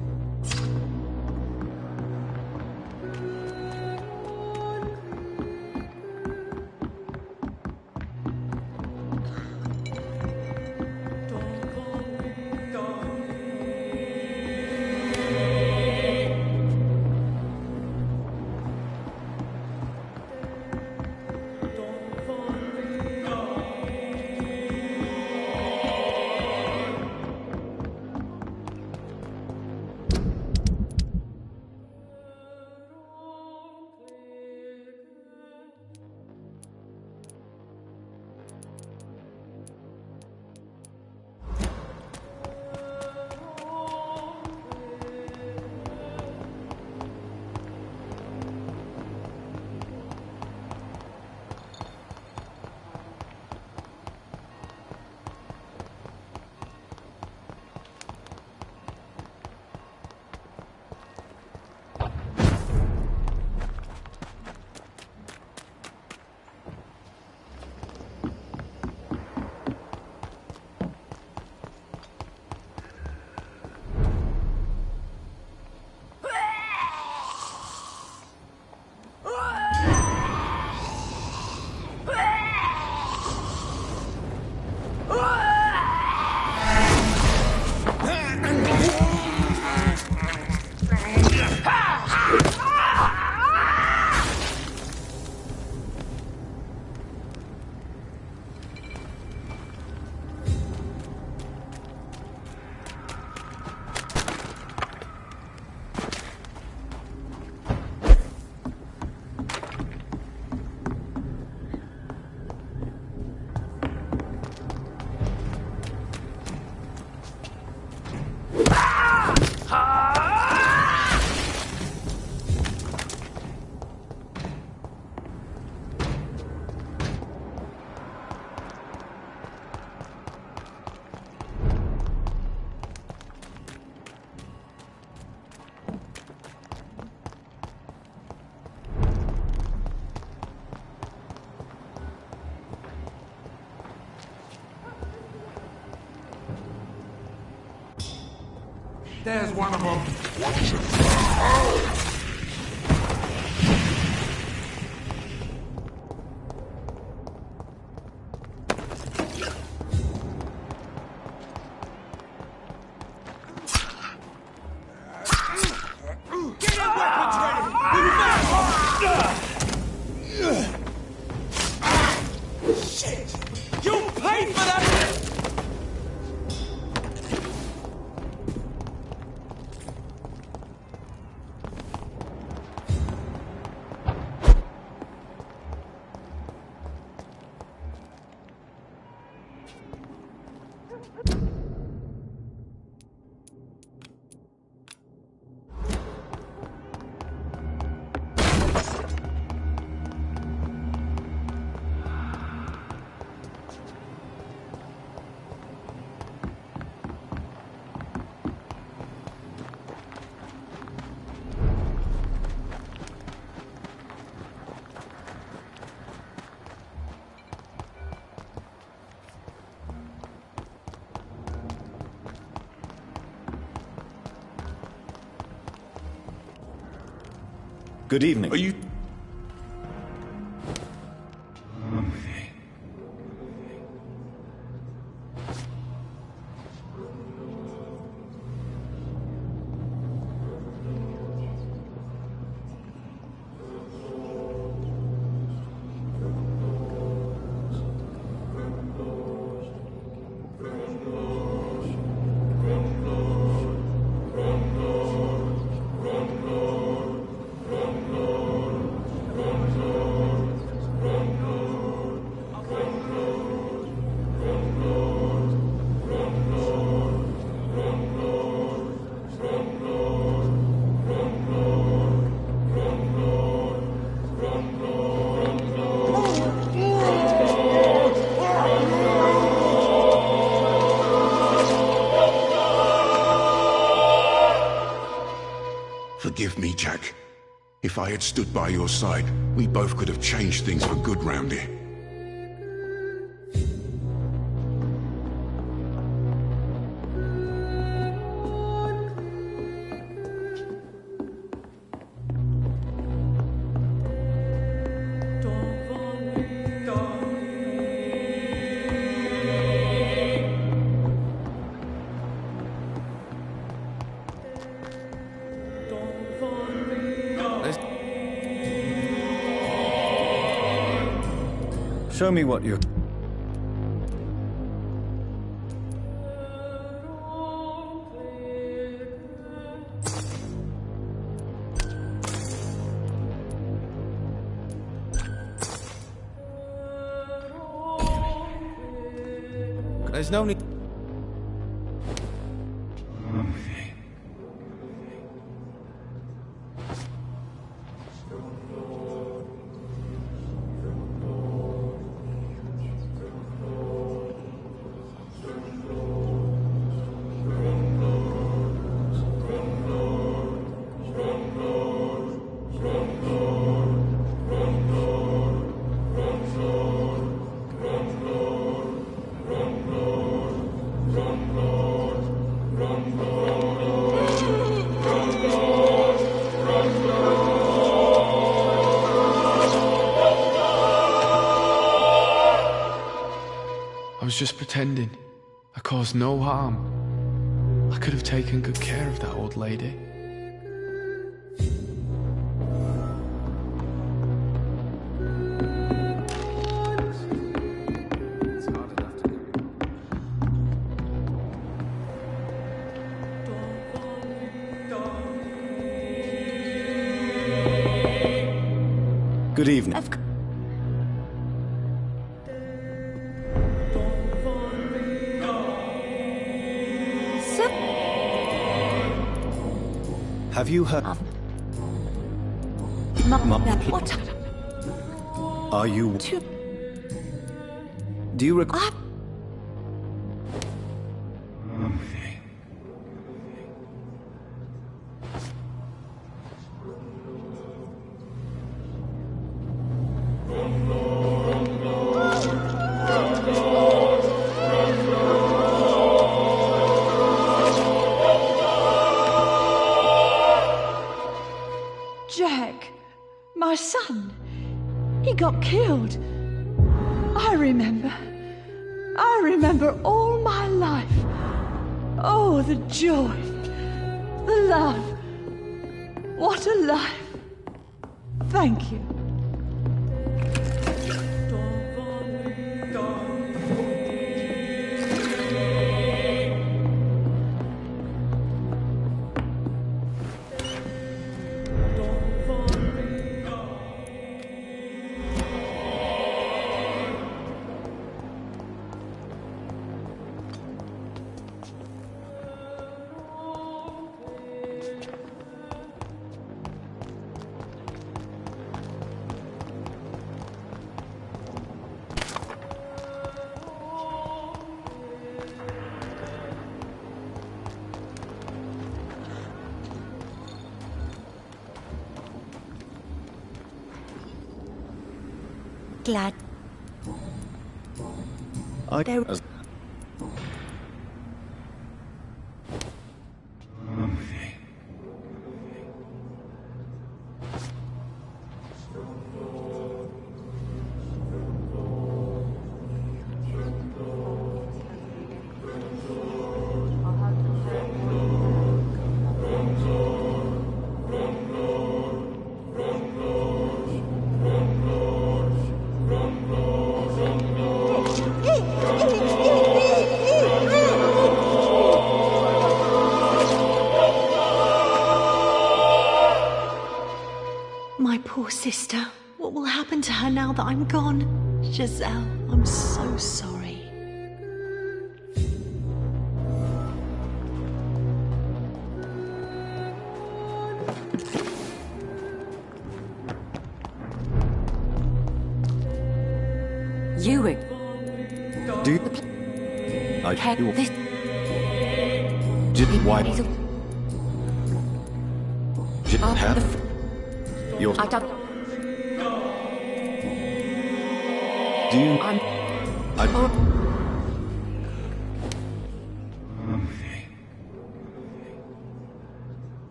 There's one of them. Watch it. Get your weapons ready! Shit! You'll pay for that! Good evening. Are you... Forgive me, Jack. If I had stood by your side, we both could have changed things for good round here. Show me what you... There's no need... I was just pretending. I caused no harm. I could have taken good care of that old lady. Good evening. Have you heard? What? Are you? Do you recall? My son. He got killed. I remember all my life. Oh, the joy. The love. What a life. Thank you. Glad. My poor sister. What will happen to her now that I'm gone? Giselle, I'm so sorry. Ewing. Do you... I do... This... Did why... Did have... Your... I don't... Do you...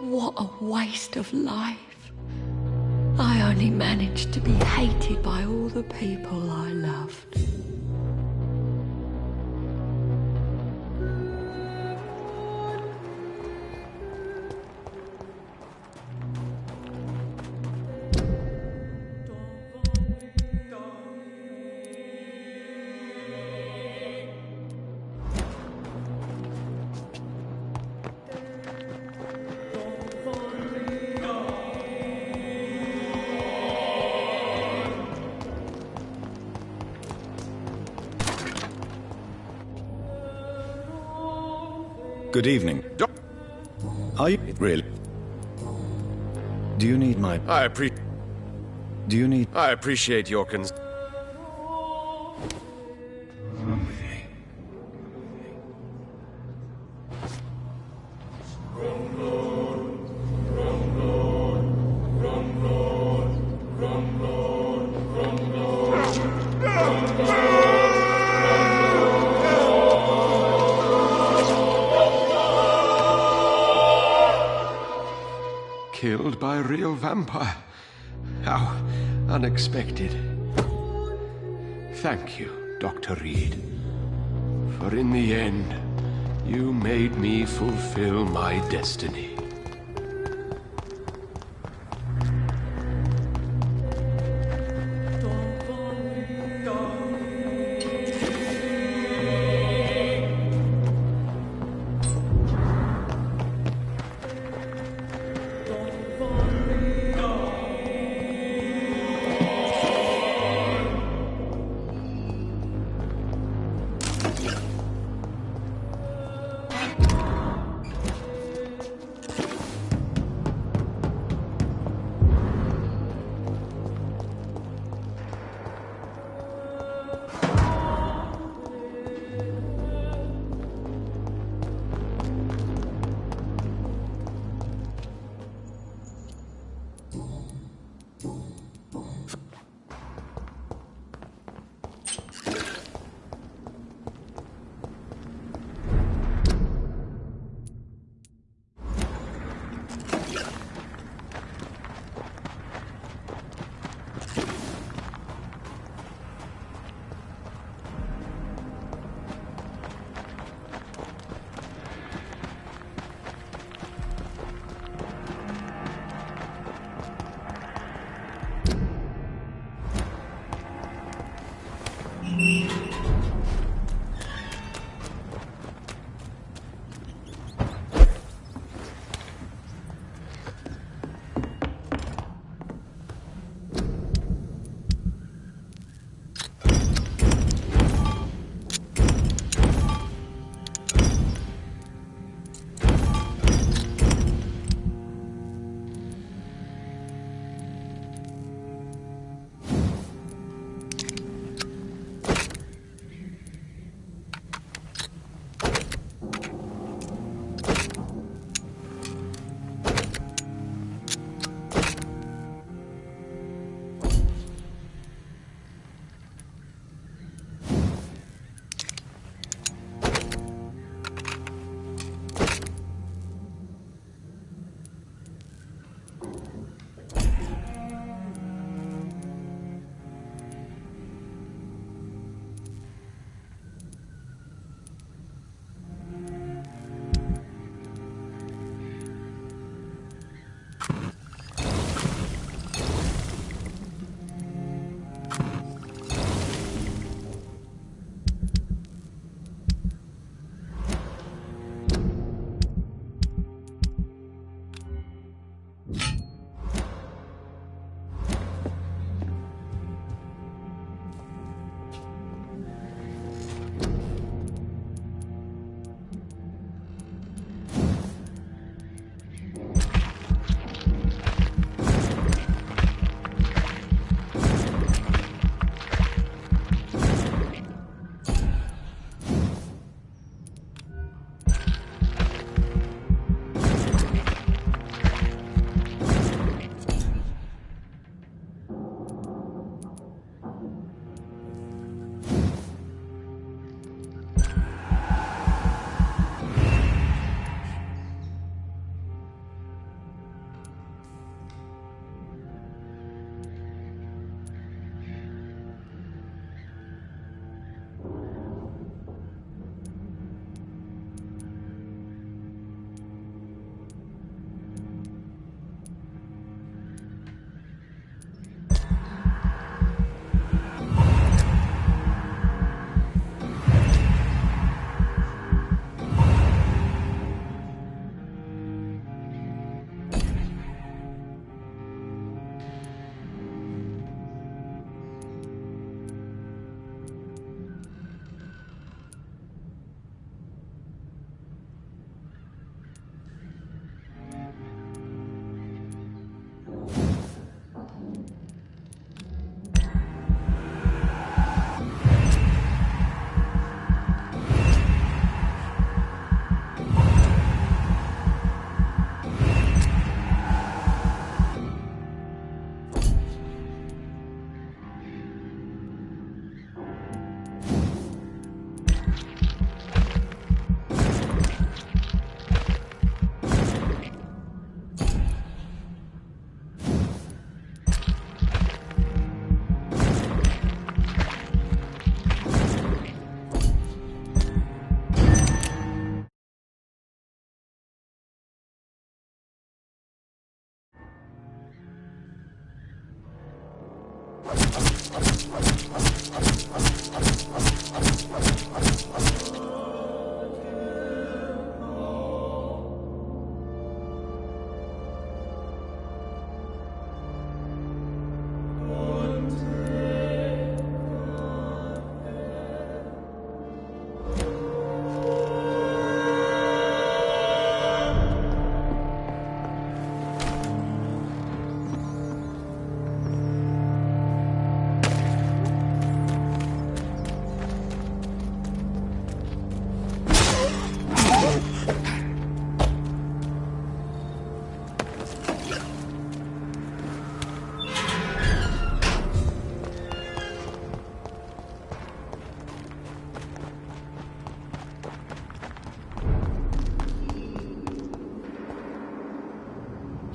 What a waste of life. I only managed to be hated by all the people I loved. Good evening. Are you really? Do you need my... Do you need... I appreciate your Killed by a real vampire. How unexpected. Thank you, Dr. Reed. For in the end, you made me fulfill my destiny.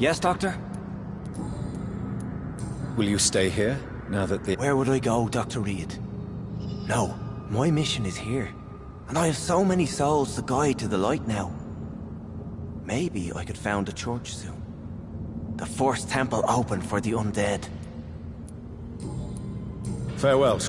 Yes, Doctor? Will you stay here, now that the... Where would I go, Dr. Reed? No, my mission is here. And I have so many souls to guide to the light now. Maybe I could found a church soon. The first temple open for the undead. Farewell.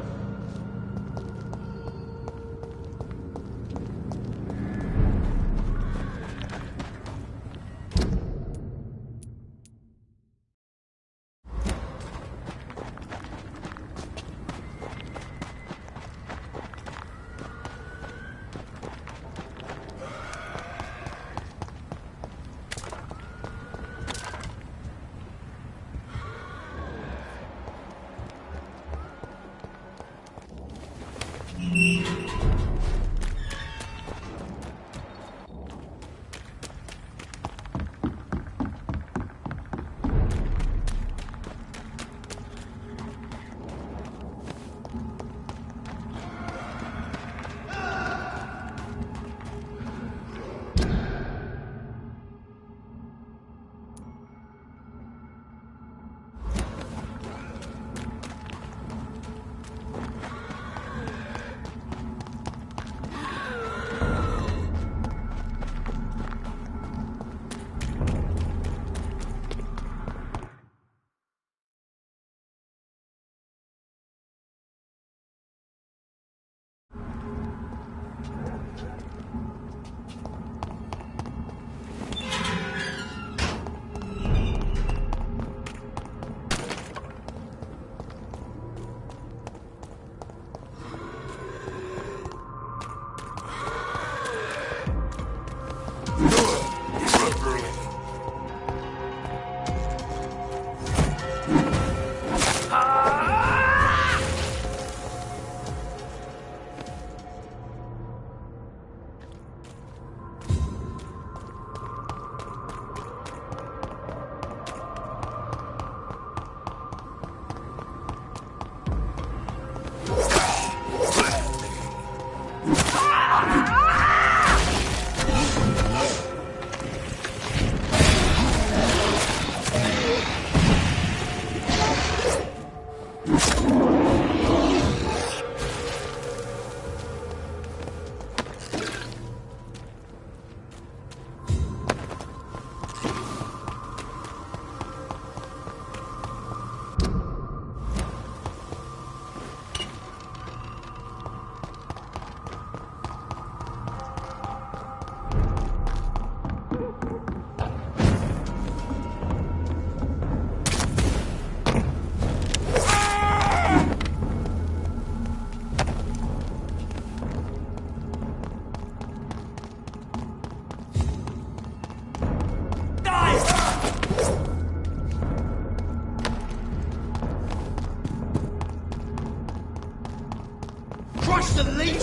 the leech!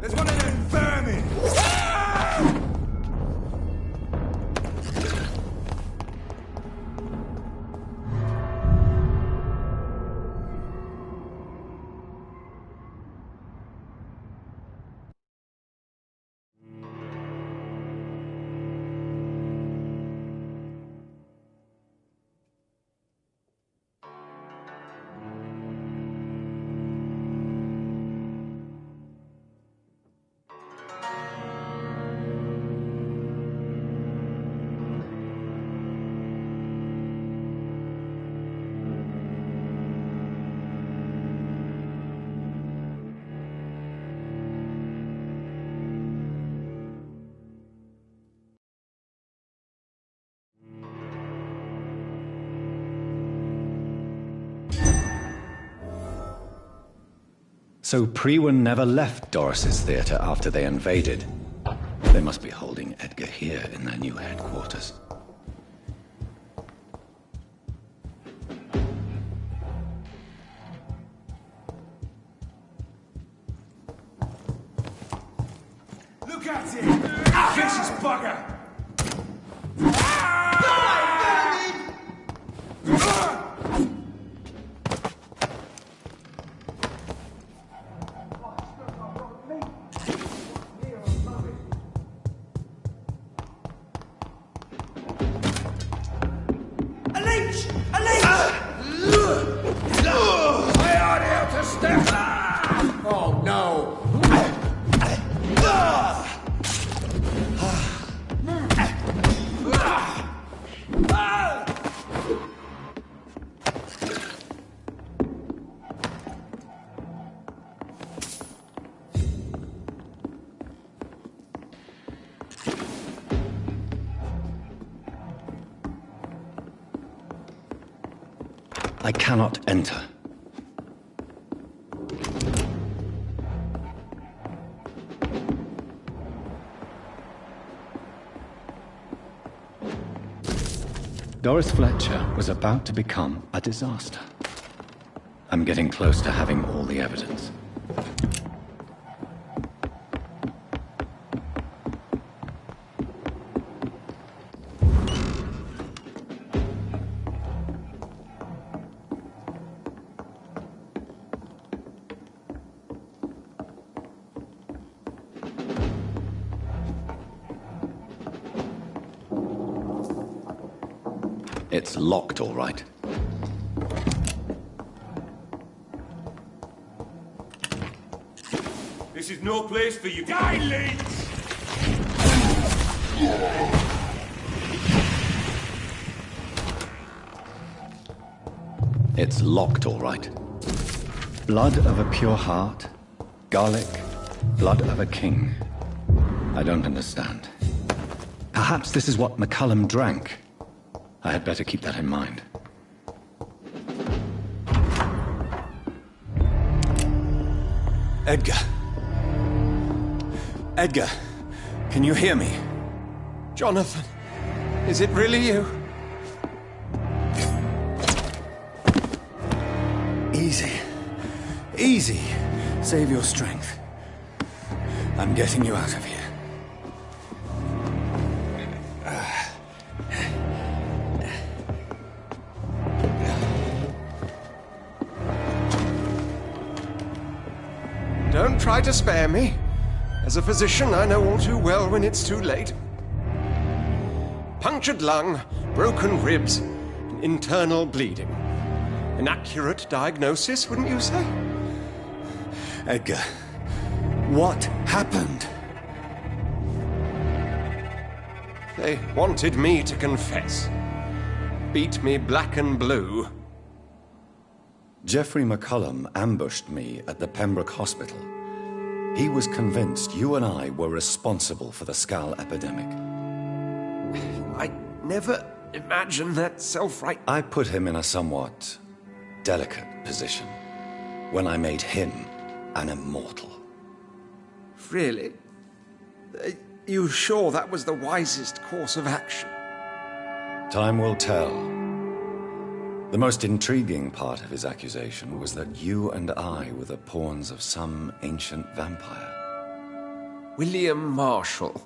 There's one of them vermin! So Priwen never left Doris's theater after they invaded. They must be holding Edgar here in their new headquarters. got it! Vicious bugger! Oh no! I cannot enter. Doris Fletcher was about to become a disaster. I'm getting close to having all the evidence. It's locked, all right. This is no place for you. Die, Leech! It's locked, all right. Blood of a pure heart, garlic, blood of a king. I don't understand. Perhaps this is what McCullum drank. I had better keep that in mind. Edgar. Edgar, can you hear me? Jonathan, is it really you? Easy. Easy. Save your strength. I'm getting you out of here. Don't try to spare me. As a physician, I know all too well when it's too late. Punctured lung, broken ribs, and internal bleeding. An accurate diagnosis, wouldn't you say? Edgar, what happened? They wanted me to confess. Beat me black and blue. Geoffrey McCullum ambushed me at the Pembroke Hospital. He was convinced you and I were responsible for the Skal epidemic. I never imagined that self-right... I put him in a somewhat delicate position when I made him an immortal. Really? You sure that was the wisest course of action? Time will tell. The most intriguing part of his accusation was that you and I were the pawns of some ancient vampire. William Marshall.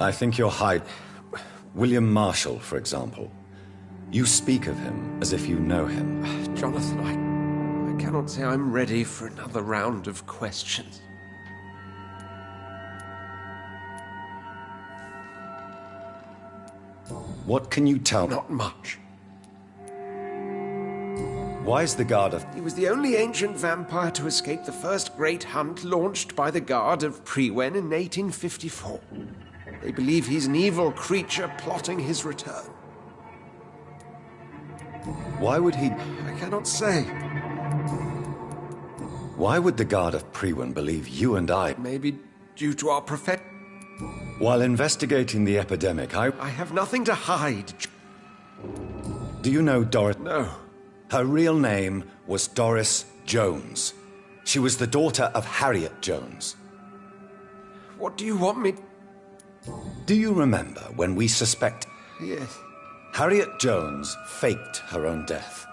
I think you're William Marshall, for example. You speak of him as if you know him. Jonathan, I cannot say I'm ready for another round of questions. What can you tell me? Not much. Why is the Guard of... He was the only ancient vampire to escape the first great hunt launched by the Guard of Prewen in 1854. They believe he's an evil creature plotting his return. Why would he... I cannot say. Why would the Guard of Prewen believe you and I... Maybe due to our prophet... While investigating the epidemic, I have nothing to hide. Do you know Doris? No. Her real name was Doris Jones. She was the daughter of Harriet Jones. What do you want me... Do you remember when we suspect... Yes. Harriet Jones faked her own death.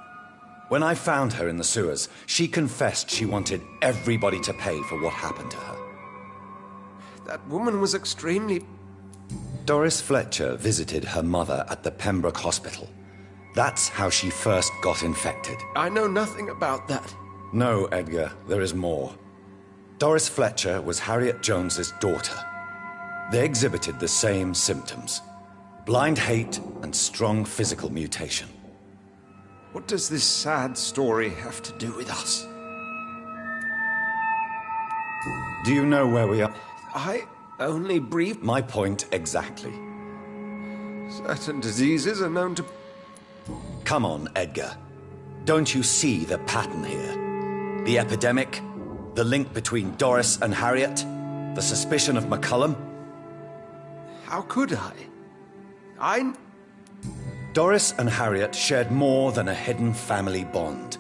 When I found her in the sewers, she confessed she wanted everybody to pay for what happened to her. That woman was extremely... Doris Fletcher visited her mother at the Pembroke Hospital. That's how she first got infected. I know nothing about that. No, Edgar, there is more. Doris Fletcher was Harriet Jones's daughter. They exhibited the same symptoms: blind hate and strong physical mutation. What does this sad story have to do with us? Do you know where we are? I only briefed... My point exactly. Certain diseases are known to... Come on, Edgar. Don't you see the pattern here? The epidemic, the link between Doris and Harriet, the suspicion of McCullum. How could I? Doris and Harriet shared more than a hidden family bond.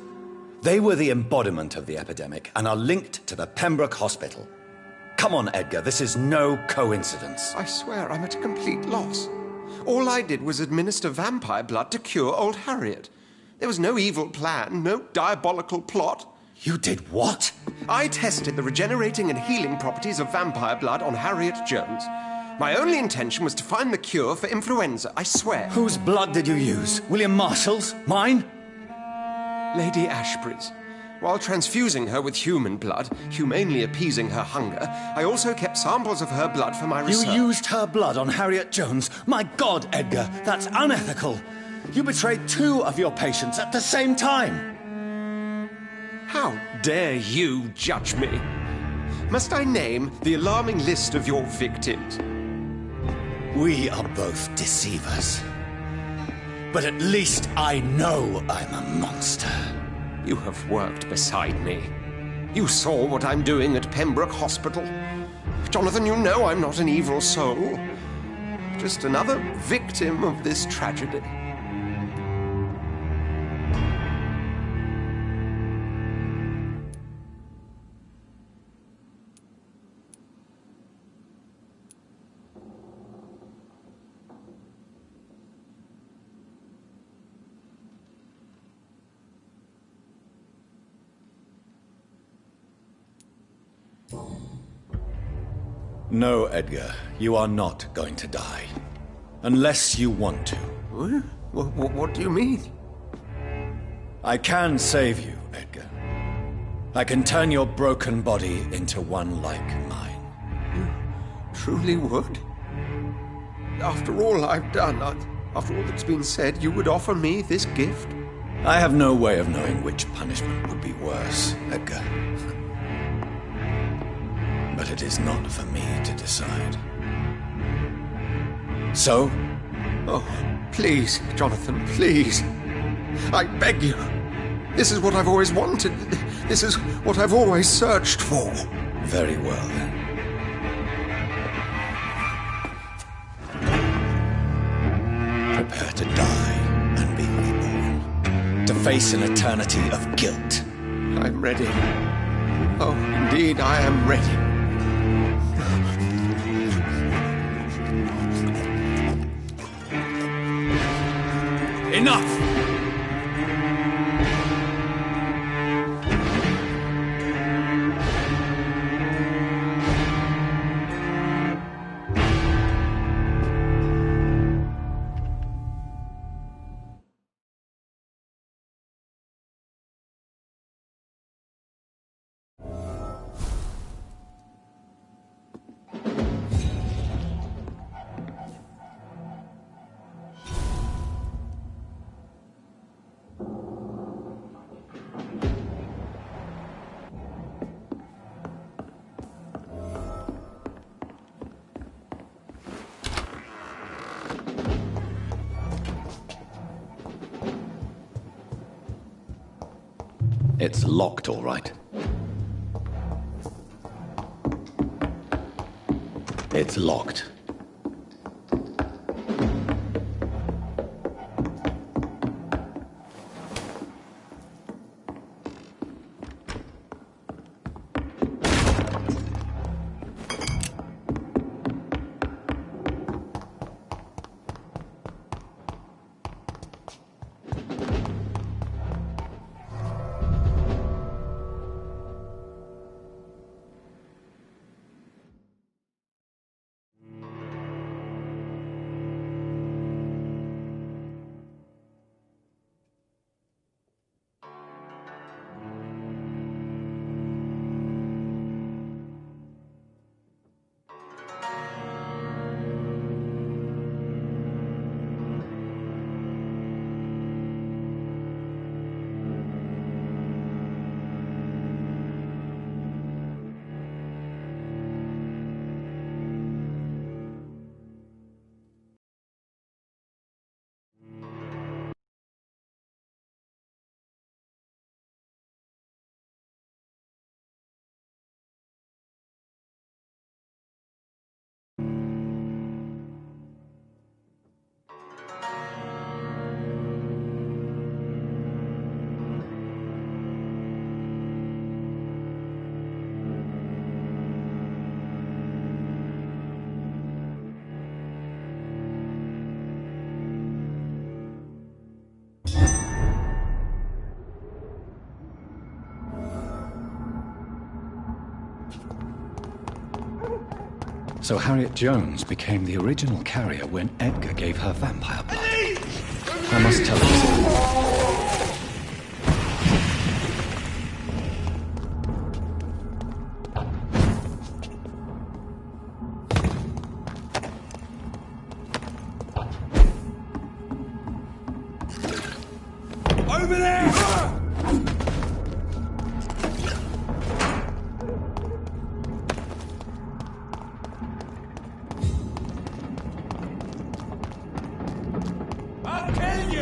They were the embodiment of the epidemic and are linked to the Pembroke Hospital. Come on, Edgar, this is no coincidence. I swear I'm at a complete loss. All I did was administer vampire blood to cure old Harriet. There was no evil plan, no diabolical plot. You did what? I tested the regenerating and healing properties of vampire blood on Harriet Jones. My only intention was to find the cure for influenza, I swear. Whose blood did you use? William Marshall's? Mine? Lady Ashbury's. While transfusing her with human blood, humanely appeasing her hunger, I also kept samples of her blood for my research. You used her blood on Harriet Jones? My God, Edgar, that's unethical. You betrayed 2 of your patients at the same time. How dare you judge me? Must I name the alarming list of your victims? We are both deceivers. But at least I know I'm a monster. You have worked beside me. You saw what I'm doing at Pembroke Hospital. Jonathan, you know I'm not an evil soul. Just another victim of this tragedy. No, Edgar, you are not going to die. Unless you want to. What do you mean? I can save you, Edgar. I can turn your broken body into one like mine. You truly would? After all I've done, after all that's been said, you would offer me this gift? I have no way of knowing which punishment would be worse, Edgar. But it is not for me to decide. So? Oh, please, Jonathan, please. I beg you. This is what I've always wanted. This is what I've always searched for. Very well, then. Prepare to die and be reborn. To face an eternity of guilt. I'm ready. Oh, indeed, I am ready. Enough! It's locked, all right. It's locked. So Harriet Jones became the original carrier when Edgar gave her vampire blood. I must tell you. Over there! I'll kill you!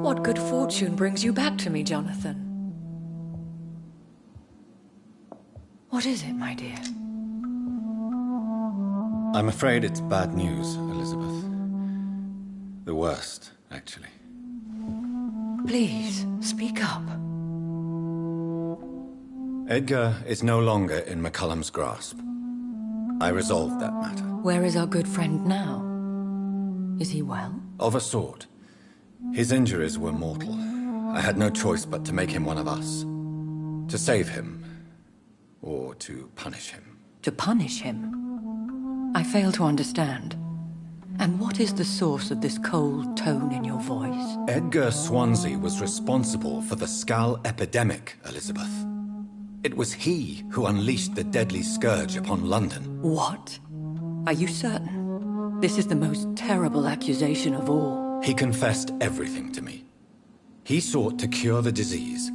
What good fortune brings you back to me, Jonathan? What is it, my dear? I'm afraid it's bad news, Elizabeth. The worst, actually. Please, speak up. Edgar is no longer in McCullum's grasp. I resolved that matter. Where is our good friend now? Is he well? Of a sort. His injuries were mortal. I had no choice but to make him one of us. To save him. Or to punish him. To punish him? I fail to understand. And what is the source of this cold tone in your voice? Edgar Swansea was responsible for the Skull epidemic, Elizabeth. It was he who unleashed the deadly scourge upon London. What? Are you certain? This is the most terrible accusation of all. He confessed everything to me. He sought to cure the disease,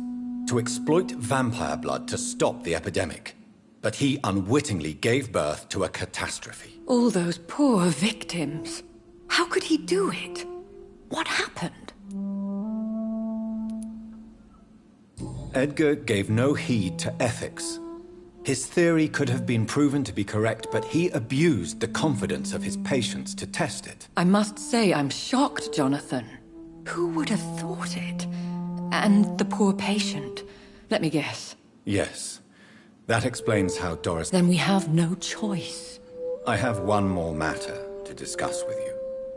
to exploit vampire blood to stop the epidemic. But he unwittingly gave birth to a catastrophe. All those poor victims. How could he do it? What happened? Edgar gave no heed to ethics. His theory could have been proven to be correct, but he abused the confidence of his patients to test it. I must say I'm shocked, Jonathan. Who would have thought it? And the poor patient. Let me guess. Yes. That explains how Doris... Then we have no choice. I have one more matter to discuss with you.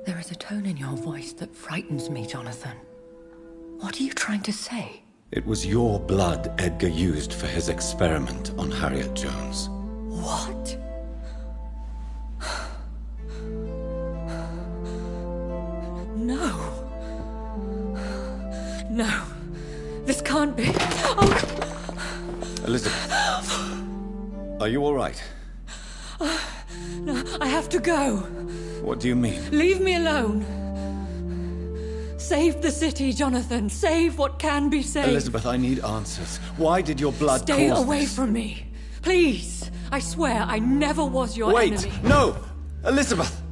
There is a tone in your voice that frightens me, Jonathan. What are you trying to say? It was your blood Edgar used for his experiment on Harriet Jones. What? No. No. This can't be. Oh. Elizabeth. Are you all right? No, I have to go. What do you mean? Leave me alone. Save the city, Jonathan. Save what can be saved. Elizabeth, I need answers. Why did your blood Stay cause away this? from me. Please. I swear I never was your enemy. Wait! No! Elizabeth!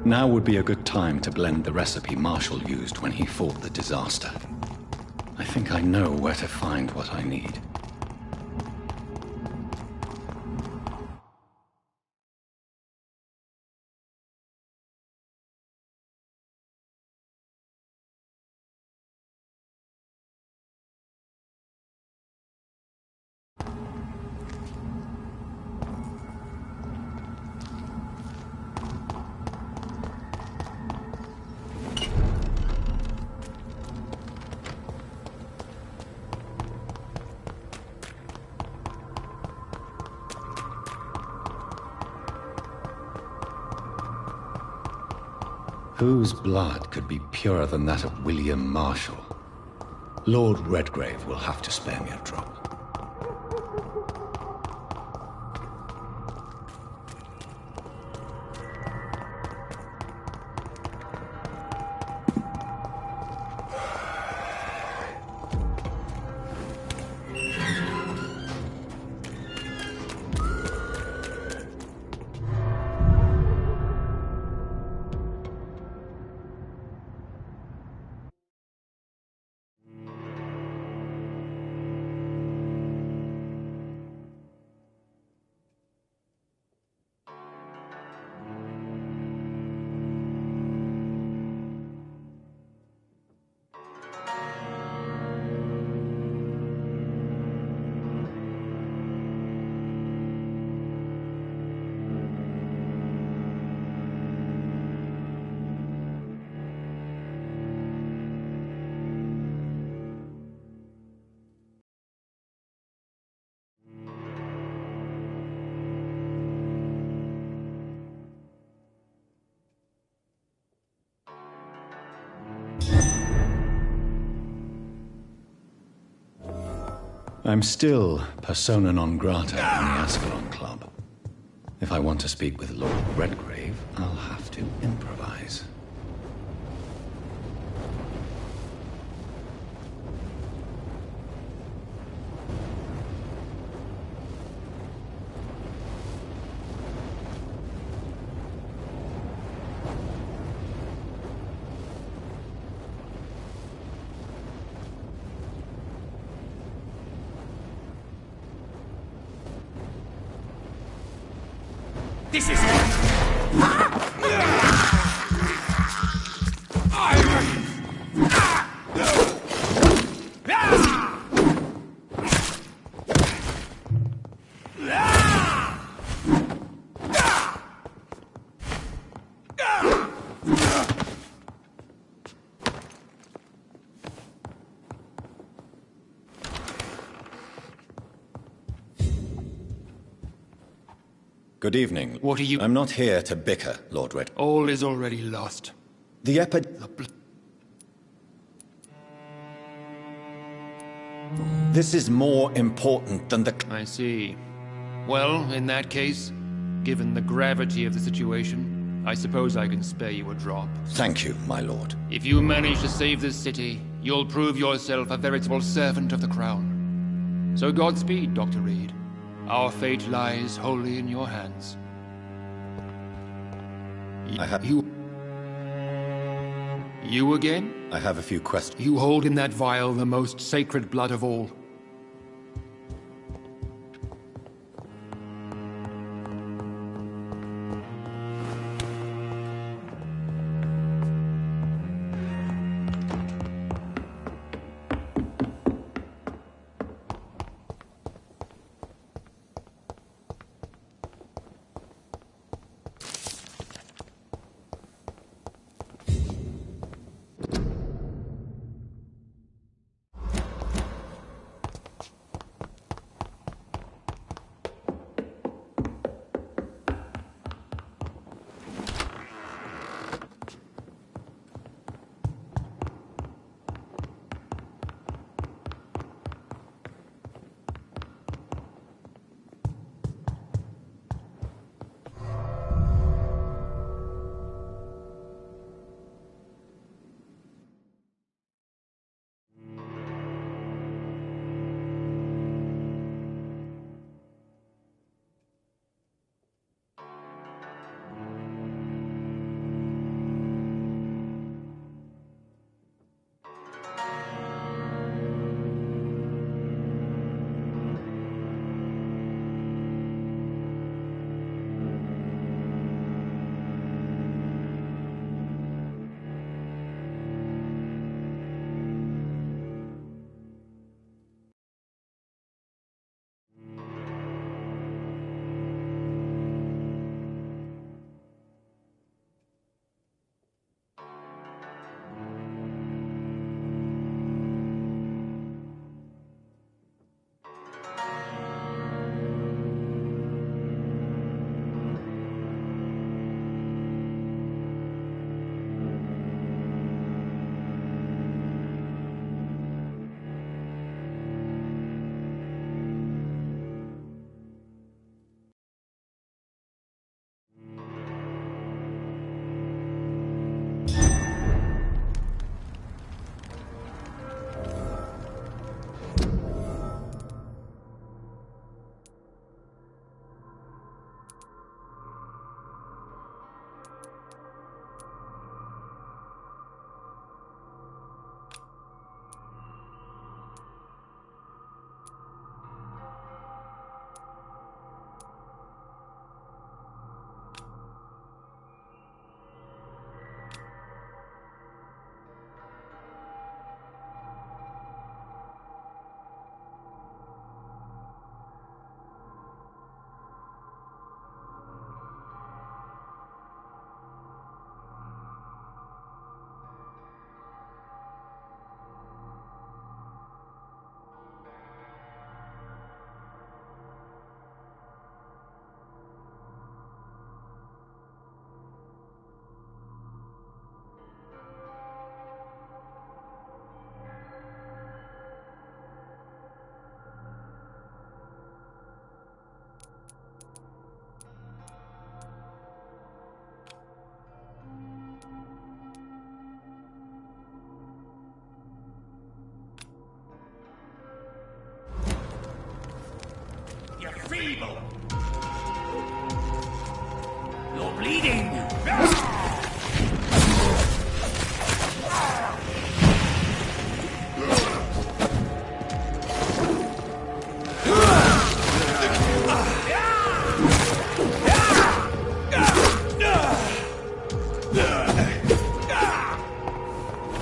Now would be a good time to blend the recipe Marshall used when he fought the disaster. I think I know where to find what I need. Whose blood could be purer than that of William Marshall? Lord Redgrave will have to spare me a drop. I'm still persona non grata in the Ascalon Club. If I want to speak with Lord Redgrave, I'll have to improvise. This is Good evening. What are you— I'm not here to bicker, Lord Red. All is already lost. The This is more important than the— I see. Well, in that case, given the gravity of the situation, I suppose I can spare you a drop. Thank you, my lord. If you manage to save this city, you'll prove yourself a veritable servant of the crown. So Godspeed, Dr. Reed. Our fate lies wholly in your hands. You again? I have a few questions. You hold in that vial the most sacred blood of all.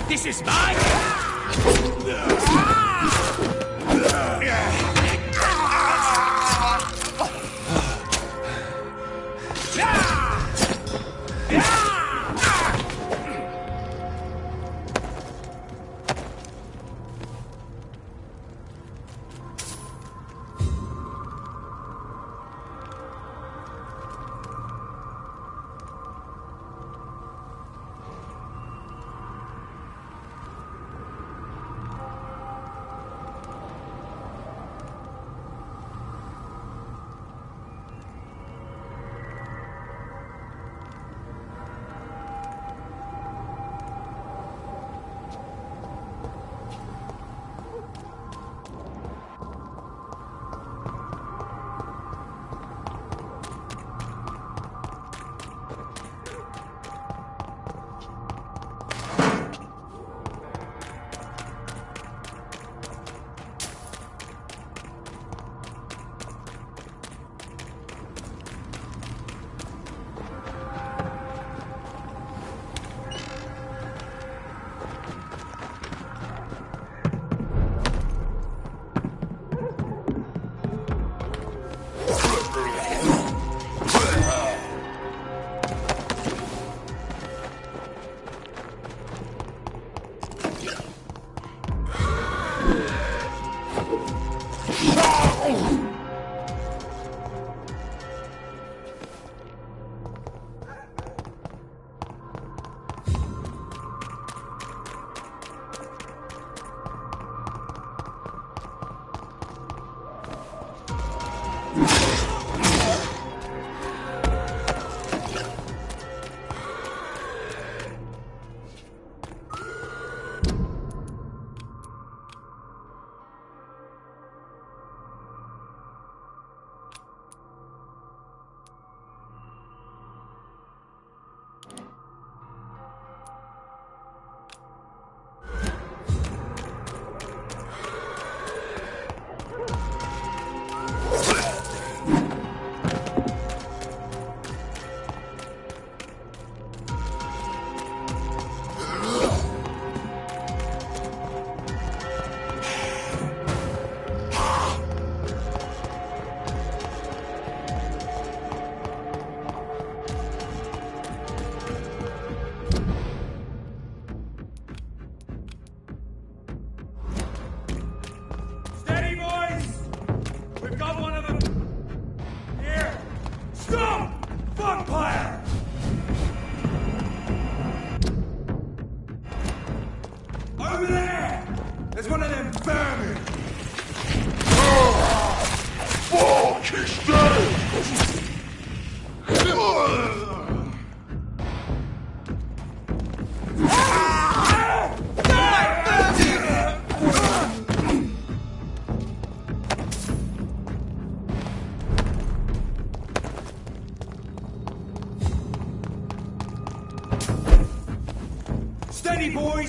This is mine!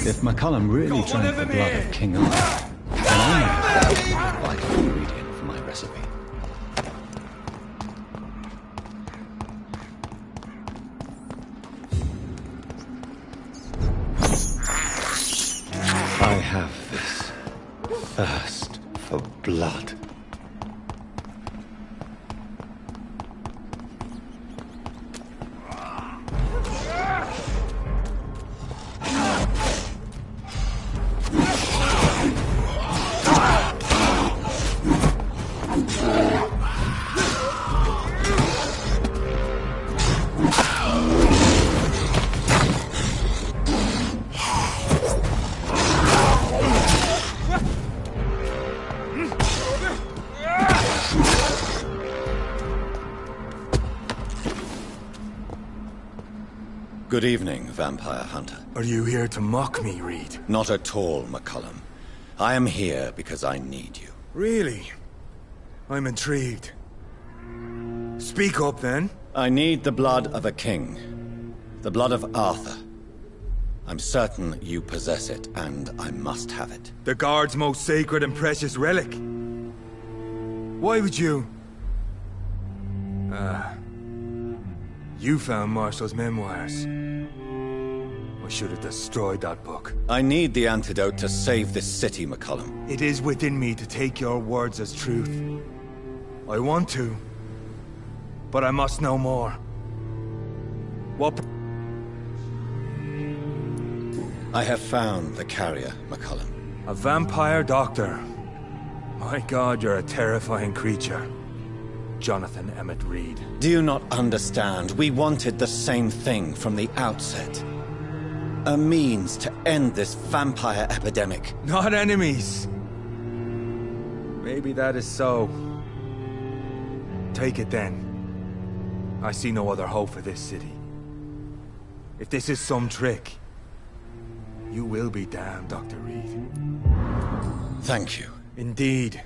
If McCullum really drank the blood of King Arthur, then I might have a vital ingredient for my recipe. I have this thirst for blood. Good evening, Vampire Hunter. Are you here to mock me, Reed? Not at all, McCullum. I am here because I need you. Really? I'm intrigued. Speak up, then. I need the blood of a king. The blood of Arthur. I'm certain you possess it, and I must have it. The Guard's most sacred and precious relic. Why would you... You found Marshall's memoirs. I should have destroyed that book. I need the antidote to save this city, McCullum. It is within me to take your words as truth. I want to, but I must know more. What... I have found the carrier, McCullum. A vampire doctor. My God, you're a terrifying creature. Jonathan Emmett Reed. Do you not understand? We wanted the same thing from the outset. A means to end this vampire epidemic. Not enemies. Maybe that is so. Take it then. I see no other hope for this city. If this is some trick, you will be damned, Dr. Reed. Thank you. Indeed.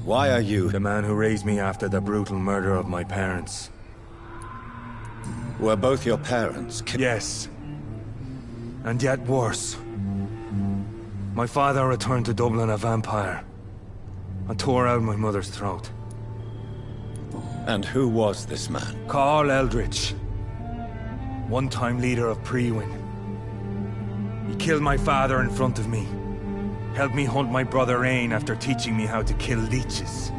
Why are you... The man who raised me after the brutal murder of my parents. Were both your parents killed? Yes. And yet worse. My father returned to Dublin a vampire and tore out my mother's throat. And who was this man? Carl Eldritch. One-time leader of Priwen. He killed my father in front of me. Helped me hunt my brother Ain after teaching me how to kill leeches.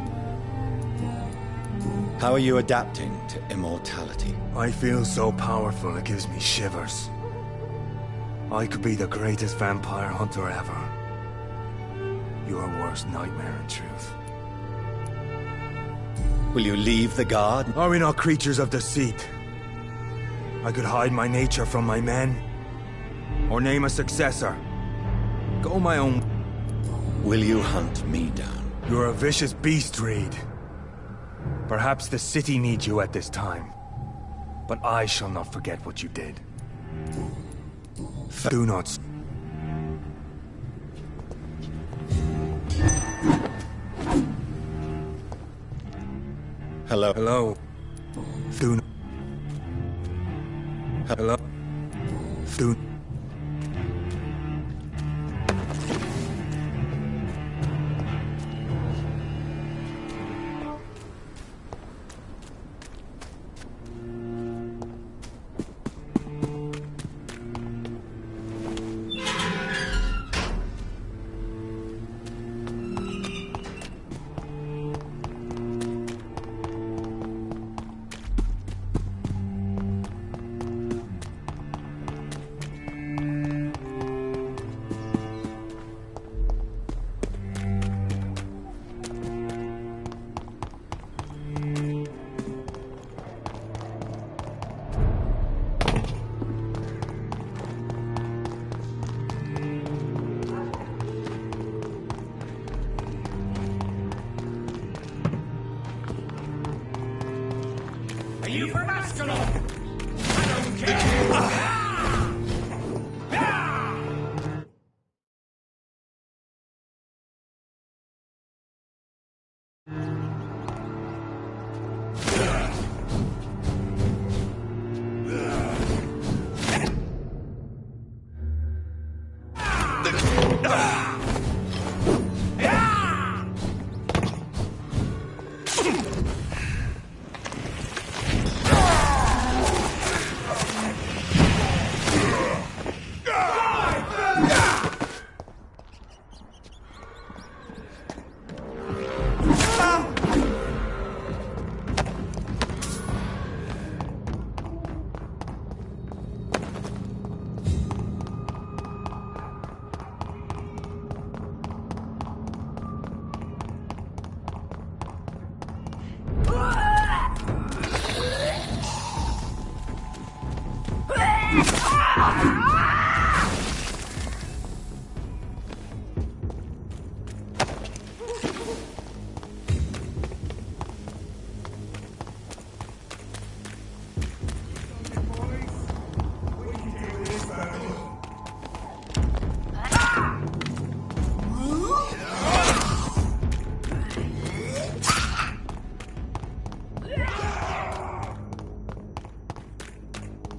How are you adapting to immortality? I feel so powerful it gives me shivers. I could be the greatest vampire hunter ever. Your worst nightmare, in truth. Will you leave the guard? Are we not creatures of deceit? I could hide my nature from my men, or name a successor. Go my own... Will you hunt me down? You're a vicious beast, Reed. Perhaps the city needs you at this time. But I shall not forget what you did. Do not... Hello? Hello? Do not... Hello? Do... Are you from Ascalon? I don't care!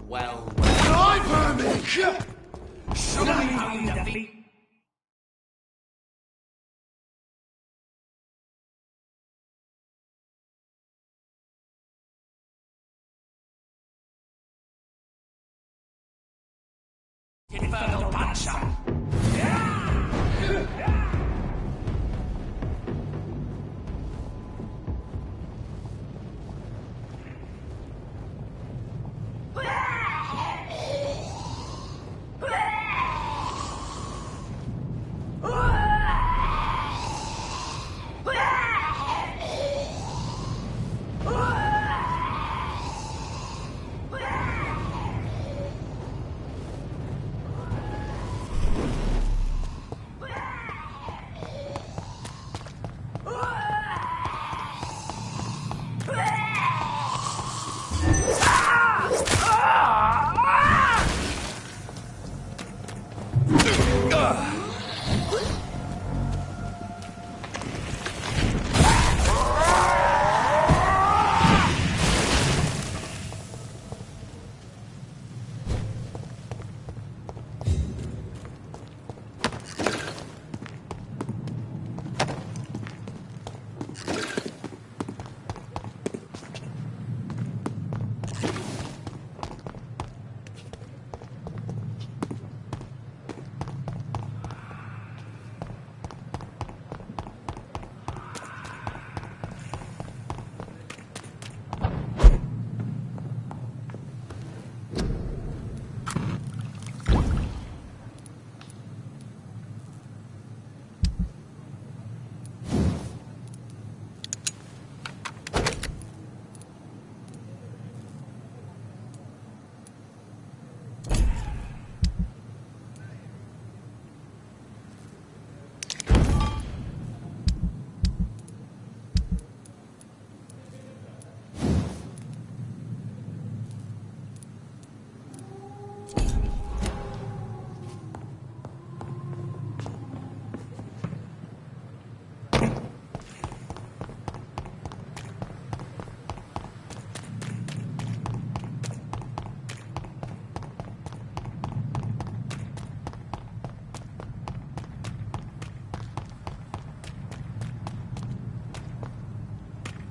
Well, I'm Hermit! show me how you defeat Infernal Puncher!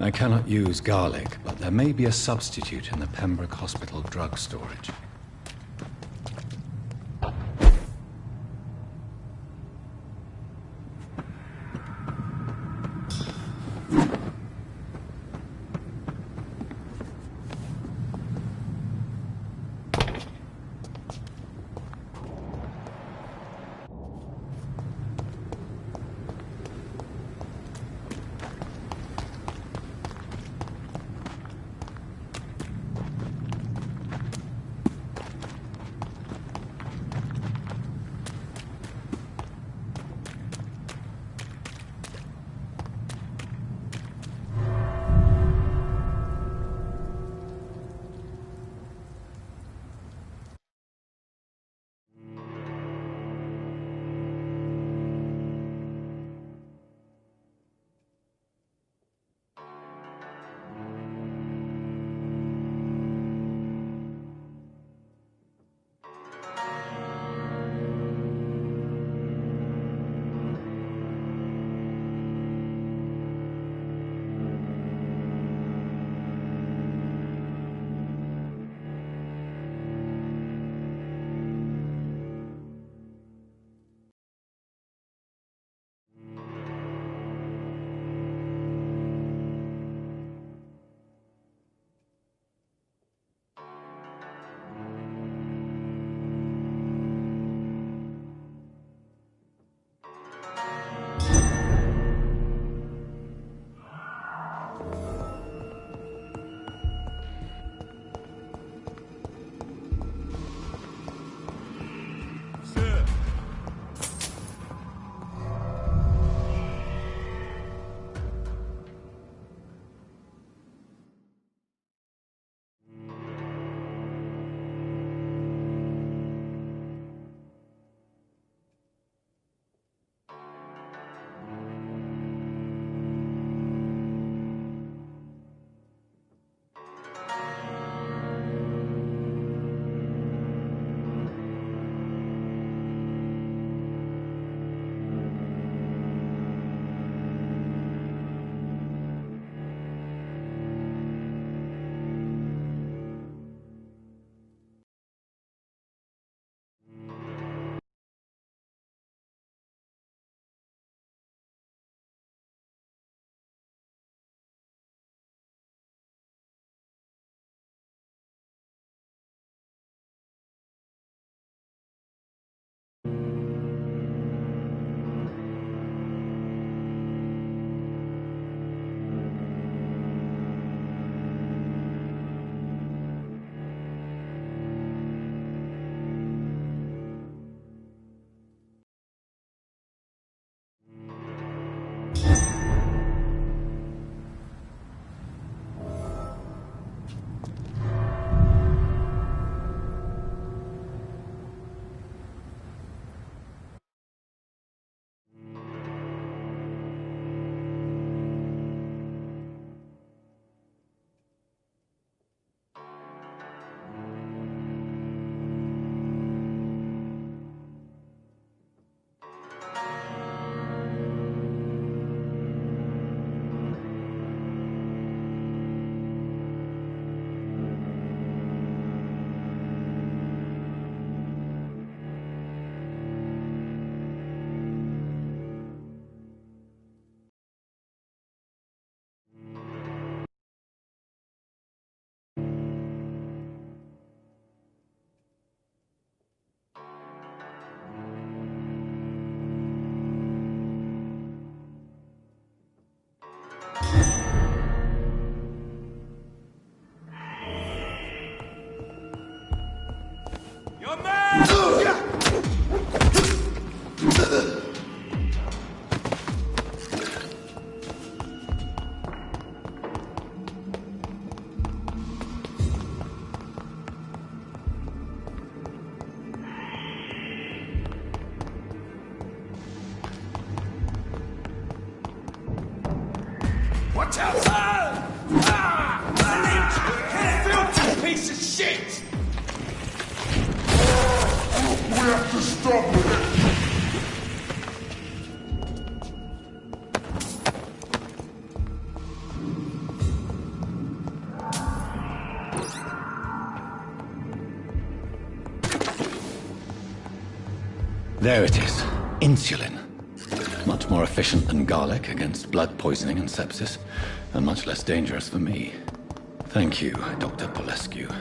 I cannot use garlic, but there may be a substitute in the Pembroke Hospital drug storage. Watch out! Filthy piece of shit! We have to stop it! There it is. Insulin. Much more efficient than garlic against blood poisoning and sepsis, and much less dangerous for me. Thank you, Dr. Polescu.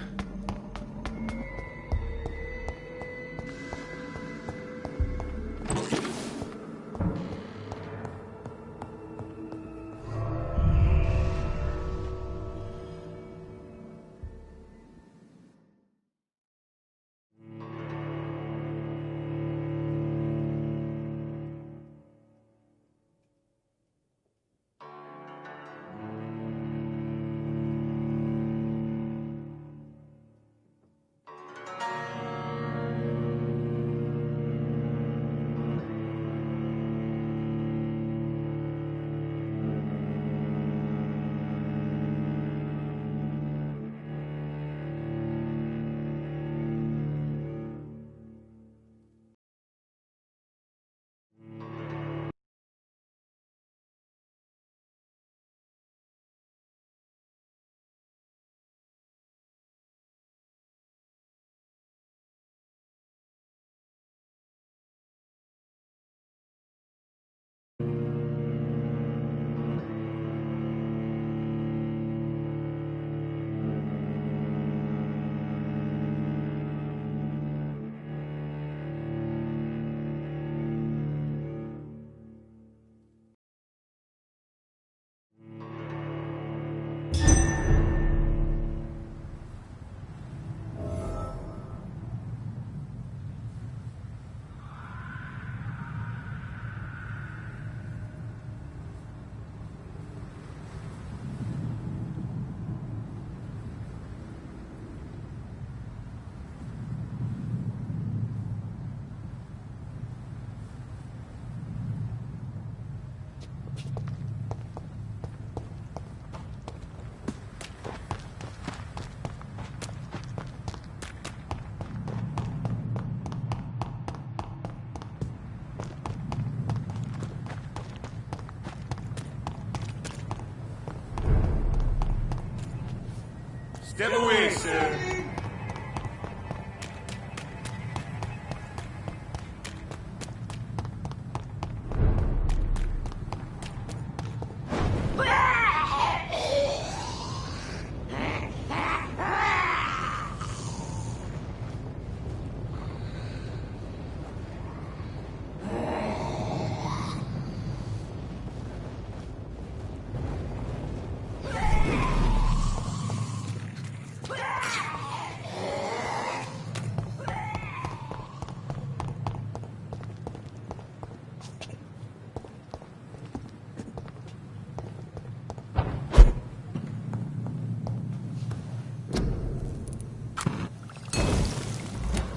Step away, sir.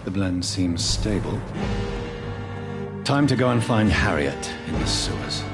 The blend seems stable. Time to go and find Harriet in the sewers.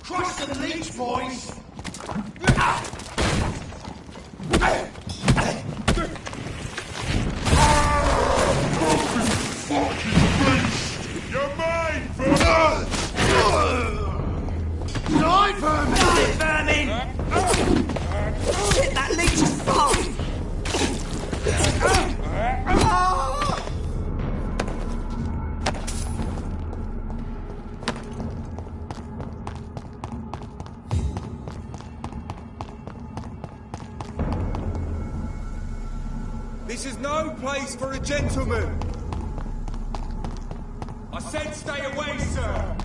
Crush the leech, boys! This is no place for a gentleman! I said stay away, sir!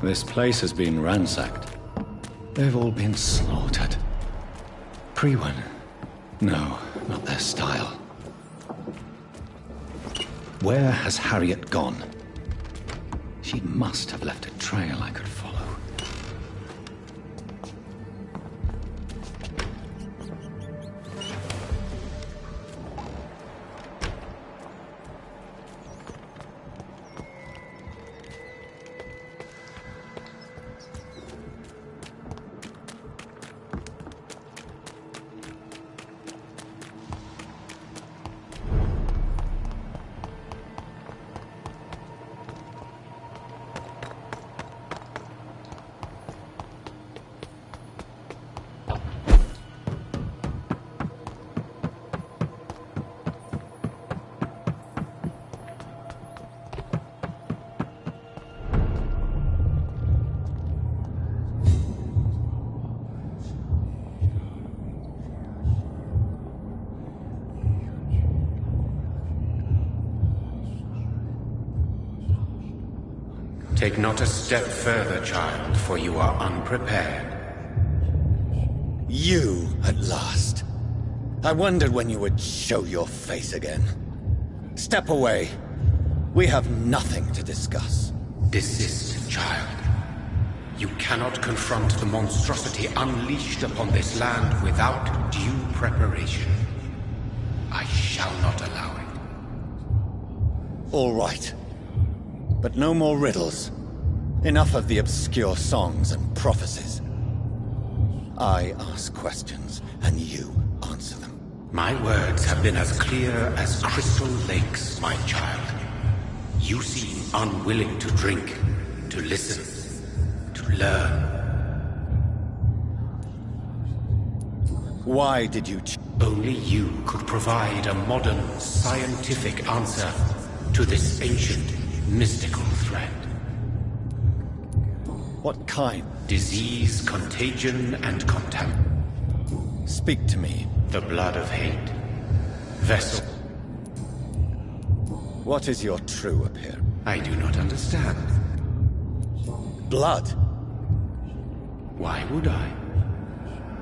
This place has been ransacked. They've all been slaughtered. Priwen. No, not their style. Where has Harriet gone? She must have left a trail I could follow. Take not a step further, child, for you are unprepared. You, at last. I wondered when you would show your face again. Step away. We have nothing to discuss. Desist, child. You cannot confront the monstrosity unleashed upon this land without due preparation. I shall not allow it. All right. But no more riddles. Enough of the obscure songs and prophecies. I ask questions, and you answer them. My words have been as clear as crystal lakes, my child. You seem unwilling to drink, to listen, to learn. Why did you Only you could provide a modern, scientific answer to this ancient, mystical threat. What kind? Disease, contagion, and contamination. Speak to me. The blood of hate. Vessel. What is your true appearance? I do not understand. Blood? Why would I?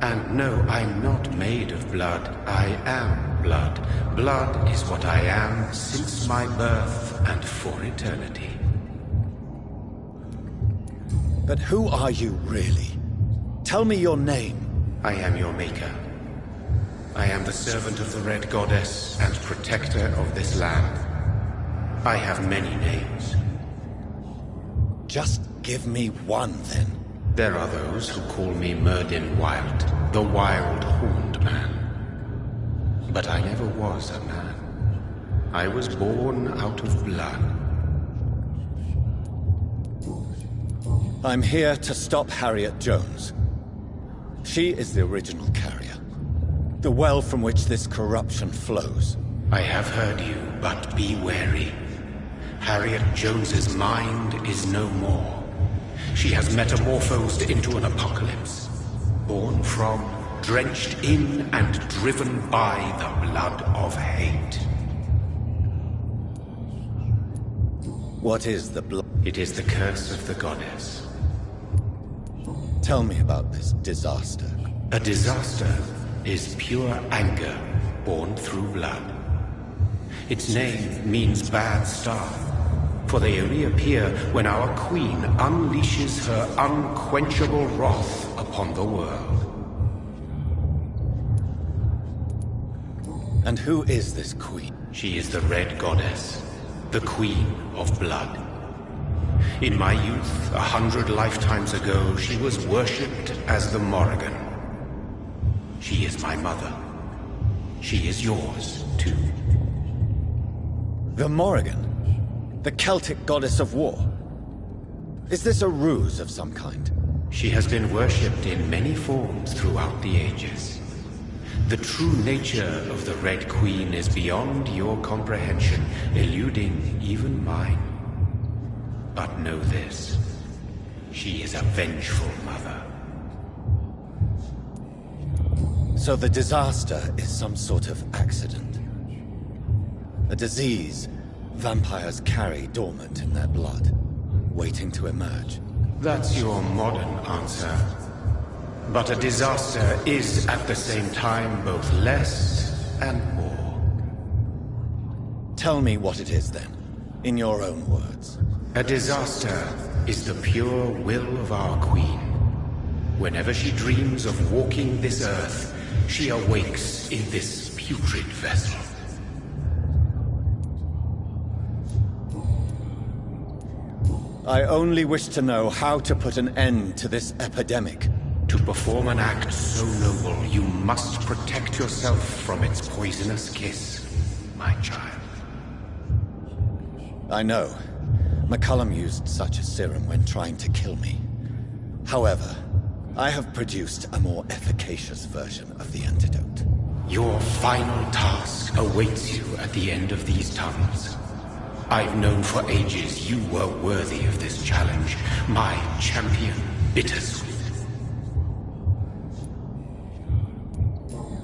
And no, I'm not made of blood. I am blood. Blood is what I am since my birth and for eternity. But who are you really? Tell me your name. I am your maker. I am the servant of the Red Goddess and protector of this land. I have many names. Just give me one, then. There are those who call me Merdin Wild, the Wild Horned Man. But I never was a man. I was born out of blood. I'm here to stop Harriet Jones. She is the original carrier. The well from which this corruption flows. I have heard you, but be wary. Harriet Jones's mind is no more. She has metamorphosed into an apocalypse. Born from, drenched in, and driven by the blood of hate. What is the blood? It is the curse of the goddess. Tell me about this disaster. A disaster is pure anger born through blood. Its name means bad star, for they reappear when our queen unleashes her unquenchable wrath upon the world. And who is this queen? She is the Red Goddess, the Queen of Blood. In my youth, 100 lifetimes ago, she was worshipped as the Morrigan. She is my mother. She is yours, too. The Morrigan? The Celtic goddess of war? Is this a ruse of some kind? She has been worshipped in many forms throughout the ages. The true nature of the Red Queen is beyond your comprehension, eluding even mine. But know this, she is a vengeful mother. So the disaster is some sort of accident. A disease vampires carry dormant in their blood, waiting to emerge. That's your modern answer. But a disaster is at the same time both less and more. Tell me what it is then, in your own words. A disaster is the pure will of our queen. Whenever she dreams of walking this earth, she awakes in this putrid vessel. I only wish to know how to put an end to this epidemic. To perform an act so noble, you must protect yourself from its poisonous kiss, my child. I know. McCullum used such a serum when trying to kill me. However, I have produced a more efficacious version of the antidote. Your final task awaits you at the end of these tunnels. I've known for ages you were worthy of this challenge, my champion, Bittersweet.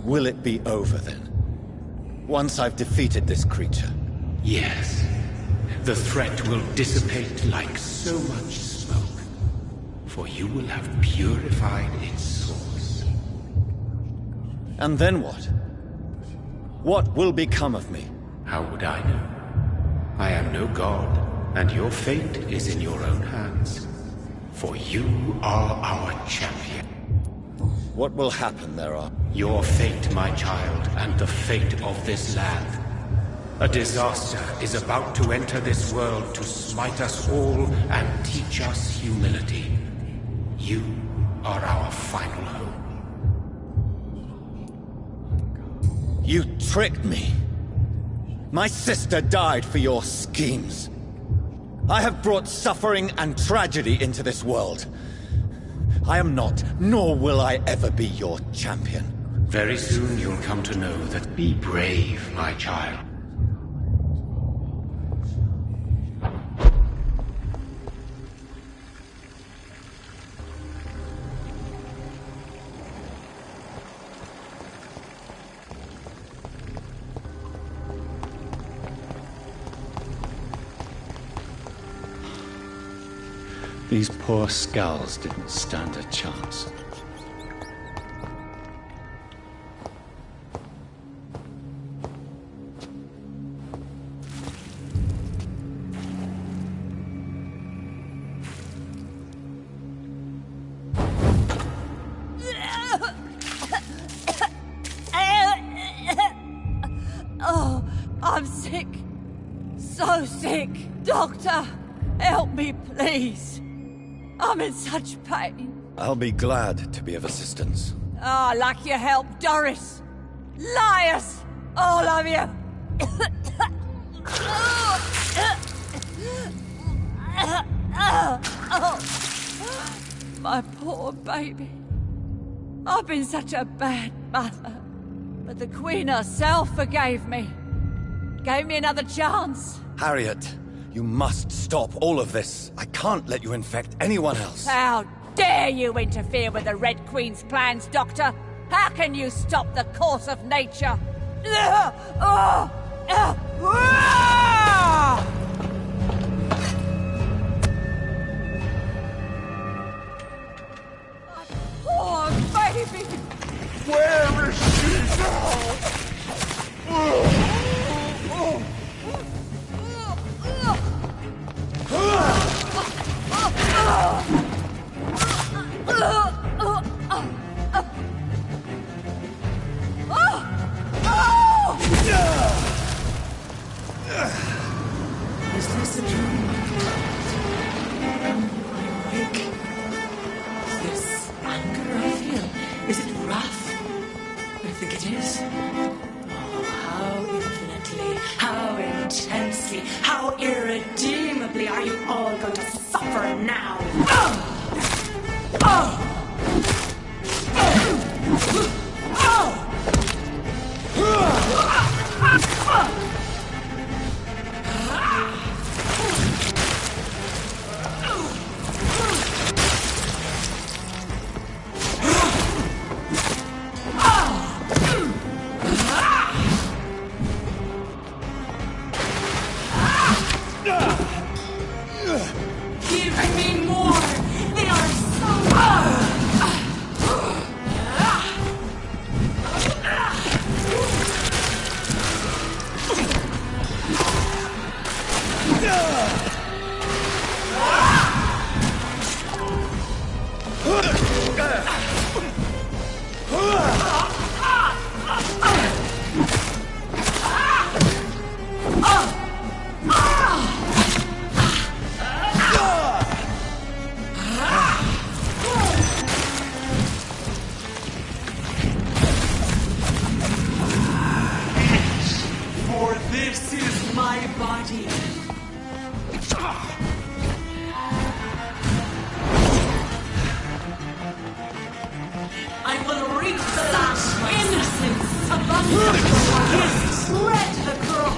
Will it be over then? Once I've defeated this creature? Yes. the threat will dissipate like so much smoke, for you will have purified its source. And then what? What will become of me? How would I know? I am no god, and your fate is in your own hands. For you are our champion. What will happen thereafter? Your fate, my child, and the fate of this land. A disaster is about to enter this world to smite us all and teach us humility. You are our final hope. You tricked me. My sister died for your schemes. I have brought suffering and tragedy into this world. I am not, nor will I ever be your champion. Very soon you'll come to know that. Be brave, my child. These poor skulls didn't stand a chance. Oh, I'm sick. So sick. Doctor, help me, please. I'm in such pain. I'll be glad to be of assistance. Ah, like your help, Doris. Liars! All of you! My poor baby. I've been such a bad mother. But the Queen herself forgave me. Gave me another chance. Harriet, you must stop all of this. I can't let you infect anyone else. How dare you interfere with the Red Queen's plans, Doctor? How can you stop the course of nature? Poor baby! Where is she now? Is this a dream? Am I awake? Is this anger I feel? Is it wrath? I think it is. Oh, how infinitely, how intensely, how irredeemably are you all going to suffer now? Give me more! They are so... For this is my body. I will reap the last innocence of the red the girl.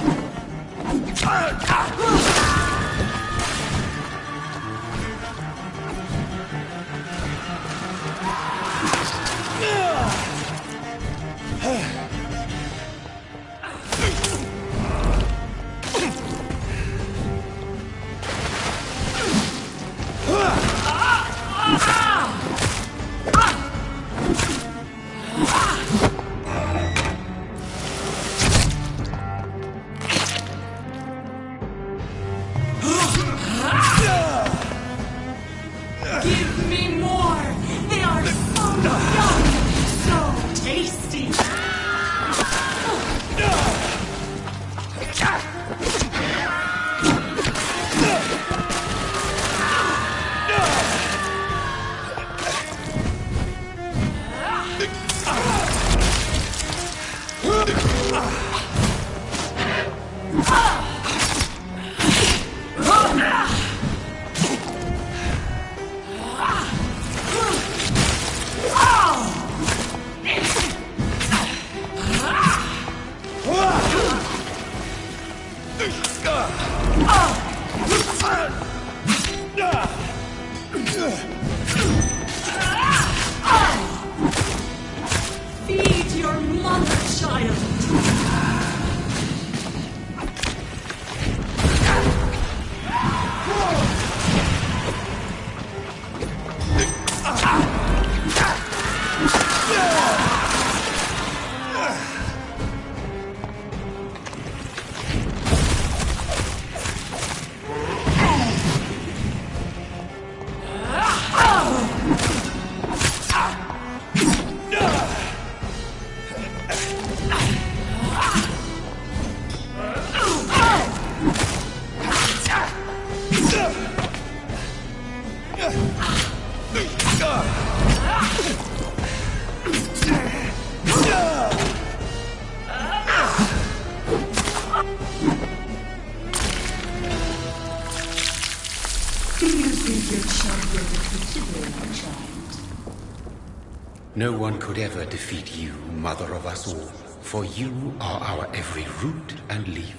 No one could ever defeat you, mother of us all, for you are our every root and leaf.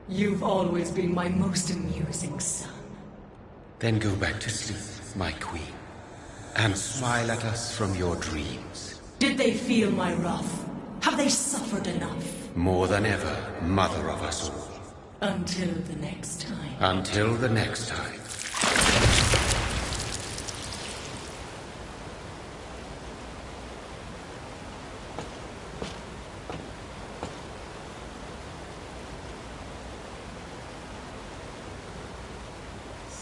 You've always been my most amusing son. Then go back to sleep, my queen, and smile at us from your dreams. Did they feel my wrath? Have they suffered enough? More than ever, mother of us all. Until the next time. Until the next time.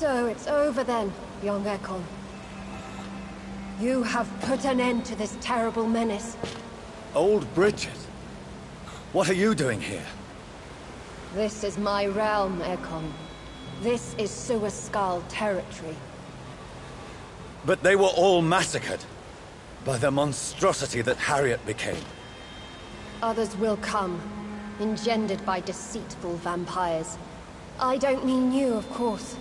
So it's over then, young Ekon. You have put an end to this terrible menace. Old Bridget? What are you doing here? This is my realm, Ekon. This is Suaskal territory. But they were all massacred by the monstrosity that Harriet became. Others will come, engendered by deceitful vampires. I don't mean you, of course.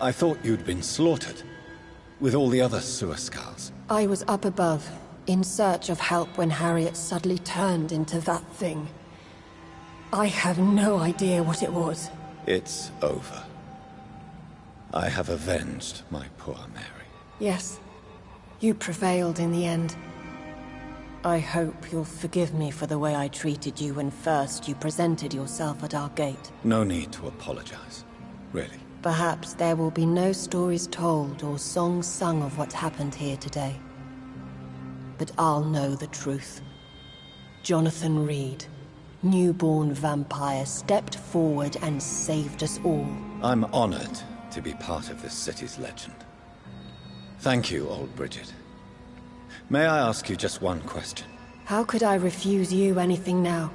I thought you'd been slaughtered, with all the other Suaskals. I was up above, in search of help when Harriet suddenly turned into that thing. I have no idea what it was. It's over. I have avenged my poor Mary. Yes, you prevailed in the end. I hope you'll forgive me for the way I treated you when first you presented yourself at our gate. No need to apologize, really. Perhaps there will be no stories told or songs sung of what happened here today. But I'll know the truth. Jonathan Reed, newborn vampire, stepped forward and saved us all. I'm honored to be part of this city's legend. Thank you, old Bridget. May I ask you just one question? How could I refuse you anything now?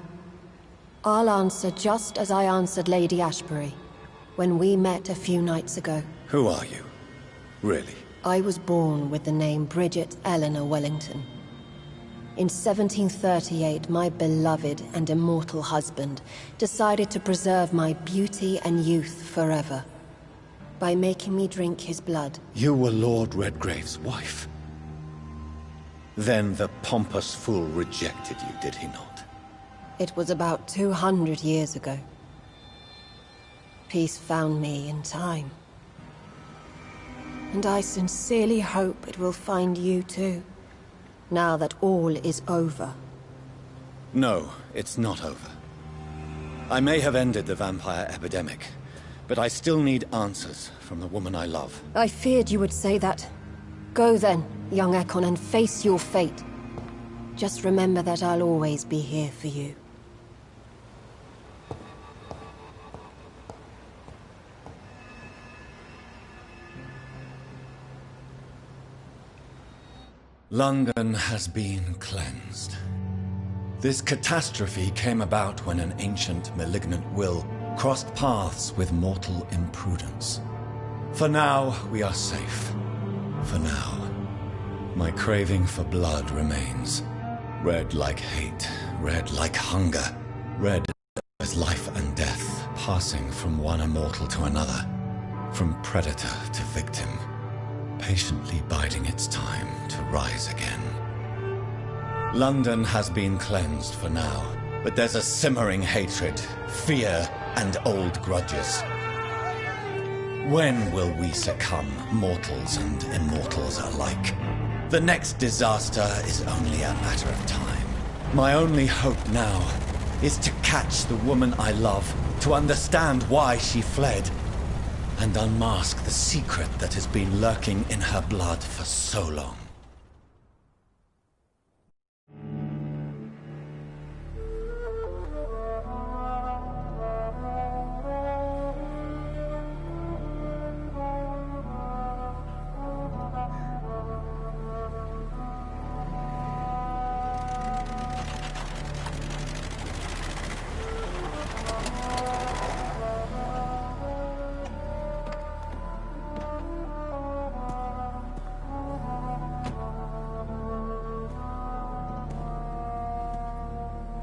I'll answer just as I answered Lady Ashbury when we met a few nights ago. Who are you? Really? I was born with the name Bridget Eleanor Wellington. In 1738, my beloved and immortal husband decided to preserve my beauty and youth forever by making me drink his blood. You were Lord Redgrave's wife. Then the pompous fool rejected you, did he not? It was about 200 years ago. Peace found me in time. And I sincerely hope it will find you too, now that all is over. No, it's not over. I may have ended the vampire epidemic, but I still need answers from the woman I love. I feared you would say that. Go then, young Ekon, and face your fate. Just remember that I'll always be here for you. London has been cleansed. This catastrophe came about when an ancient, malignant will crossed paths with mortal imprudence. For now, we are safe. For now. My craving for blood remains. Red like hate, red like hunger. Red as life and death, passing from one immortal to another. From predator to victim. Patiently biding its time to rise again. London has been cleansed for now, but there's a simmering hatred, fear, and old grudges. When will we succumb, mortals and immortals alike? The next disaster is only a matter of time. My only hope now is to catch the woman I love, to understand why she fled, and unmask the secret that has been lurking in her blood for so long.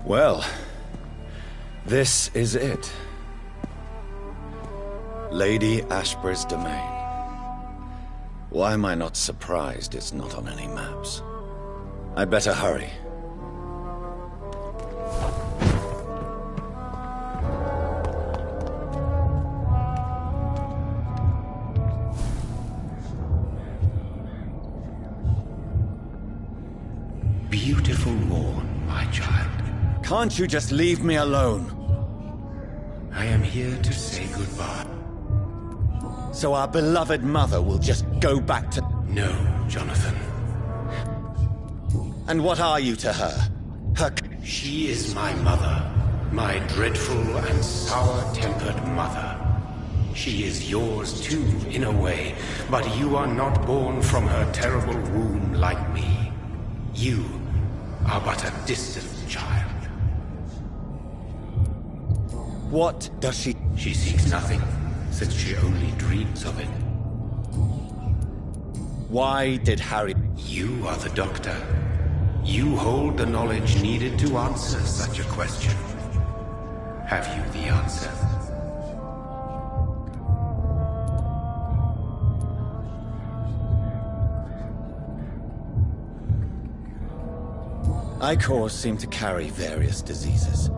Well, this is it. Lady Ashbury's domain. Why am I not surprised it's not on any maps? I'd better hurry. Beautiful morn, my child. Can't you just leave me alone? I am here to say goodbye. So our beloved mother will just go back to... No, Jonathan. And what are you to her? She is my mother. My dreadful and sour-tempered mother. She is yours too, in a way, but you are not born from her terrible womb like me. You are but a distant child. What does she... She seeks nothing, since she only dreams of it. Why did Harry... You are the doctor. You hold the knowledge needed to answer such a question. Have you the answer? Icors seem to carry various diseases.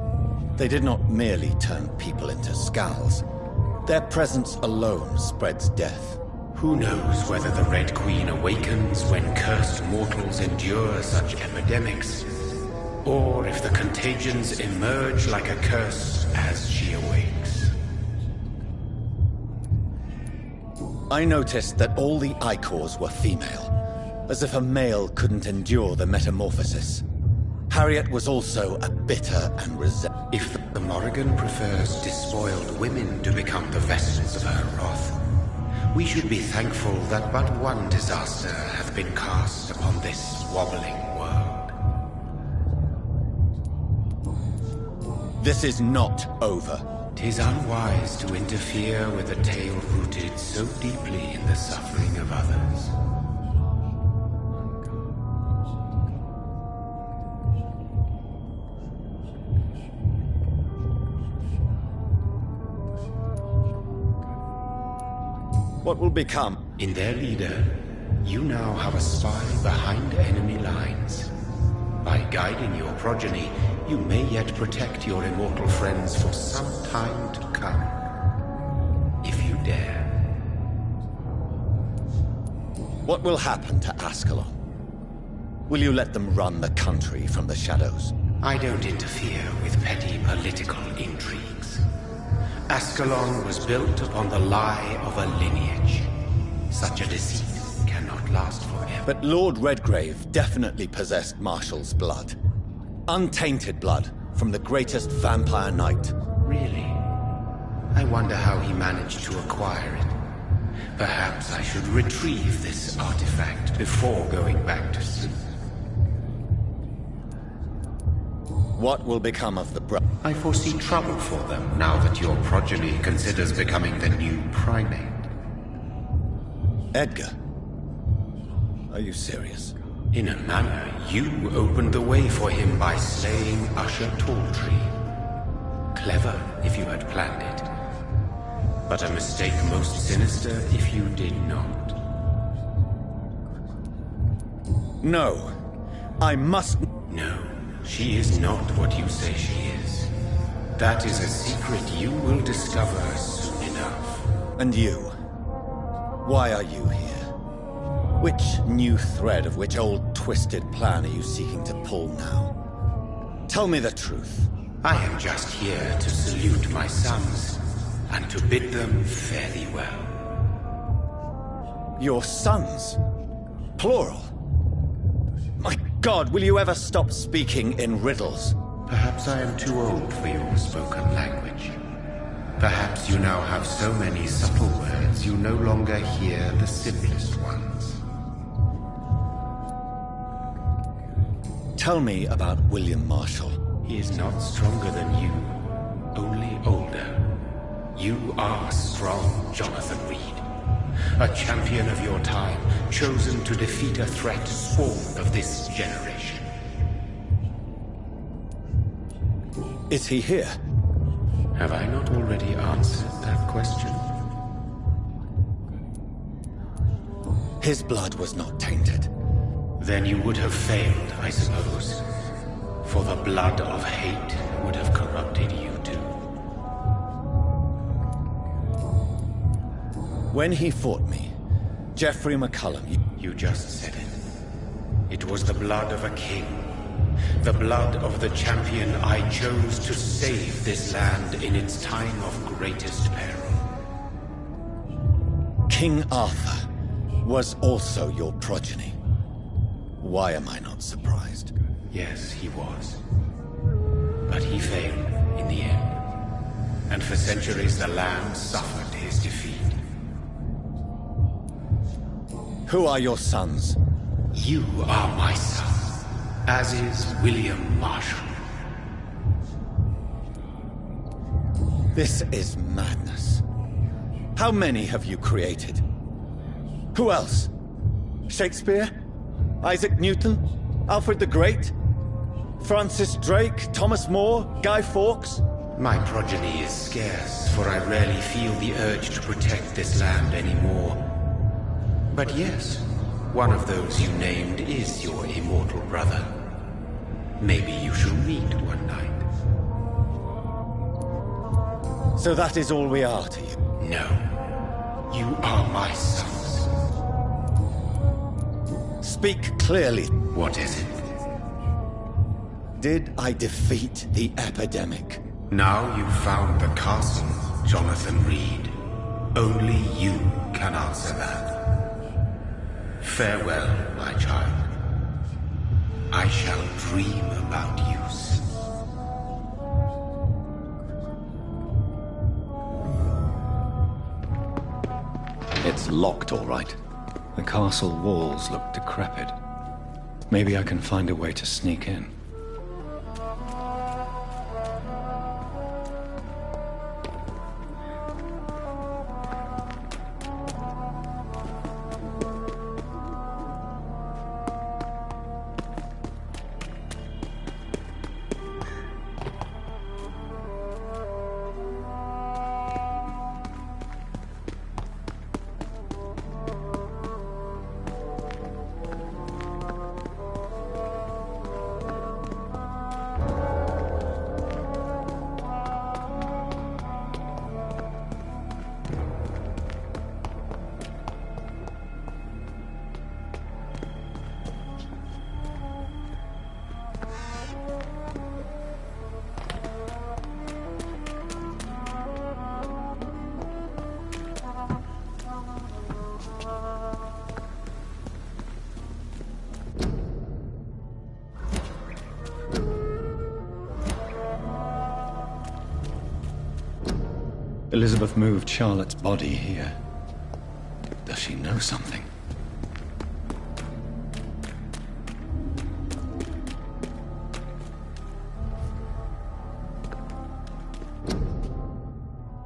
They did not merely turn people into skulls. Their presence alone spreads death. Who knows whether the Red Queen awakens when cursed mortals endure such epidemics, or if the contagions emerge like a curse as she awakes. I noticed that all the Icors were female, as if a male couldn't endure the metamorphosis. Harriet was also a bitter and resentful. If the Morrigan prefers despoiled women to become the vessels of her wrath, we should be thankful that but one disaster hath been cast upon this wobbling world. This is not over. 'Tis unwise to interfere with a tale rooted so deeply in the suffering of others. What will become? In their leader, you now have a spy behind enemy lines. By guiding your progeny, you may yet protect your immortal friends for some time to come. If you dare. What will happen to Ascalon? Will you let them run the country from the shadows? I don't interfere with petty political intrigues. Ascalon was built upon the lie of a lineage. Such a deceit cannot last forever. But Lord Redgrave definitely possessed Marshall's blood. Untainted blood from the greatest vampire knight. Really? I wonder how he managed to acquire it. Perhaps I should retrieve this artifact before going back to sleep. What will become of the I foresee trouble for them now that your progeny considers becoming the new primate. Edgar? Are you serious? In a manner, you opened the way for him by slaying Usher Talltree. Clever if you had planned it. But a mistake most sinister if you did not. No. I must... No. She is not what you say she is. That is a secret you will discover soon enough. And you? Why are you here? Which new thread of which old twisted plan are you seeking to pull now? Tell me the truth. I am just here to salute my sons, and to bid them fare thee well. Your sons? Plural? My God, will you ever stop speaking in riddles? Perhaps I am too old for your spoken language. Perhaps you now have so many subtle words you no longer hear the simplest ones. Tell me about William Marshall. He is not stronger than you, only older. You are strong, Jonathan Reed. A champion of your time, chosen to defeat a threat spawned of this generation. Is he here? Have I not already answered that question? His blood was not tainted. Then you would have failed, I suppose. For the blood of hate would have corrupted you too. When he fought me, Geoffrey McCullum... You just said it. It was the blood of a king. The blood of the champion I chose to save this land in its time of greatest peril. King Arthur was also your progeny. Why am I not surprised? Yes, he was. But he failed in the end. And for centuries the land suffered his defeat. Who are your sons? You are my son, as is William Marshall. This is madness. How many have you created? Who else? Shakespeare? Isaac Newton? Alfred the Great? Francis Drake? Thomas More? Guy Fawkes? My progeny is scarce, for I rarely feel the urge to protect this land anymore. But yes, one of those you named is your immortal brother. Maybe you shall meet one night. So that is all we are to you? No. You are my sons. Speak clearly. What is it? Did I defeat the epidemic? Now you've found the castle, Jonathan Reed. Only you can answer that. Farewell, my child. I shall dream about you soon. It's locked, all right. The castle walls look decrepit. Maybe I can find a way to sneak in. Elizabeth moved Charlotte's body here. Does she know something?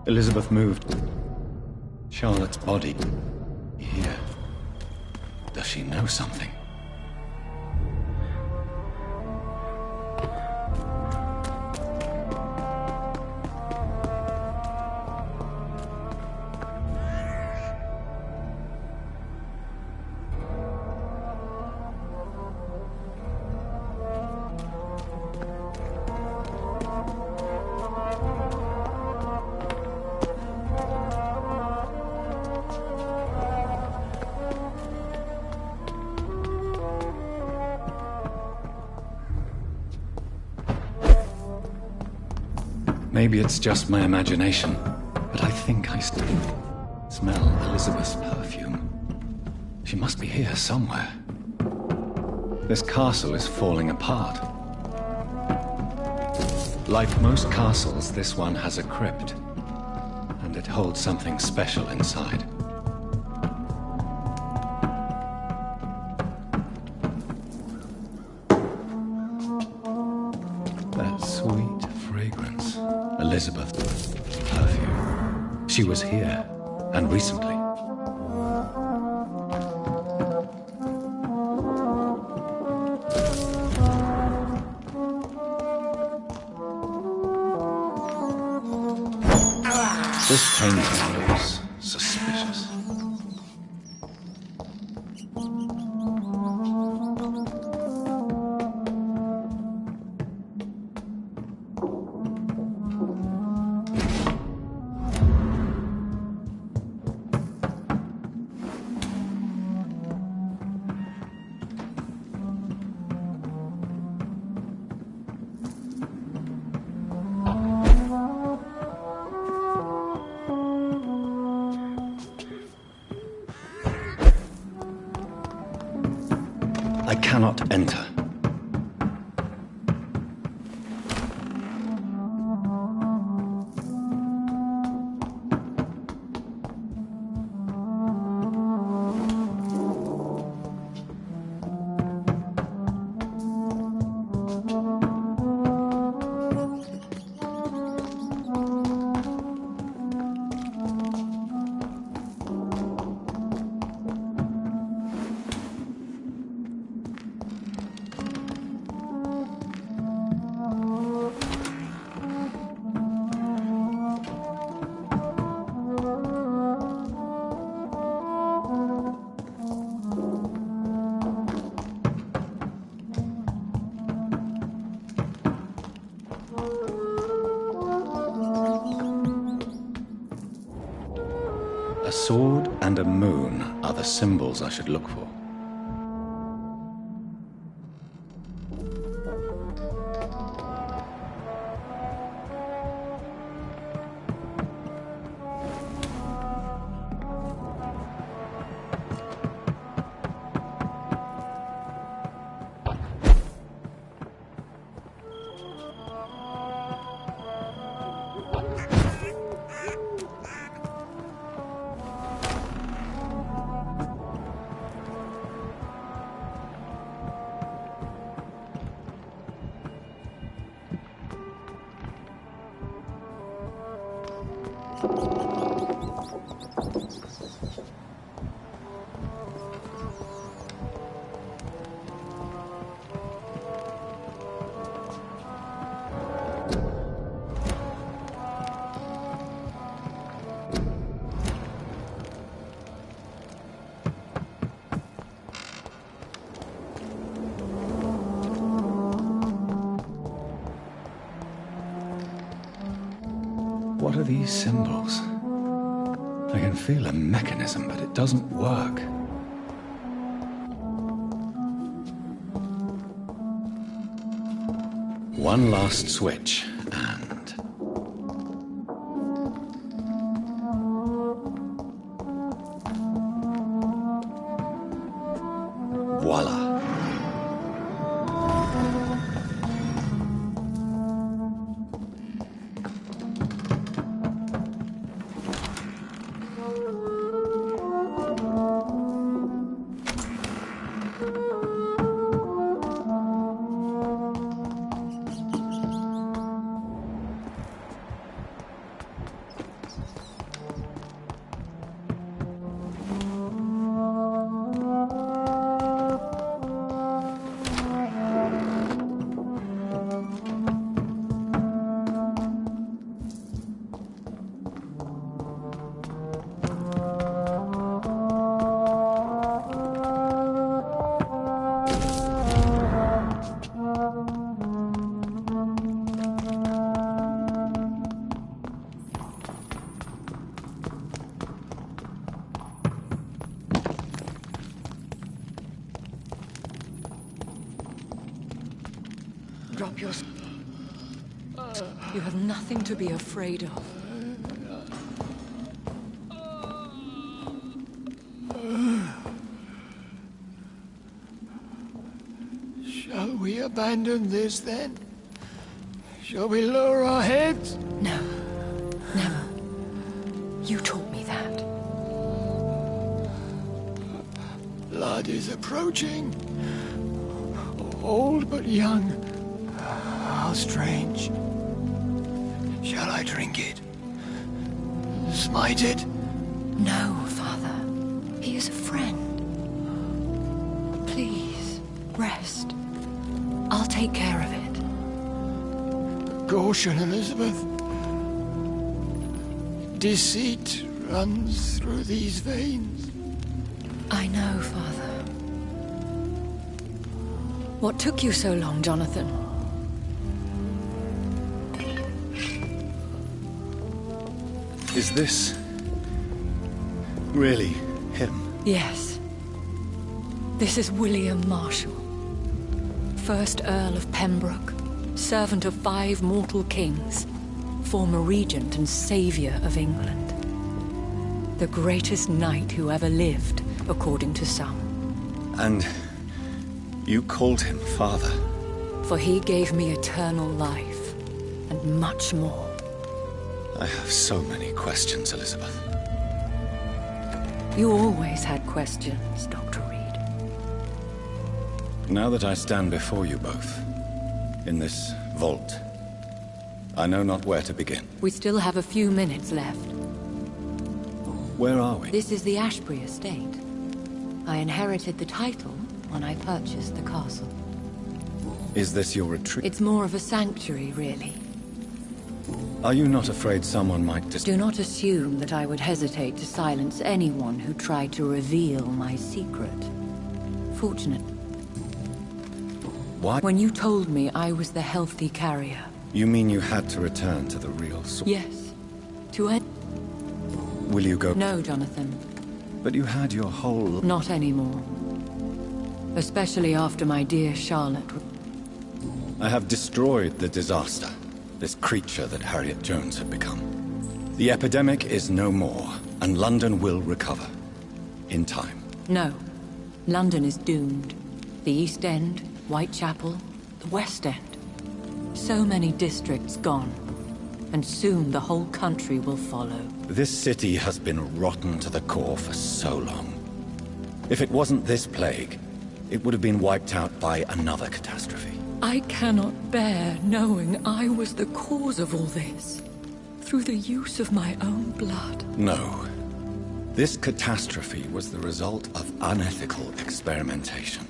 Elizabeth moved Charlotte's body here. Does she know something? Maybe it's just my imagination, but I think I still smell Elizabeth's perfume. She must be here somewhere. This castle is falling apart. Like most castles, this one has a crypt, and it holds something special inside. That sweet fragrance. Elizabeth's perfume. She was here, and recently. This painting looks suspicious. I cannot enter. A sword and a moon are the symbols I should look for. What are these symbols? I can feel a mechanism, but it doesn't work. One last switch, and... voila. Drop your... You have nothing to be afraid of. Shall we abandon this then? Shall we lower our heads? No. Never. You taught me that. Blood is approaching. Old but young. How strange. Shall I drink it? Smite it? No, Father. He is a friend. Please, rest. I'll take care of it. Caution, Elizabeth. Deceit runs through these veins. I know, Father. What took you so long, Jonathan? Is this really him? Yes. This is William Marshall, 1st Earl of Pembroke, servant of 5 mortal kings, former regent and saviour of England. The greatest knight who ever lived, according to some. And you called him father? For he gave me eternal life, and much more. I have so many questions, Elizabeth. You always had questions, Dr. Reed. Now that I stand before you both, in this vault, I know not where to begin. We still have a few minutes left. Where are we? This is the Ashbury estate. I inherited the title when I purchased the castle. Is this your retreat? It's more of a sanctuary, really. Are you not afraid someone might Do not assume that I would hesitate to silence anyone who tried to reveal my secret. Fortunately. Why? When you told me I was the healthy carrier. You mean you had to return to the real source? Yes. To Ed. Will you go? No, Jonathan. But you had your whole... Not anymore. Especially after my dear Charlotte. I have destroyed the disaster. This creature that Harriet Jones had become. The epidemic is no more, and London will recover. In time. No. London is doomed. The East End, Whitechapel, the West End. So many districts gone. And soon the whole country will follow. This city has been rotten to the core for so long. If it wasn't this plague, it would have been wiped out by another catastrophe. I cannot bear knowing I was the cause of all this. Through the use of my own blood. No. This catastrophe was the result of unethical experimentation.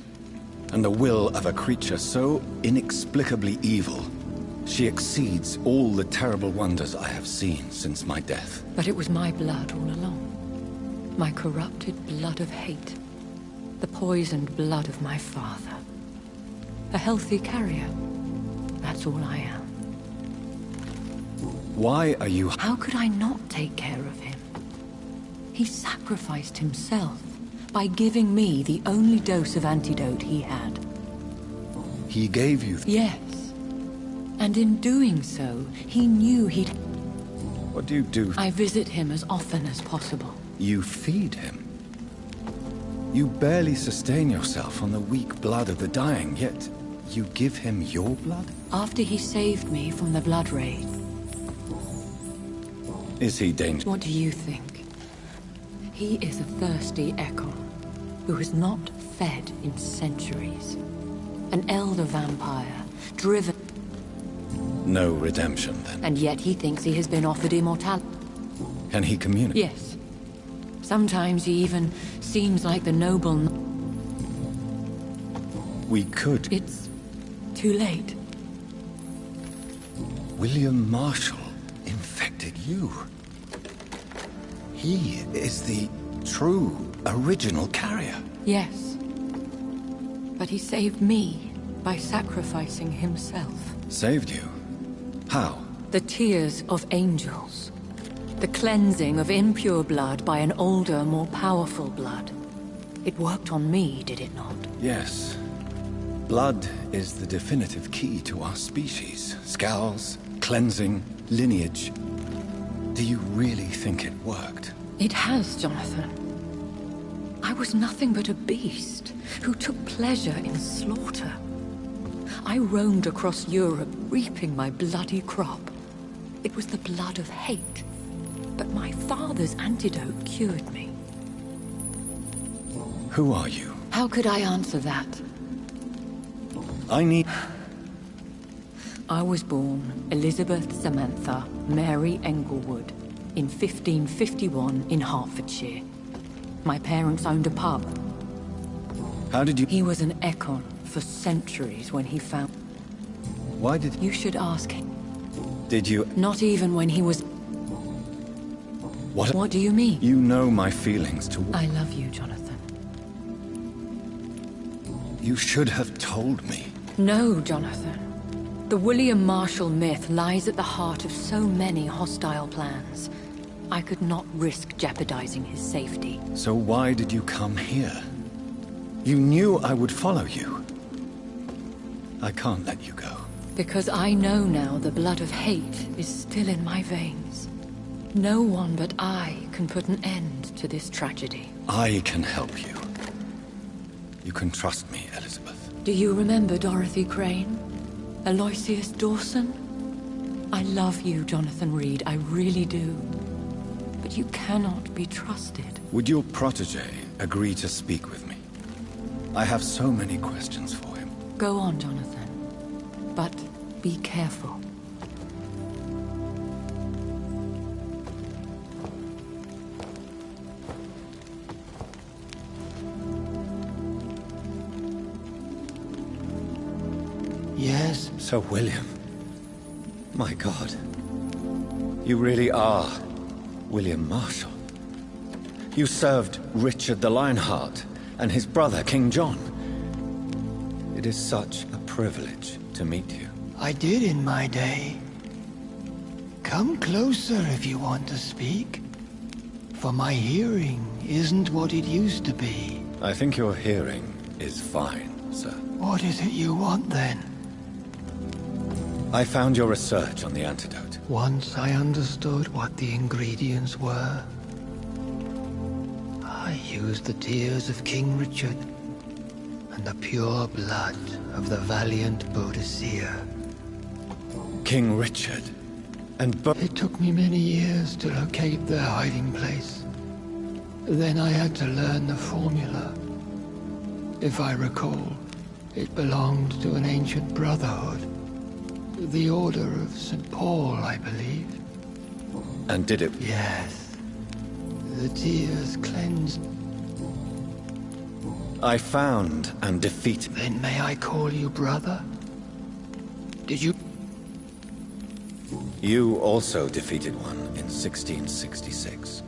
And the will of a creature so inexplicably evil, she exceeds all the terrible wonders I have seen since my death. But it was my blood all along. My corrupted blood of hate. The poisoned blood of my father. A healthy carrier. That's all I am. Why are you... How could I not take care of him? He sacrificed himself by giving me the only dose of antidote he had. He gave you... Yes. And in doing so, he knew he'd... What do you do? I visit him as often as possible. You feed him? You barely sustain yourself on the weak blood of the dying, yet you give him your blood? After he saved me from the blood raid. Is he dangerous? What do you think? He is a thirsty echo who has not fed in centuries. An elder vampire, driven... No redemption, then. And yet he thinks he has been offered immortality. Can he communicate? Yes. Sometimes he even seems like the noble... We could... It's too late. William Marshall infected you. He is the true, original carrier. Yes. But he saved me by sacrificing himself. Saved you? How? The tears of angels. The cleansing of impure blood by an older, more powerful blood. It worked on me, did it not? Yes. Blood is the definitive key to our species. Scowls, cleansing lineage. Do you really think it worked? It has, Jonathan. I was nothing but a beast who took pleasure in slaughter. I roamed across Europe, reaping my bloody crop. It was the blood of hate. But my father's antidote cured me. Who are you? How could I answer that? I need... I was born Elizabeth Samantha Mary Englewood in 1551 in Hertfordshire. My parents owned a pub. How did you... He was an econ for centuries when he found... Why did... You should ask him. Did you... Not even when he was... What? What do you mean? You know my feelings to... I love you, Jonathan. You should have told me. No, Jonathan. The William Marshall myth lies at the heart of so many hostile plans. I could not risk jeopardizing his safety. So why did you come here? You knew I would follow you. I can't let you go. Because I know now the blood of hate is still in my veins. No one but I can put an end to this tragedy. I can help you. You can trust me, Elizabeth. Do you remember Dorothy Crane? Aloysius Dawson? I love you, Jonathan Reed, I really do. But you cannot be trusted. Would your protege agree to speak with me? I have so many questions for him. Go on, Jonathan. But be careful. Yes? Sir William. My God. You really are William Marshall. You served Richard the Lionheart and his brother, King John. It is such a privilege to meet you. I did in my day. Come closer if you want to speak. For my hearing isn't what it used to be. I think your hearing is fine, sir. What is it you want then? I found your research on the antidote. Once I understood what the ingredients were, I used the tears of King Richard and the pure blood of the valiant Boadicea. King Richard and It took me many years to locate their hiding place. Then I had to learn the formula. If I recall, it belonged to an ancient brotherhood. The Order of St. Paul, I believe. And did it? Yes. The tears cleansed. I found and defeated... Then may I call you brother? Did you... You also defeated one in 1666.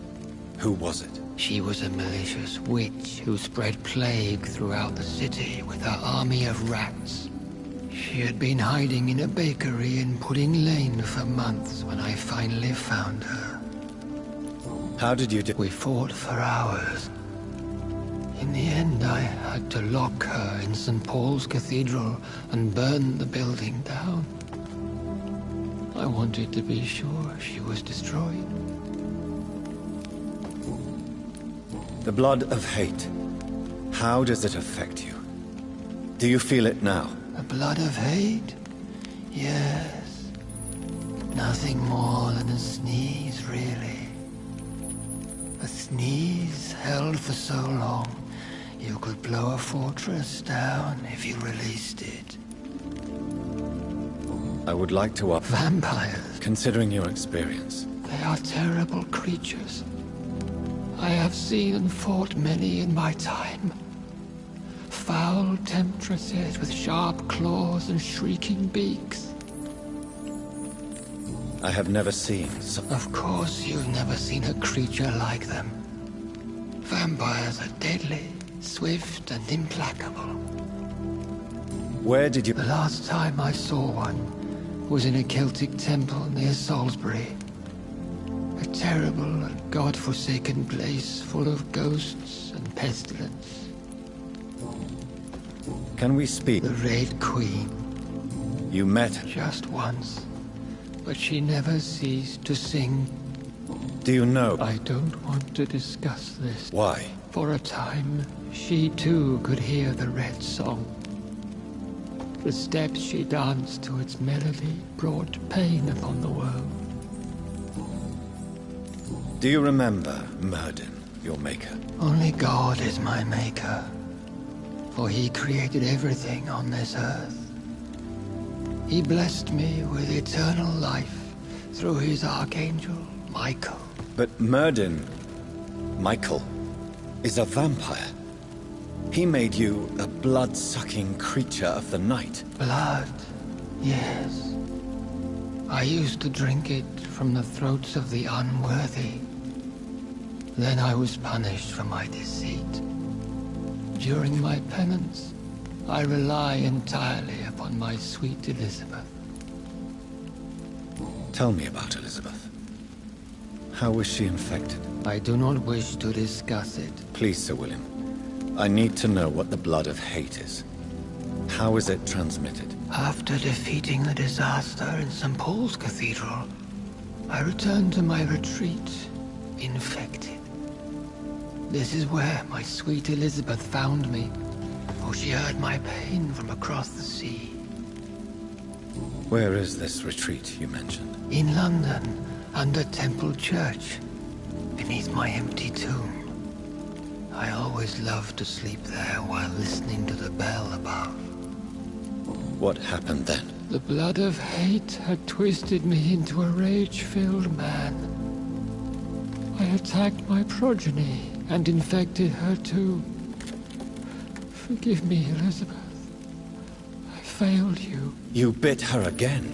Who was it? She was a malicious witch who spread plague throughout the city with her army of rats. She had been hiding in a bakery in Pudding Lane for months when I finally found her. How did you do? We fought for hours. In the end, I had to lock her in St. Paul's Cathedral and burn the building down. I wanted to be sure she was destroyed. The blood of hate. How does it affect you? Do you feel it now? The blood of hate? Yes. Nothing more than a sneeze, really. A sneeze held for so long, you could blow a fortress down if you released it. I would like to up... Vampires. Considering your experience. They are terrible creatures. I have seen and fought many in my time. Foul temptresses with sharp claws and shrieking beaks. I have never seen Of course you've never seen a creature like them. Vampires are deadly, swift and implacable. Where did you... The last time I saw one was in a Celtic temple near Salisbury. A terrible and god-forsaken place full of ghosts and pestilence. Can we speak? The Red Queen. You met? Just once. but she never ceased to sing. Do you know? I don't want to discuss this. Why? For a time, she too could hear the Red Song. The steps she danced to its melody brought pain upon the world. Do you remember Myrddin, your maker? Only God is my maker, for he created everything on this earth. He blessed me with eternal life through his archangel, Michael. But Myrddin, Michael, is a vampire. He made you a blood-sucking creature of the night. Blood, yes. I used to drink it from the throats of the unworthy. Then I was punished for my deceit. During my penance, I rely entirely upon my sweet Elizabeth. Tell me about Elizabeth. How was she infected? I do not wish to discuss it. Please, Sir William. I need to know what the blood of hate is. How is it transmitted? After defeating the disaster in St. Paul's Cathedral, I returned to my retreat, infected. This is where my sweet Elizabeth found me, for she heard my pain from across the sea. Where is this retreat you mentioned? In London, under Temple Church, beneath my empty tomb. I always loved to sleep there while listening to the bell above. What happened then? The blood of hate had twisted me into a rage-filled man. I attacked my progeny and infected her too. Forgive me, Elizabeth. I failed you. You bit her again?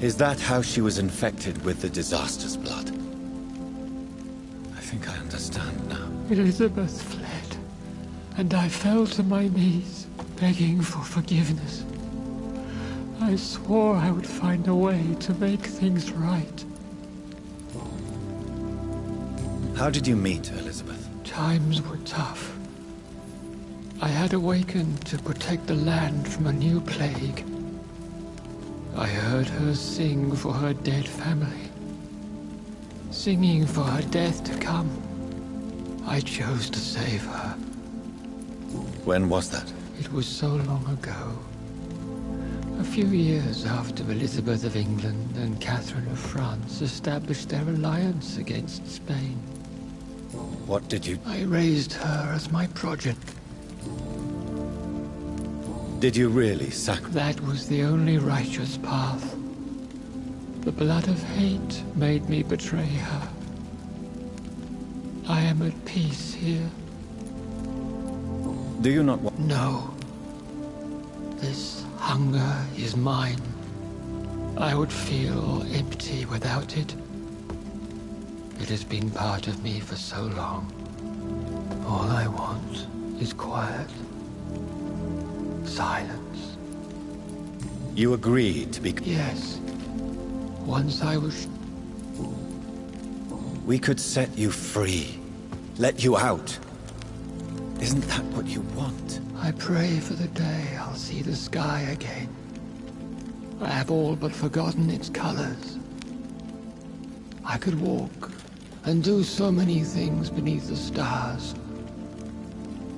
Is that how she was infected with the disaster's blood? I think I understand now. Elizabeth fled, and I fell to my knees, begging for forgiveness. I swore I would find a way to make things right. How did you meet Elizabeth? Times were tough. I had awakened to protect the land from a new plague. I heard her sing for her dead family. Singing for her death to come. I chose to save her. When was that? It was so long ago. A few years after Elizabeth of England and Catherine of France established their alliance against Spain. What did you... I raised her as my progeny. Did you really sacrifice? That was the only righteous path. The blood of hate made me betray her. I am at peace here. Do you not want... No. This hunger is mine. I would feel empty without it. It has been part of me for so long. All I want is quiet. Silence. You agreed to be... Yes. Once I was... We could set you free. Let you out. Isn't that what you want? I pray for the day I'll see the sky again. I have all but forgotten its colors. I could walk and do so many things beneath the stars.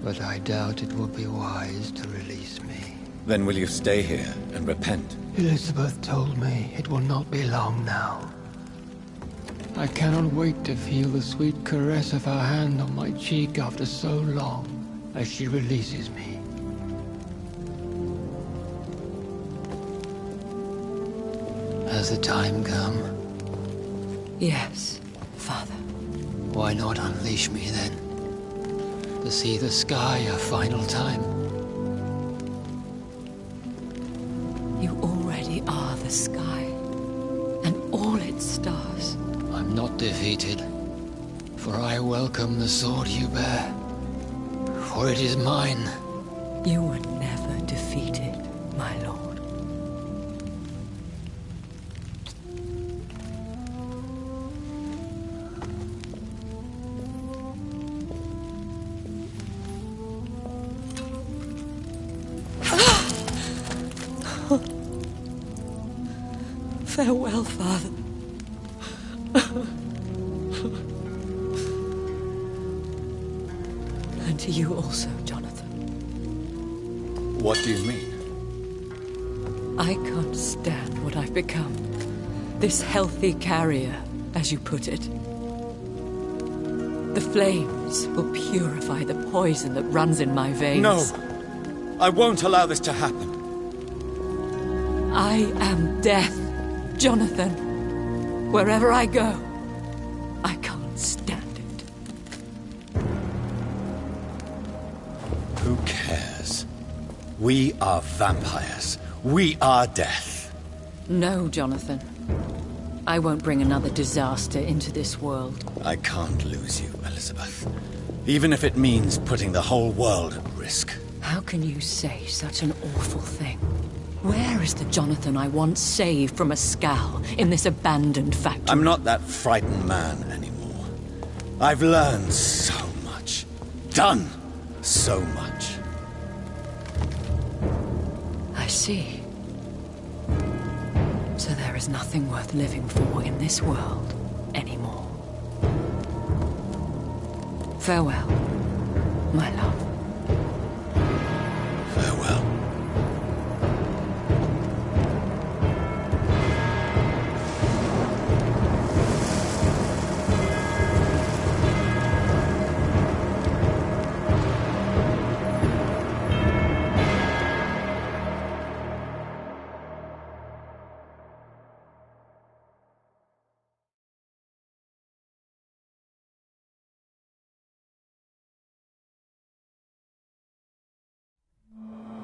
But I doubt it would be wise to release me. Then will you stay here and repent? Elizabeth told me it will not be long now. I cannot wait to feel the sweet caress of her hand on my cheek after so long as she releases me. Has the time come? Yes, Father. Why not unleash me then? To see the sky a final time. You already are the sky, and all its stars. I'm not defeated, for I welcome the sword you bear, for it is mine. You were never defeated, my lord. Farewell, Father. And to you also, Jonathan. What do you mean? I can't stand what I've become. This healthy carrier, as you put it. The flames will purify the poison that runs in my veins. No! I won't allow this to happen. I am death, Jonathan. Wherever I go, I can't stand it. Who cares? We are vampires. We are death. No, Jonathan. I won't bring another disaster into this world. I can't lose you, Elizabeth. Even if it means putting the whole world at risk. How can you say such an awful thing? Where is the Jonathan I once saved from a scowl in this abandoned factory? I'm not that frightened man anymore. I've learned so much. Done so much. I see. So there is nothing worth living for in this world anymore. Farewell, my love. Farewell.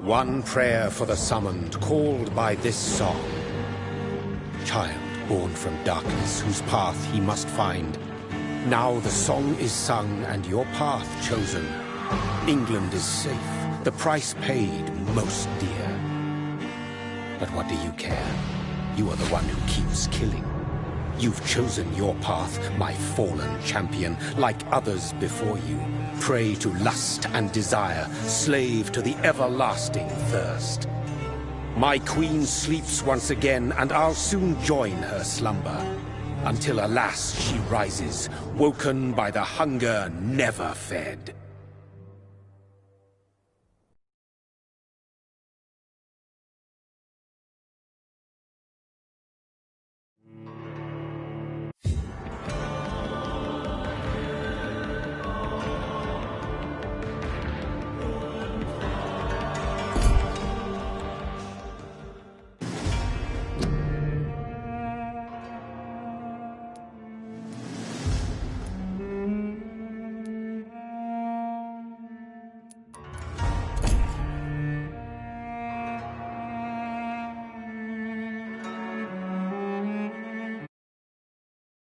One prayer for the summoned, called by this song. Child born from darkness, whose path he must find. Now the song is sung and your path chosen. England is safe, the price paid most dear. But what do you care? You are the one who keeps killing. You've chosen your path, my fallen champion, like others before you. Prey to lust and desire, slave to the everlasting thirst. My queen sleeps once again, and I'll soon join her slumber. Until alas, she rises, woken by the hunger never fed.